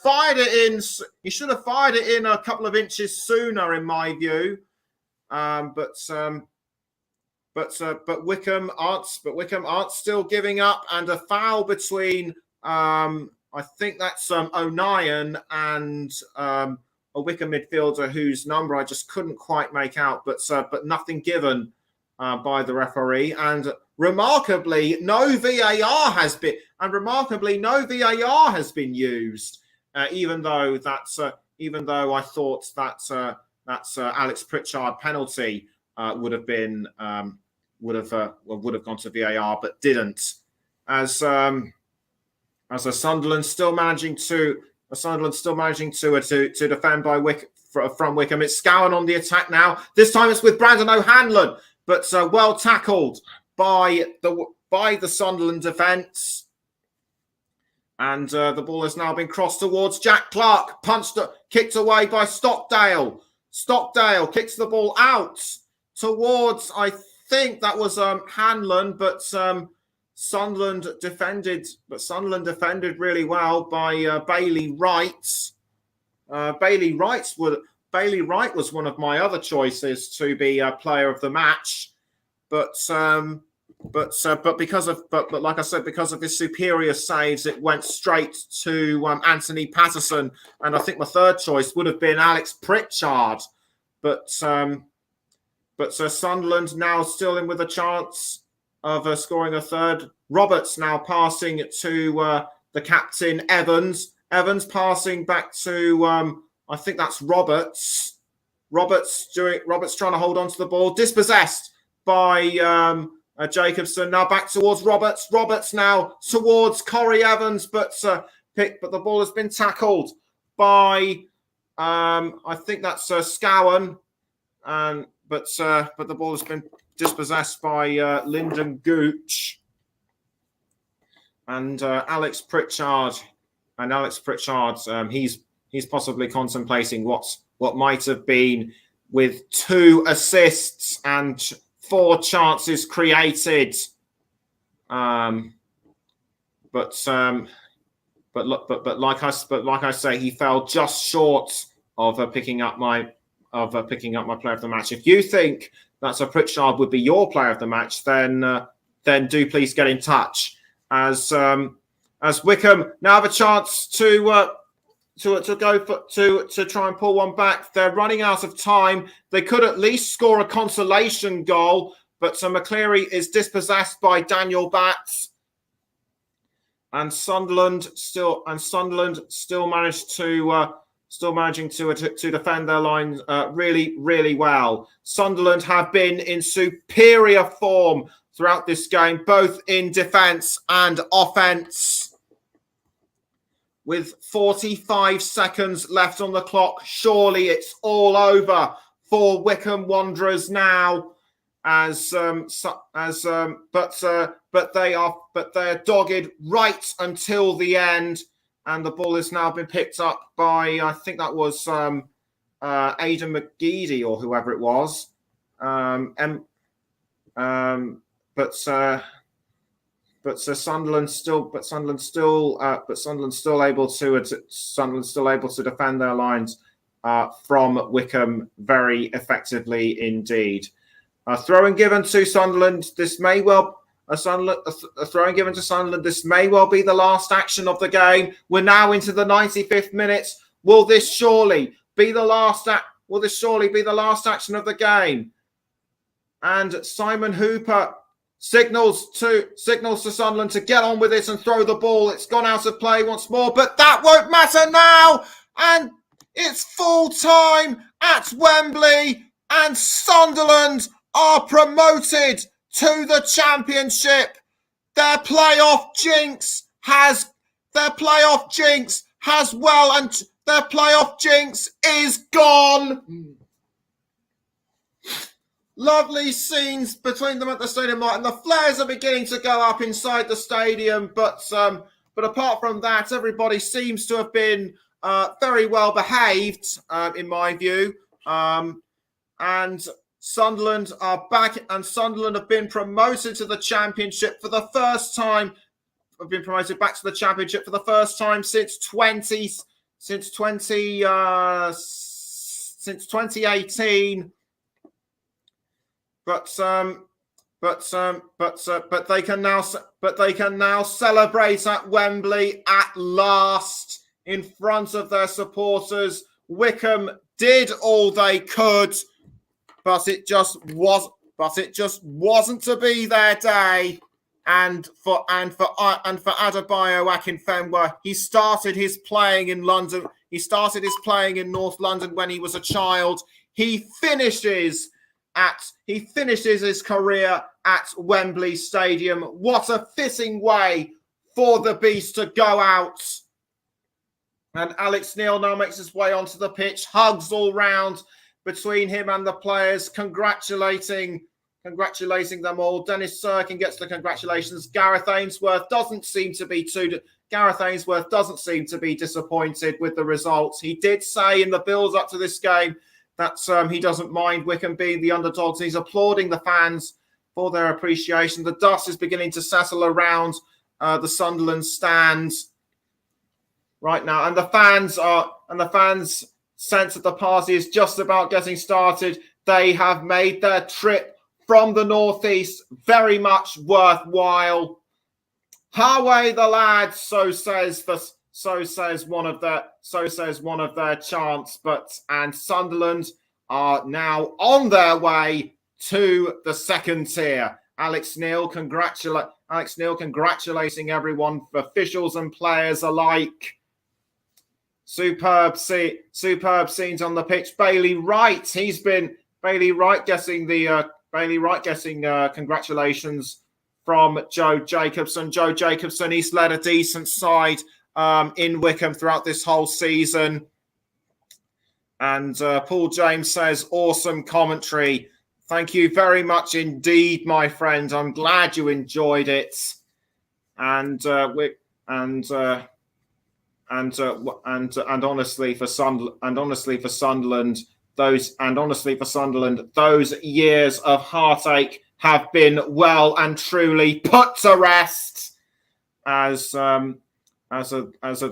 fired it in. He should have fired it in a couple of inches sooner, in my view. But Wycombe aren't still giving up, and a foul between I think that's O'Nien and a Wycombe midfielder whose number I just couldn't quite make out, but nothing given by the referee. And remarkably, no VAR has been used, even though I thought that Alex Pritchard penalty would have gone to VAR, but didn't. As Sunderland still managing to defend from Wycombe. It's Scowen on the attack now. This time it's with Brandon O'Hanlon, but well tackled by the Sunderland defence. And the ball has now been crossed towards Jack Clark, kicked away by Stockdale. Stockdale kicks the ball out towards, I think that was Hanlon, but Sunderland defended really well by Bailey Wright. Bailey Wright was one of my other choices to be a player of the match, but like I said, because of his superior saves, it went straight to Anthony Patterson, and I think my third choice would have been Alex Pritchard, but Sunderland now still in with a chance. of scoring a third. Roberts now passing to the captain, Evans. Evans passing back to, I think that's Roberts. Roberts trying to hold on to the ball. Dispossessed by Jacobson. Now back towards Roberts. Roberts now towards Corey Evans, but the ball has been tackled by, I think that's Scowen. But the ball has been dispossessed by Lyndon Gooch and Alex Pritchard. And Alex Pritchard, he's possibly contemplating what might have been with 2 assists and 4 chances created. But like I say, he fell just short of picking up my player of the match. If you think that Pritchard would be your player of the match, then do please get in touch. As Wycombe now have a chance to try and pull one back. They're running out of time. They could at least score a consolation goal, but McCleary is dispossessed by Daniel Batts. And Sunderland still managing to defend their lines really, really well. Sunderland have been in superior form throughout this game, both in defence and offence. With 45 seconds left on the clock, surely it's all over for Wycombe Wanderers now. But they're dogged right until the end, and the ball has now been picked up by, I think that was Aidan McGeady or whoever it was. Sunderland still able to defend their lines from Wycombe very effectively indeed. A throw-in given to Sunderland. This may well be the last action of the game. We're now into the 95th minute. Will this surely be the last action of the game? And Simon Hooper signals to Sunderland to get on with it and throw the ball. It's gone out of play once more, but that won't matter now. And it's full time at Wembley, and Sunderland are promoted to the Championship. Their playoff jinx has is gone. Lovely scenes between them at the stadium, and the flares are beginning to go up inside the stadium. But apart from that, everybody seems to have been very well behaved, in my view. And Sunderland are back, and Sunderland have been promoted to the Championship for the first time. Have been promoted back to the Championship for the first time since 2018. But they can now celebrate at Wembley at last in front of their supporters. Wycombe did all they could, but it just wasn't to be their day. And for Adebayo Akinfenwa, he started his playing in London. He started his playing in North London when he was a child. He finishes his career at Wembley Stadium. What a fitting way for the Beast to go out. And Alex Neil now makes his way onto the pitch, hugs all round between him and the players, congratulating them all. Dennis Sirkin gets the congratulations. Gareth Ainsworth doesn't seem to be disappointed with the results. He did say in the build-up to this game that he doesn't mind Wycombe being the underdogs. He's applauding the fans for their appreciation. The dust is beginning to settle around the Sunderland stands right now, and the fans sense that the party is just about getting started. They have made their trip from the northeast very much worthwhile. Away the lads, so says one of their chants. And Sunderland are now on their way to the second tier. Alex Neil congratulating everyone, officials and players alike. Superb scenes on the pitch. Bailey Wright getting congratulations from Joe Jacobson. Joe Jacobson, he's led a decent side in Wycombe throughout this whole season. And Paul James says, awesome commentary. Thank you very much indeed, my friend. I'm glad you enjoyed it. And honestly for Sunderland, those years of heartache have been well and truly put to rest as the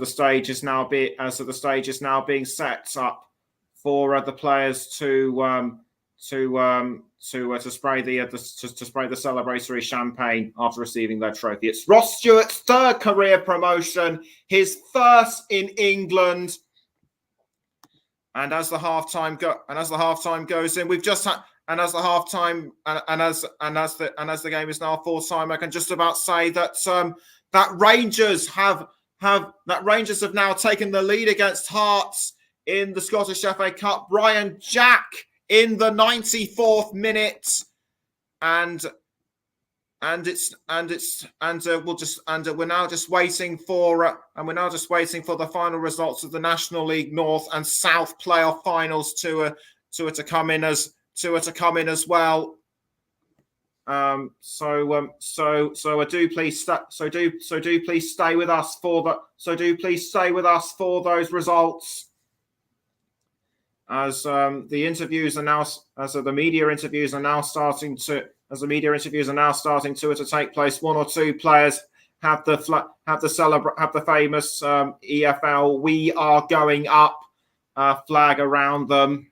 stage is now being set up for the players to spray the celebratory champagne after receiving their trophy. It's Ross Stewart's third career promotion, his first in England. And as the halftime goes in, we've just had, and as the halftime and as the game is now full time, I can just about say that that Rangers have now taken the lead against Hearts in the Scottish FA Cup. Brian Jack in the 94th minute, and we're now just waiting for the final results of the National League North and South playoff finals to come in as well. So do please stay with us for those results. As the media interviews are now starting to take place, one or two players have the famous EFL "We Are Going Up" flag around them.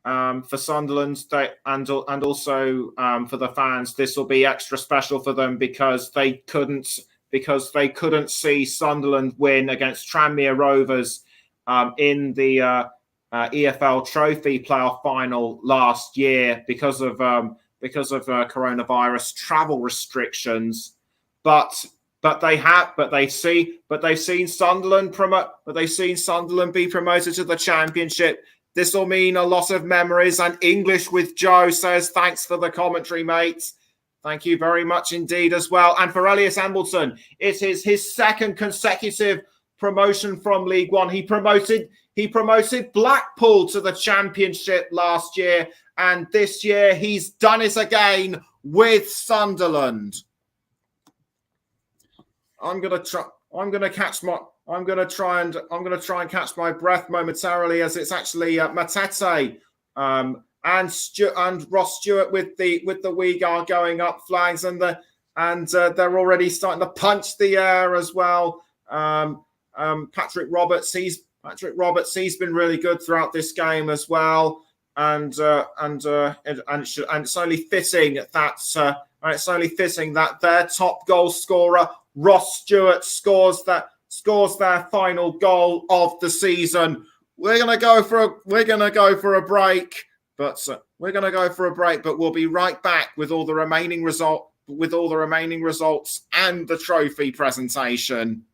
For Sunderland, and also for the fans, this will be extra special for them because they couldn't see Sunderland win against Tranmere Rovers in the EFL Trophy playoff final last year because of coronavirus travel restrictions. But they've seen Sunderland be promoted to the Championship. This will mean a lot of memories. And English with Joe says, thanks for the commentary, mate. Thank you very much indeed as well. And for Elias Ambleton, it is his second consecutive promotion from League One. He promoted Blackpool to the Championship last year, and this year he's done it again with Sunderland. I'm gonna try and catch my breath momentarily, as it's actually Matete and Ross Stewart with the "We Are Going Up" flags, and they're already starting to punch the air as well. Patrick Roberts, he's been really good throughout this game as well, and it's only fitting that their top goal scorer Ross Stewart scores their final goal of the season. We're gonna go for a break, but we'll be right back with all the remaining results and the trophy presentation.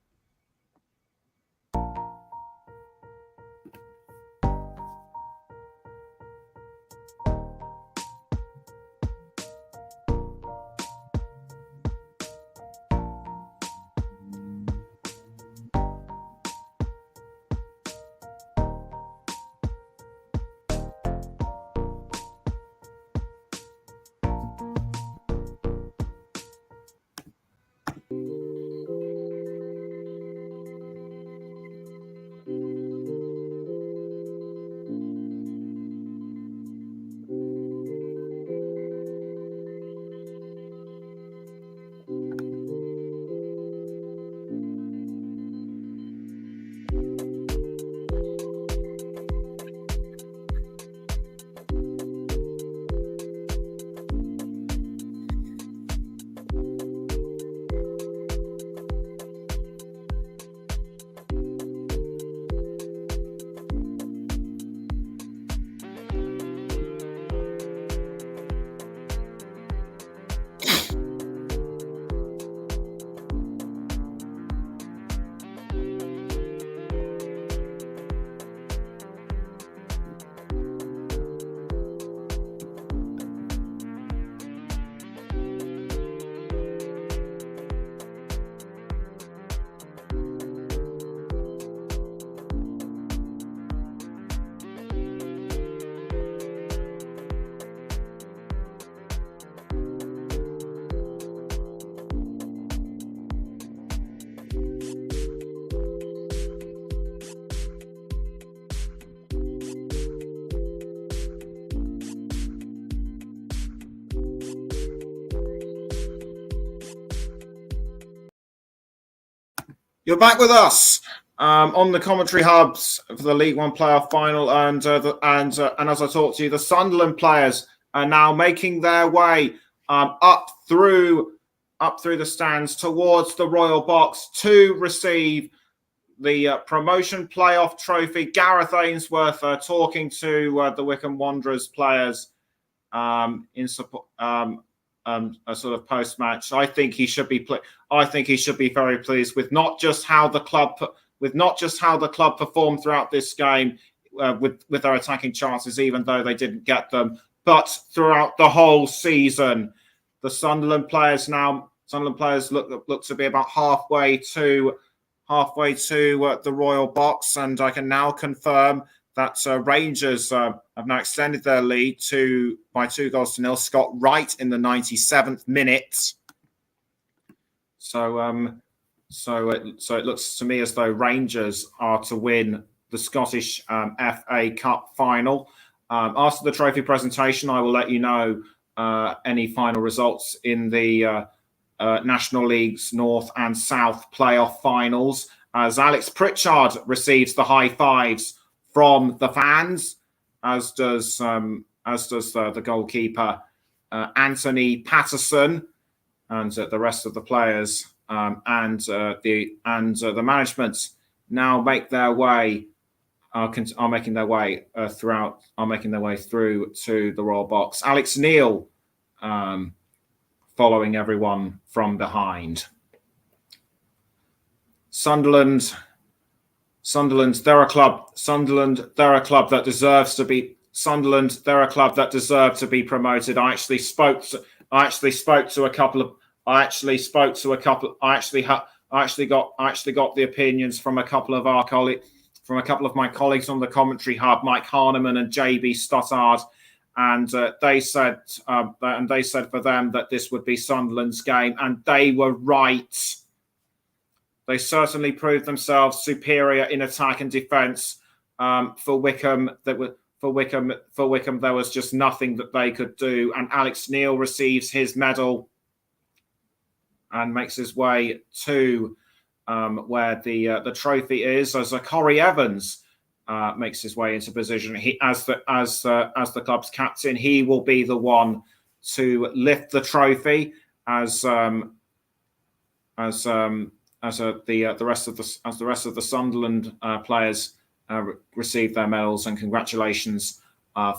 You're back with us on the commentary hubs for the League One playoff final, and as I talk to you, the Sunderland players are now making their way up through the stands towards the Royal Box to receive the promotion playoff trophy. Gareth Ainsworth talking to the Wycombe Wanderers players in support. A sort of post-match. I think he should be. I think he should be very pleased with not just how the club performed throughout this game with their attacking chances, even though they didn't get them, but throughout the whole season. The Sunderland players look to be about halfway to the Royal Box, and I can now confirm that Rangers have now extended their lead by 2-0. Scott Wright in the 97th minute. So it looks to me as though Rangers are to win the Scottish FA Cup final. After the trophy presentation, I will let you know any final results in the National League's North and South playoff finals, as Alex Pritchard receives the high fives from the fans, as does the goalkeeper Anthony Patterson, and the rest of the players and the management now make their way are making their way through to the Royal Box. Alex Neil following everyone from behind. Sunderland, they're a club that deserves to be. Sunderland, they're a club that deserve to be promoted. I actually got the opinions from a couple of my colleagues on the commentary hub, Mike Harneman and JB Stottard, and they said for them that this would be Sunderland's game, and they were right. They certainly proved themselves superior in attack and defence. For Wycombe, there was just nothing that they could do. And Alex Neil receives his medal and makes his way to where the trophy is. As Corey Evans makes his way into position, as the club's captain, he will be the one to lift the trophy as the rest of the Sunderland players receive their medals, and congratulations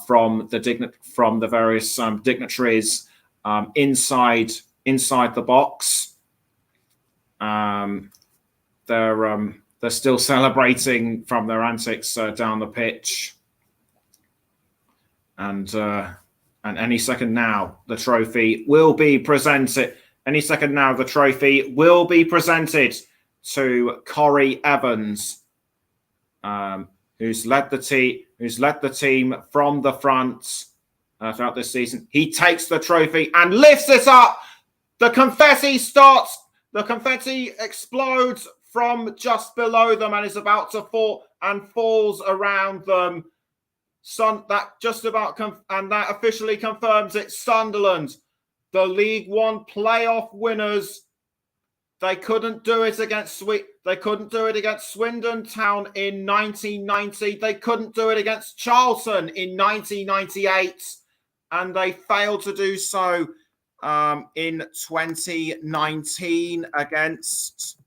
from the various dignitaries inside the box. They're still celebrating from their antics down the pitch, and any second now the trophy will be presented. To Corey Evans, who's led the team from the front throughout this season. He takes the trophy and lifts it up. The confetti explodes from just below them and is about to fall and falls around them. That officially confirms it's Sunderland, the League One playoff winners. They couldn't do it against Swindon Town in 1990. They couldn't do it against Charlton in 1998, and they failed to do so in 2019 against.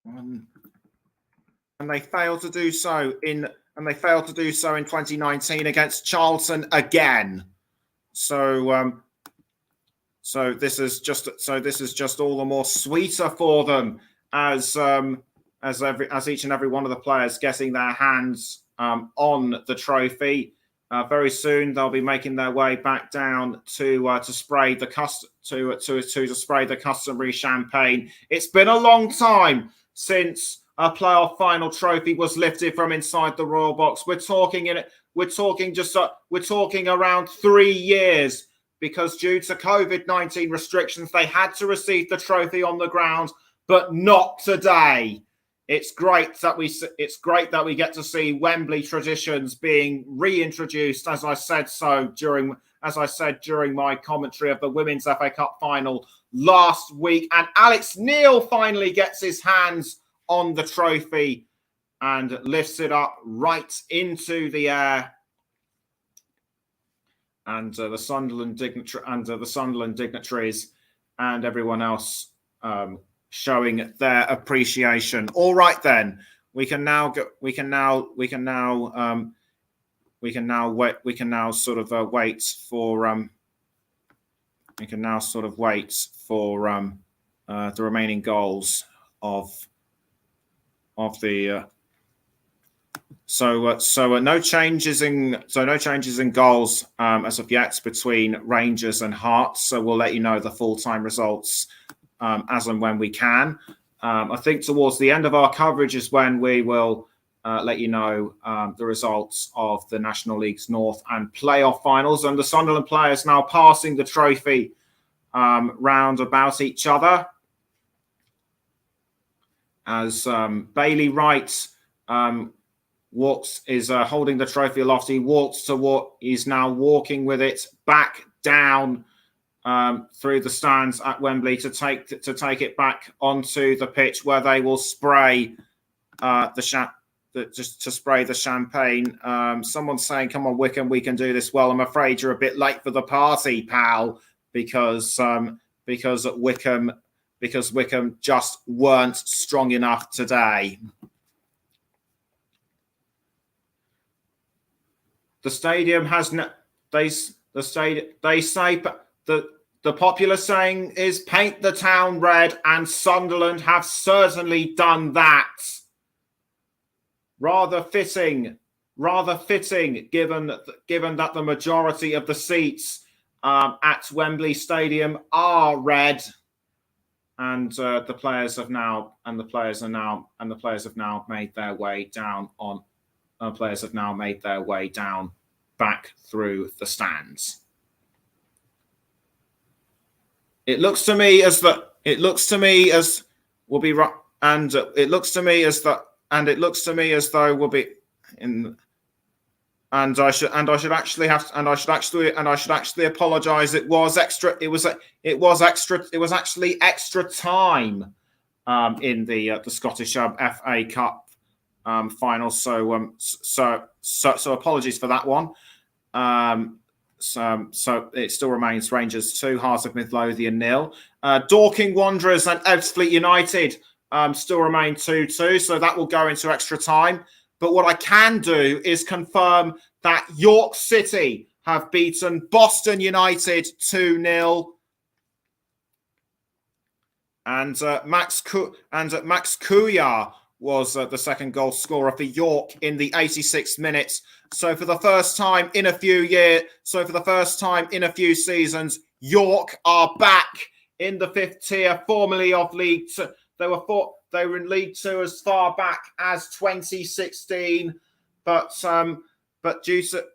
And they failed to do so in 2019 against Charlton again. So this is just all the more sweeter for them as each and every one of the players getting their hands on the trophy. Very soon they'll be making their way back down to spray the customary champagne. It's been a long time since a playoff final trophy was lifted from inside the Royal Box. We're talking around 3 years, because due to COVID-19 restrictions, they had to receive the trophy on the ground, but not today. It's great that we get to see Wembley traditions being reintroduced, as I said so as I said during my commentary of the Women's FA Cup final last week. And Alex Neil finally gets his hands on the trophy and lifts it up right into the air. And the Sunderland dignitaries and everyone else showing their appreciation. All right, then we can now go. We can now wait for the remaining goals of the. So no changes in goals as of yet between Rangers and Hearts. So we'll let you know the full-time results as and when we can. I think towards the end of our coverage is when we will let you know the results of the National League's North and playoff finals, and the Sunderland players now passing the trophy round about each other as Bailey Wright is holding the trophy aloft. He walks to what he's now walking with it back down through the stands at Wembley to take it back onto the pitch where they will spray spray the champagne. Someone's saying, "Come on, Wycombe, we can do this." Well, I'm afraid you're a bit late for the party, pal, because Wycombe just weren't strong enough today. The stadium has no. They say the popular saying is paint the town red, and Sunderland have certainly done that. Rather fitting, given that the majority of the seats at Wembley Stadium are red, and the players have now made their way down on. Players have now made their way down back through the stands. It looks to me as we'll be right, and it looks to me as though we'll be in. And I should actually apologise. It was actually extra time in the Scottish FA Cup final. So apologies for that one. So it still remains Rangers 2, Hearts of Midlothian 0. Dorking Wanderers and Ebbsfleet United still remain 2-2. So that will go into extra time. But what I can do is confirm that York City have beaten Boston United 2-0. And Max Kouya was the second goal scorer for York in the 86th minute. So for the first time in a few seasons, York are back in the 5th tier, formerly of League Two. They were in League Two as far back as 2016, but due to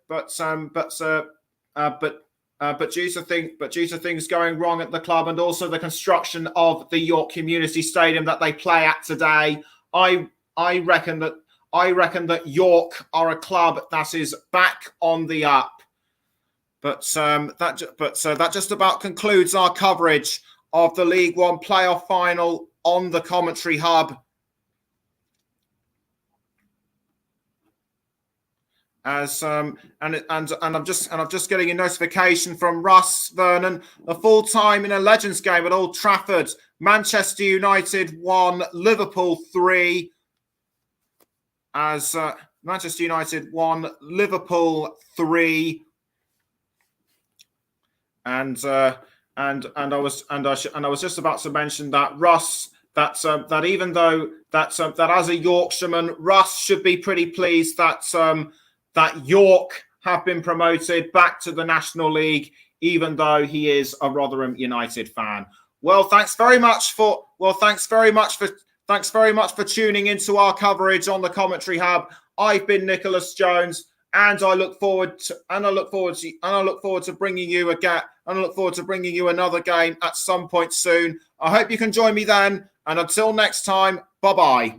things going wrong at the club and also the construction of the York Community Stadium that they play at today, I reckon that York are a club that is back on the up. But that just about concludes our coverage of the League One playoff final on the Commentary Hub. And I'm just getting a notification from Russ Vernon. A full time in a Legends game at Old Trafford. Manchester United 1, Liverpool 3. As Manchester United 1, Liverpool 3. And I was just about to mention that Russ, that even though that as a Yorkshireman, Russ should be pretty pleased that York have been promoted back to the National League, even though he is a Rotherham United fan. Well, thanks very much for tuning into our coverage on the Commentary Hub. I've been Nicholas Jones, and I look forward to bringing you another game at some point soon. I hope you can join me then, and until next time, bye-bye.